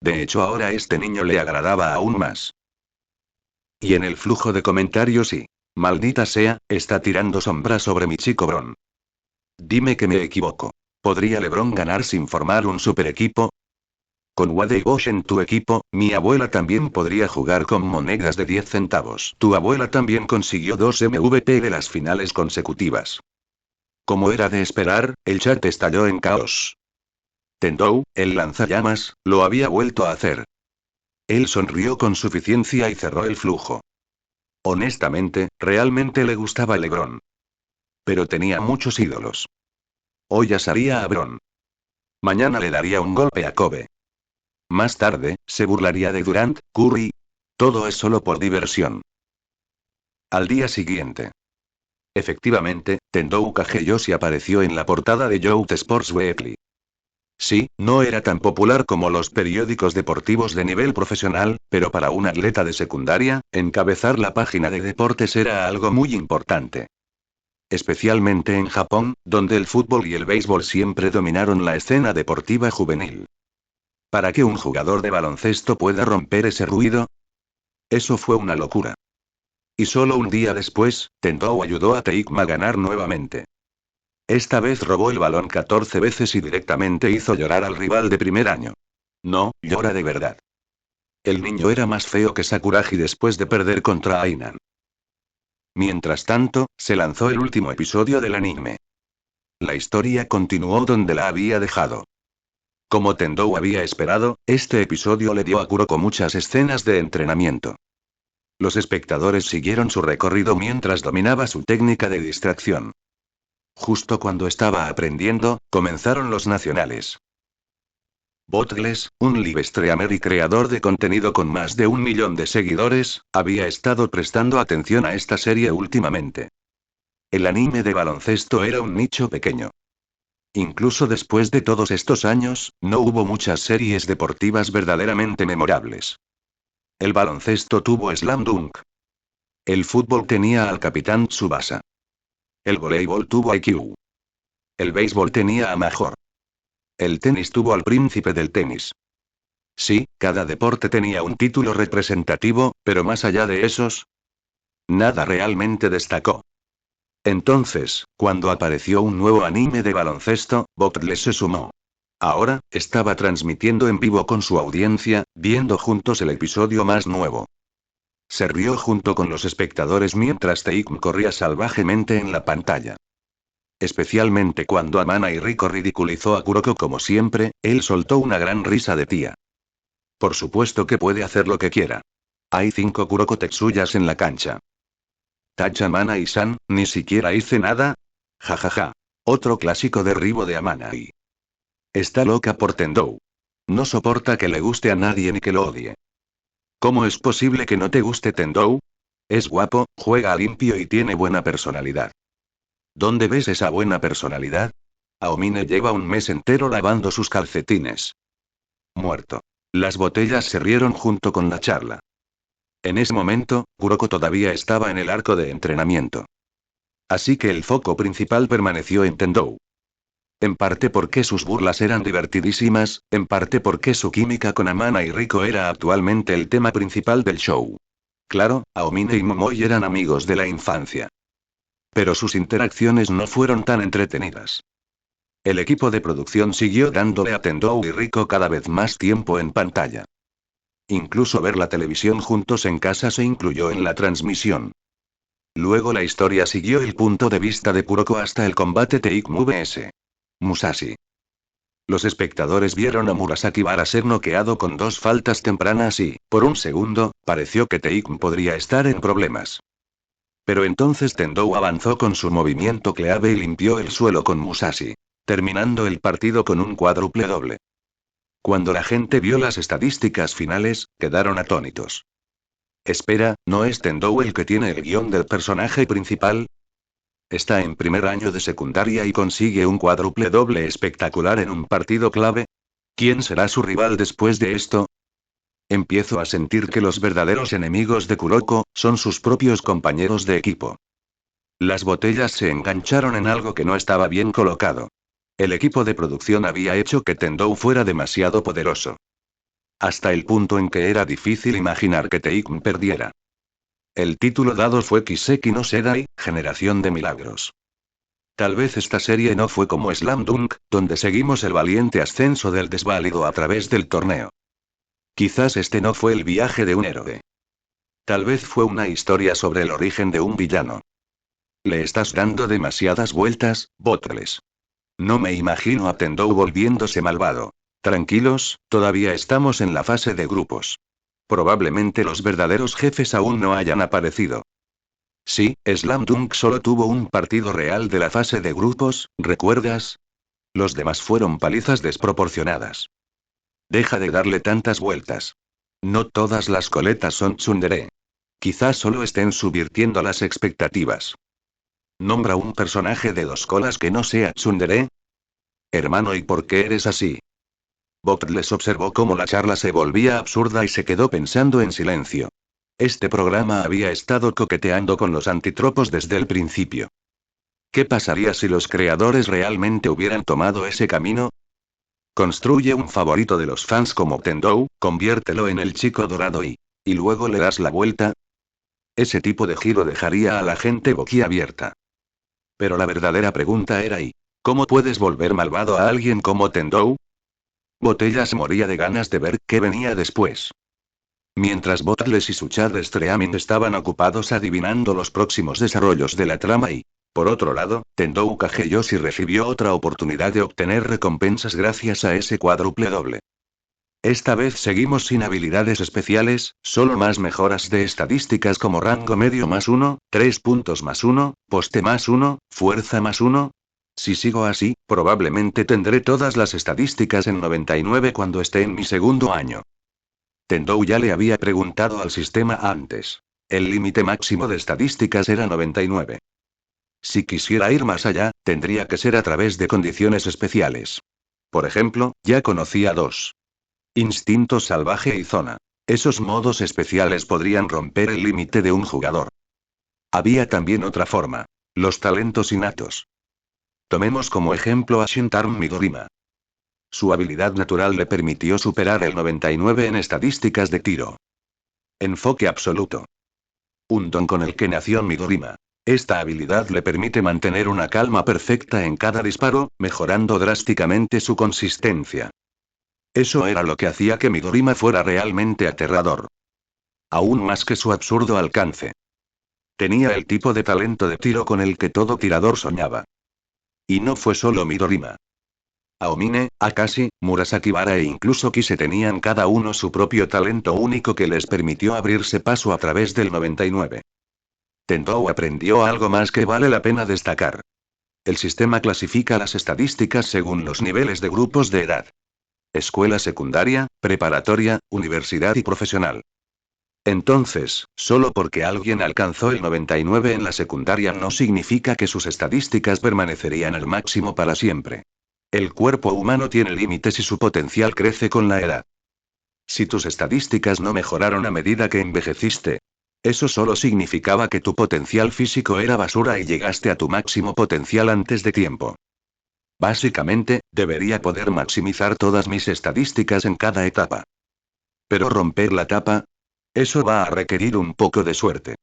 De hecho, ahora este niño le agradaba aún más. Y en el flujo de comentarios sí. Maldita sea, está tirando sombra sobre mi chico Bron. Dime que me equivoco. ¿Podría LeBron ganar sin formar un super equipo? Con Wade y Bosch en tu equipo, mi abuela también podría jugar con monedas de 10 centavos. Tu abuela también consiguió 2 MVP de las finales consecutivas. Como era de esperar, el chat estalló en caos. Tendou, el lanzallamas, lo había vuelto a hacer. Él sonrió con suficiencia y cerró el flujo. Honestamente, realmente le gustaba LeBron. Pero tenía muchos ídolos. Hoy asaría a Bron. Mañana le daría un golpe a Kobe. Más tarde, se burlaría de Durant, Curry. Todo es solo por diversión. Al día siguiente. Efectivamente, Tendou Kageyoshi apareció en la portada de Youth Sports Weekly. Sí, no era tan popular como los periódicos deportivos de nivel profesional, pero para un atleta de secundaria, encabezar la página de deportes era algo muy importante. Especialmente en Japón, donde el fútbol y el béisbol siempre dominaron la escena deportiva juvenil. ¿Para que un jugador de baloncesto pueda romper ese ruido? Eso fue una locura. Y solo un día después, Tendou ayudó a Teikma a ganar nuevamente. Esta vez robó el balón 14 veces y directamente hizo llorar al rival de primer año. No, llora de verdad. El niño era más feo que Sakuragi después de perder contra Ainan. Mientras tanto, se lanzó el último episodio del anime. La historia continuó donde la había dejado. Como Tendou había esperado, este episodio le dio a Kuroko muchas escenas de entrenamiento. Los espectadores siguieron su recorrido mientras dominaba su técnica de distracción. Justo cuando estaba aprendiendo, comenzaron los nacionales. Bottles, un live streamer y creador de contenido con más de 1 millón de seguidores, había estado prestando atención a esta serie últimamente. El anime de baloncesto era un nicho pequeño. Incluso después de todos estos años, no hubo muchas series deportivas verdaderamente memorables. El baloncesto tuvo Slam Dunk. El fútbol tenía al Capitán Tsubasa. El voleibol tuvo a IQ. El béisbol tenía a Major. El tenis tuvo al príncipe del tenis. Sí, cada deporte tenía un título representativo, pero más allá de esos, nada realmente destacó. Entonces, cuando apareció un nuevo anime de baloncesto, Bottles se sumó. Ahora, estaba transmitiendo en vivo con su audiencia, viendo juntos el episodio más nuevo. Se rió junto con los espectadores mientras Teikm corría salvajemente en la pantalla. Especialmente cuando Amana y Rico ridiculizó a Kuroko como siempre, él soltó una gran risa de tía. Por supuesto que puede hacer lo que quiera. Hay 5 Kuroko Tetsuyas en la cancha. Tacha Amana y San, ni siquiera hice nada. Jajaja. Otro clásico derribo de Amana y... Está loca por Tendou. No soporta que le guste a nadie ni que lo odie. ¿Cómo es posible que no te guste Tendou? Es guapo, juega limpio y tiene buena personalidad. ¿Dónde ves esa buena personalidad? Aomine lleva un mes entero lavando sus calcetines. Muerto. Las botellas se rieron junto con la charla. En ese momento, Kuroko todavía estaba en el arco de entrenamiento. Así que el foco principal permaneció en Tendou. En parte porque sus burlas eran divertidísimas, en parte porque su química con Amana y Rico era actualmente el tema principal del show. Claro, Aomine y Momoi eran amigos de la infancia. Pero sus interacciones no fueron tan entretenidas. El equipo de producción siguió dándole a Tendou y Rico cada vez más tiempo en pantalla. Incluso ver la televisión juntos en casa se incluyó en la transmisión. Luego la historia siguió el punto de vista de Kuroko hasta el combate Teikmu vs Musashi. Los espectadores vieron a Murasaki Bara ser noqueado con 2 faltas tempranas y, por un segundo, pareció que Teikmu podría estar en problemas. Pero entonces Tendou avanzó con su movimiento clave y limpió el suelo con Musashi, terminando el partido con un cuádruple doble. Cuando la gente vio las estadísticas finales, quedaron atónitos. Espera, ¿no es Tendou el que tiene el guión del personaje principal? Está en primer año de secundaria y consigue un cuádruple doble espectacular en un partido clave. ¿Quién será su rival después de esto? Empiezo a sentir que los verdaderos enemigos de Kuroko son sus propios compañeros de equipo. Las botellas se engancharon en algo que no estaba bien colocado. El equipo de producción había hecho que Tendou fuera demasiado poderoso. Hasta el punto en que era difícil imaginar que Teikun perdiera. El título dado fue Kiseki no Sedai, Generación de Milagros. Tal vez esta serie no fue como Slam Dunk, donde seguimos el valiente ascenso del desválido a través del torneo. Quizás este no fue el viaje de un héroe. Tal vez fue una historia sobre el origen de un villano. Le estás dando demasiadas vueltas, Bottles. No me imagino a Tendou volviéndose malvado. Tranquilos, todavía estamos en la fase de grupos. Probablemente los verdaderos jefes aún no hayan aparecido. Sí, Slam Dunk solo tuvo un partido real de la fase de grupos, ¿recuerdas? Los demás fueron palizas desproporcionadas. Deja de darle tantas vueltas. No todas las coletas son tsundere. Quizás solo estén subvirtiendo las expectativas. Nombra un personaje de dos colas que no sea tsundere. Hermano, ¿y por qué eres así? Bob les observó cómo la charla se volvía absurda y se quedó pensando en silencio. Este programa había estado coqueteando con los antitropos desde el principio. ¿Qué pasaría si los creadores realmente hubieran tomado ese camino? Construye un favorito de los fans como Tendou, conviértelo en el chico dorado y luego le das la vuelta. Ese tipo de giro dejaría a la gente boquiabierta. Pero la verdadera pregunta era ¿cómo puedes volver malvado a alguien como Tendou? Botella se moría de ganas de ver qué venía después. Mientras Bottles y su Chad Streaming estaban ocupados adivinando los próximos desarrollos de la trama por otro lado, Tendou Kageyoshi recibió otra oportunidad de obtener recompensas gracias a ese cuádruple doble. Esta vez seguimos sin habilidades especiales, solo más mejoras de estadísticas como rango medio +1, 3 puntos +1, poste +1, fuerza +1. Si sigo así, probablemente tendré todas las estadísticas en 99 cuando esté en mi segundo año. Tendou ya le había preguntado al sistema antes. El límite máximo de estadísticas era 99. Si quisiera ir más allá, tendría que ser a través de condiciones especiales. Por ejemplo, ya conocía dos. Instinto salvaje y zona. Esos modos especiales podrían romper el límite de un jugador. Había también otra forma. Los talentos innatos. Tomemos como ejemplo a Shintarm Midorima. Su habilidad natural le permitió superar el 99 en estadísticas de tiro. Enfoque absoluto. Un don con el que nació Midorima. Esta habilidad le permite mantener una calma perfecta en cada disparo, mejorando drásticamente su consistencia. Eso era lo que hacía que Midorima fuera realmente aterrador. Aún más que su absurdo alcance. Tenía el tipo de talento de tiro con el que todo tirador soñaba. Y no fue solo Midorima. Aomine, Akashi, Murasakibara e incluso Kise tenían cada uno su propio talento único que les permitió abrirse paso a través del 99. Tendou aprendió algo más que vale la pena destacar. El sistema clasifica las estadísticas según los niveles de grupos de edad. Escuela secundaria, preparatoria, universidad y profesional. Entonces, solo porque alguien alcanzó el 99 en la secundaria no significa que sus estadísticas permanecerían al máximo para siempre. El cuerpo humano tiene límites y su potencial crece con la edad. Si tus estadísticas no mejoraron a medida que envejeciste, eso solo significaba que tu potencial físico era basura y llegaste a tu máximo potencial antes de tiempo. Básicamente, debería poder maximizar todas mis estadísticas en cada etapa. Pero romper la tapa, eso va a requerir un poco de suerte.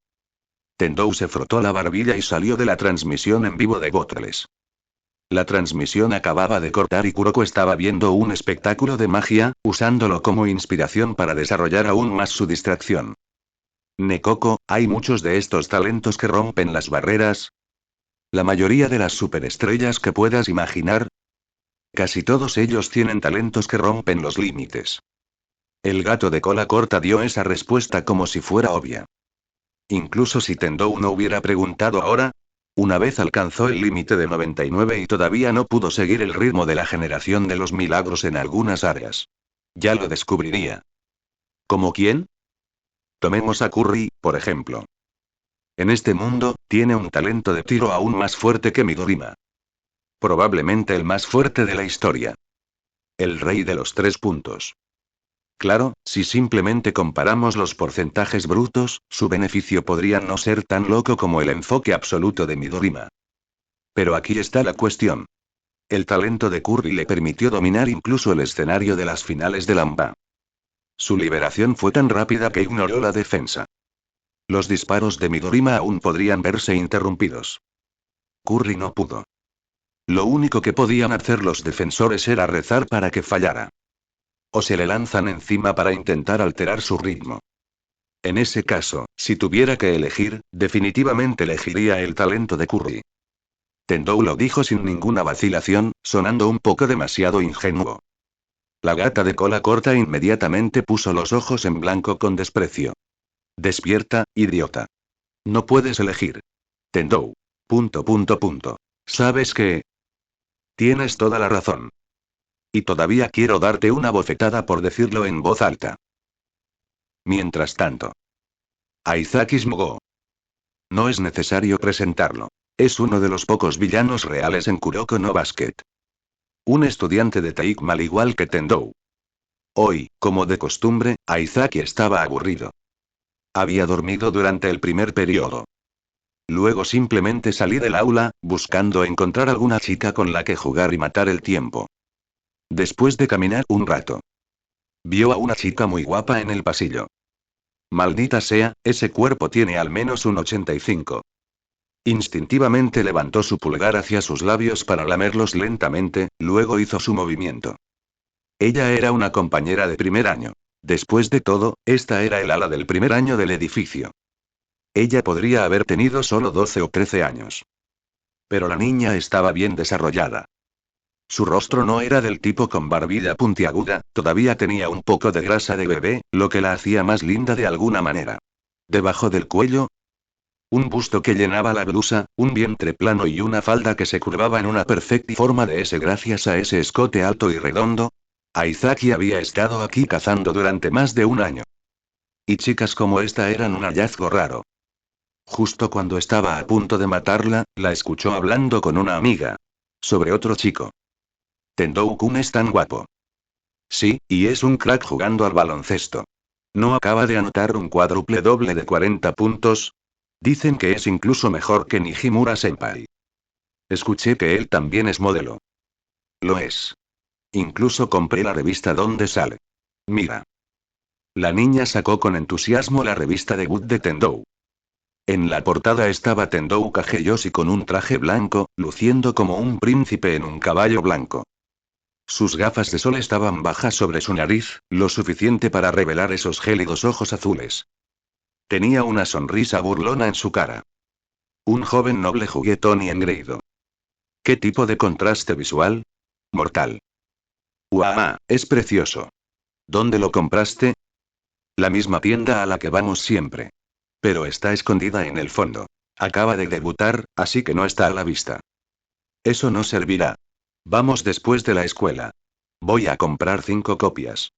Tendou se frotó la barbilla y salió de la transmisión en vivo de Bottles. La transmisión acababa de cortar y Kuroko estaba viendo un espectáculo de magia, usándolo como inspiración para desarrollar aún más su distracción. Nekoko, ¿hay muchos de estos talentos que rompen las barreras? La mayoría de las superestrellas que puedas imaginar. Casi todos ellos tienen talentos que rompen los límites. El gato de cola corta dio esa respuesta como si fuera obvia. Incluso si Tendou no hubiera preguntado ahora, una vez alcanzó el límite de 99 y todavía no pudo seguir el ritmo de la generación de los milagros en algunas áreas. Ya lo descubriría. ¿Como quién? Tomemos a Curry, por ejemplo. En este mundo, tiene un talento de tiro aún más fuerte que Midorima. Probablemente el más fuerte de la historia. El rey de los 3 puntos. Claro, si simplemente comparamos los porcentajes brutos, su beneficio podría no ser tan loco como el enfoque absoluto de Midorima. Pero aquí está la cuestión. El talento de Curry le permitió dominar incluso el escenario de las finales de Lamba. Su liberación fue tan rápida que ignoró la defensa. Los disparos de Midorima aún podrían verse interrumpidos. Curry no pudo. Lo único que podían hacer los defensores era rezar para que fallara. O se le lanzan encima para intentar alterar su ritmo. En ese caso, si tuviera que elegir, definitivamente elegiría el talento de Curry. Tendou lo dijo sin ninguna vacilación, sonando un poco demasiado ingenuo. La gata de cola corta inmediatamente puso los ojos en blanco con desprecio. Despierta, idiota. No puedes elegir. Tendou. ... ¿Sabes qué? Tienes toda la razón. Y todavía quiero darte una bofetada por decirlo en voz alta. Mientras tanto. Aizaki Smogo. No es necesario presentarlo. Es uno de los pocos villanos reales en Kuroko no Basket. Un estudiante de Taikma al igual que Tendou. Hoy, como de costumbre, Aizaki estaba aburrido. Había dormido durante el primer periodo. Luego simplemente salí del aula, buscando encontrar alguna chica con la que jugar y matar el tiempo. Después de caminar un rato, vio a una chica muy guapa en el pasillo. Maldita sea, ese cuerpo tiene al menos un 85. Instintivamente levantó su pulgar hacia sus labios para lamerlos lentamente, luego hizo su movimiento. Ella era una compañera de primer año. Después de todo, esta era el ala del primer año del edificio. Ella podría haber tenido solo 12 o 13 años. Pero la niña estaba bien desarrollada. Su rostro no era del tipo con barbilla puntiaguda, todavía tenía un poco de grasa de bebé, lo que la hacía más linda de alguna manera. Debajo del cuello, un busto que llenaba la blusa, un vientre plano y una falda que se curvaba en una perfecta forma de S gracias a ese escote alto y redondo. Aizaki había estado aquí cazando durante más de un año. Y chicas como esta eran un hallazgo raro. Justo cuando estaba a punto de matarla, la escuchó hablando con una amiga. Sobre otro chico. Tendou-kun es tan guapo. Sí, y es un crack jugando al baloncesto. ¿No acaba de anotar un cuádruple doble de 40 puntos? Dicen que es incluso mejor que Nijimura-senpai. Escuché que él también es modelo. Lo es. Incluso compré la revista donde sale. Mira. La niña sacó con entusiasmo la revista debut de Tendou. En la portada estaba Tendou Kageyoshi con un traje blanco, luciendo como un príncipe en un caballo blanco. Sus gafas de sol estaban bajas sobre su nariz, lo suficiente para revelar esos gélidos ojos azules. Tenía una sonrisa burlona en su cara. Un joven noble juguetón y engreído. ¿Qué tipo de contraste visual? Mortal. ¡Uah! Es precioso. ¿Dónde lo compraste? La misma tienda a la que vamos siempre. Pero está escondida en el fondo. Acaba de debutar, así que no está a la vista. Eso no servirá. Vamos después de la escuela. Voy a comprar 5 copias.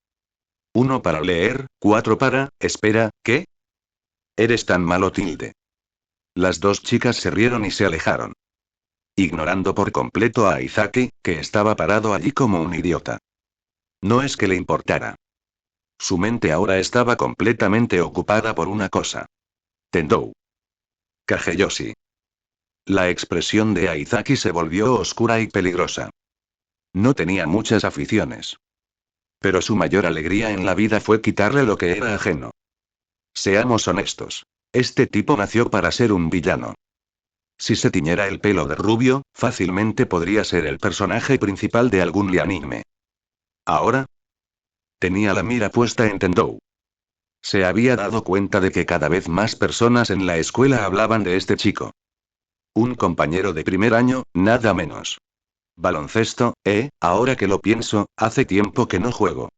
1 para leer, 4 para... Espera, ¿qué? Eres tan malo, tilde. Las dos chicas se rieron y se alejaron. Ignorando por completo a Aizaki, que estaba parado allí como un idiota. No es que le importara. Su mente ahora estaba completamente ocupada por una cosa. Tendou. Kageyoshi. La expresión de Aizaki se volvió oscura y peligrosa. No tenía muchas aficiones. Pero su mayor alegría en la vida fue quitarle lo que era ajeno. Seamos honestos. Este tipo nació para ser un villano. Si se tiñera el pelo de rubio, fácilmente podría ser el personaje principal de algún anime. Ahora, tenía la mira puesta en Tendou. Se había dado cuenta de que cada vez más personas en la escuela hablaban de este chico. Un compañero de primer año, nada menos. Baloncesto, ahora que lo pienso, hace tiempo que no juego.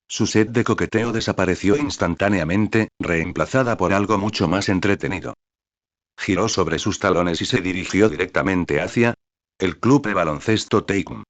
Su sed de coqueteo desapareció instantáneamente, reemplazada por algo mucho más entretenido. Giró sobre sus talones y se dirigió directamente hacia el club de baloncesto Teikum.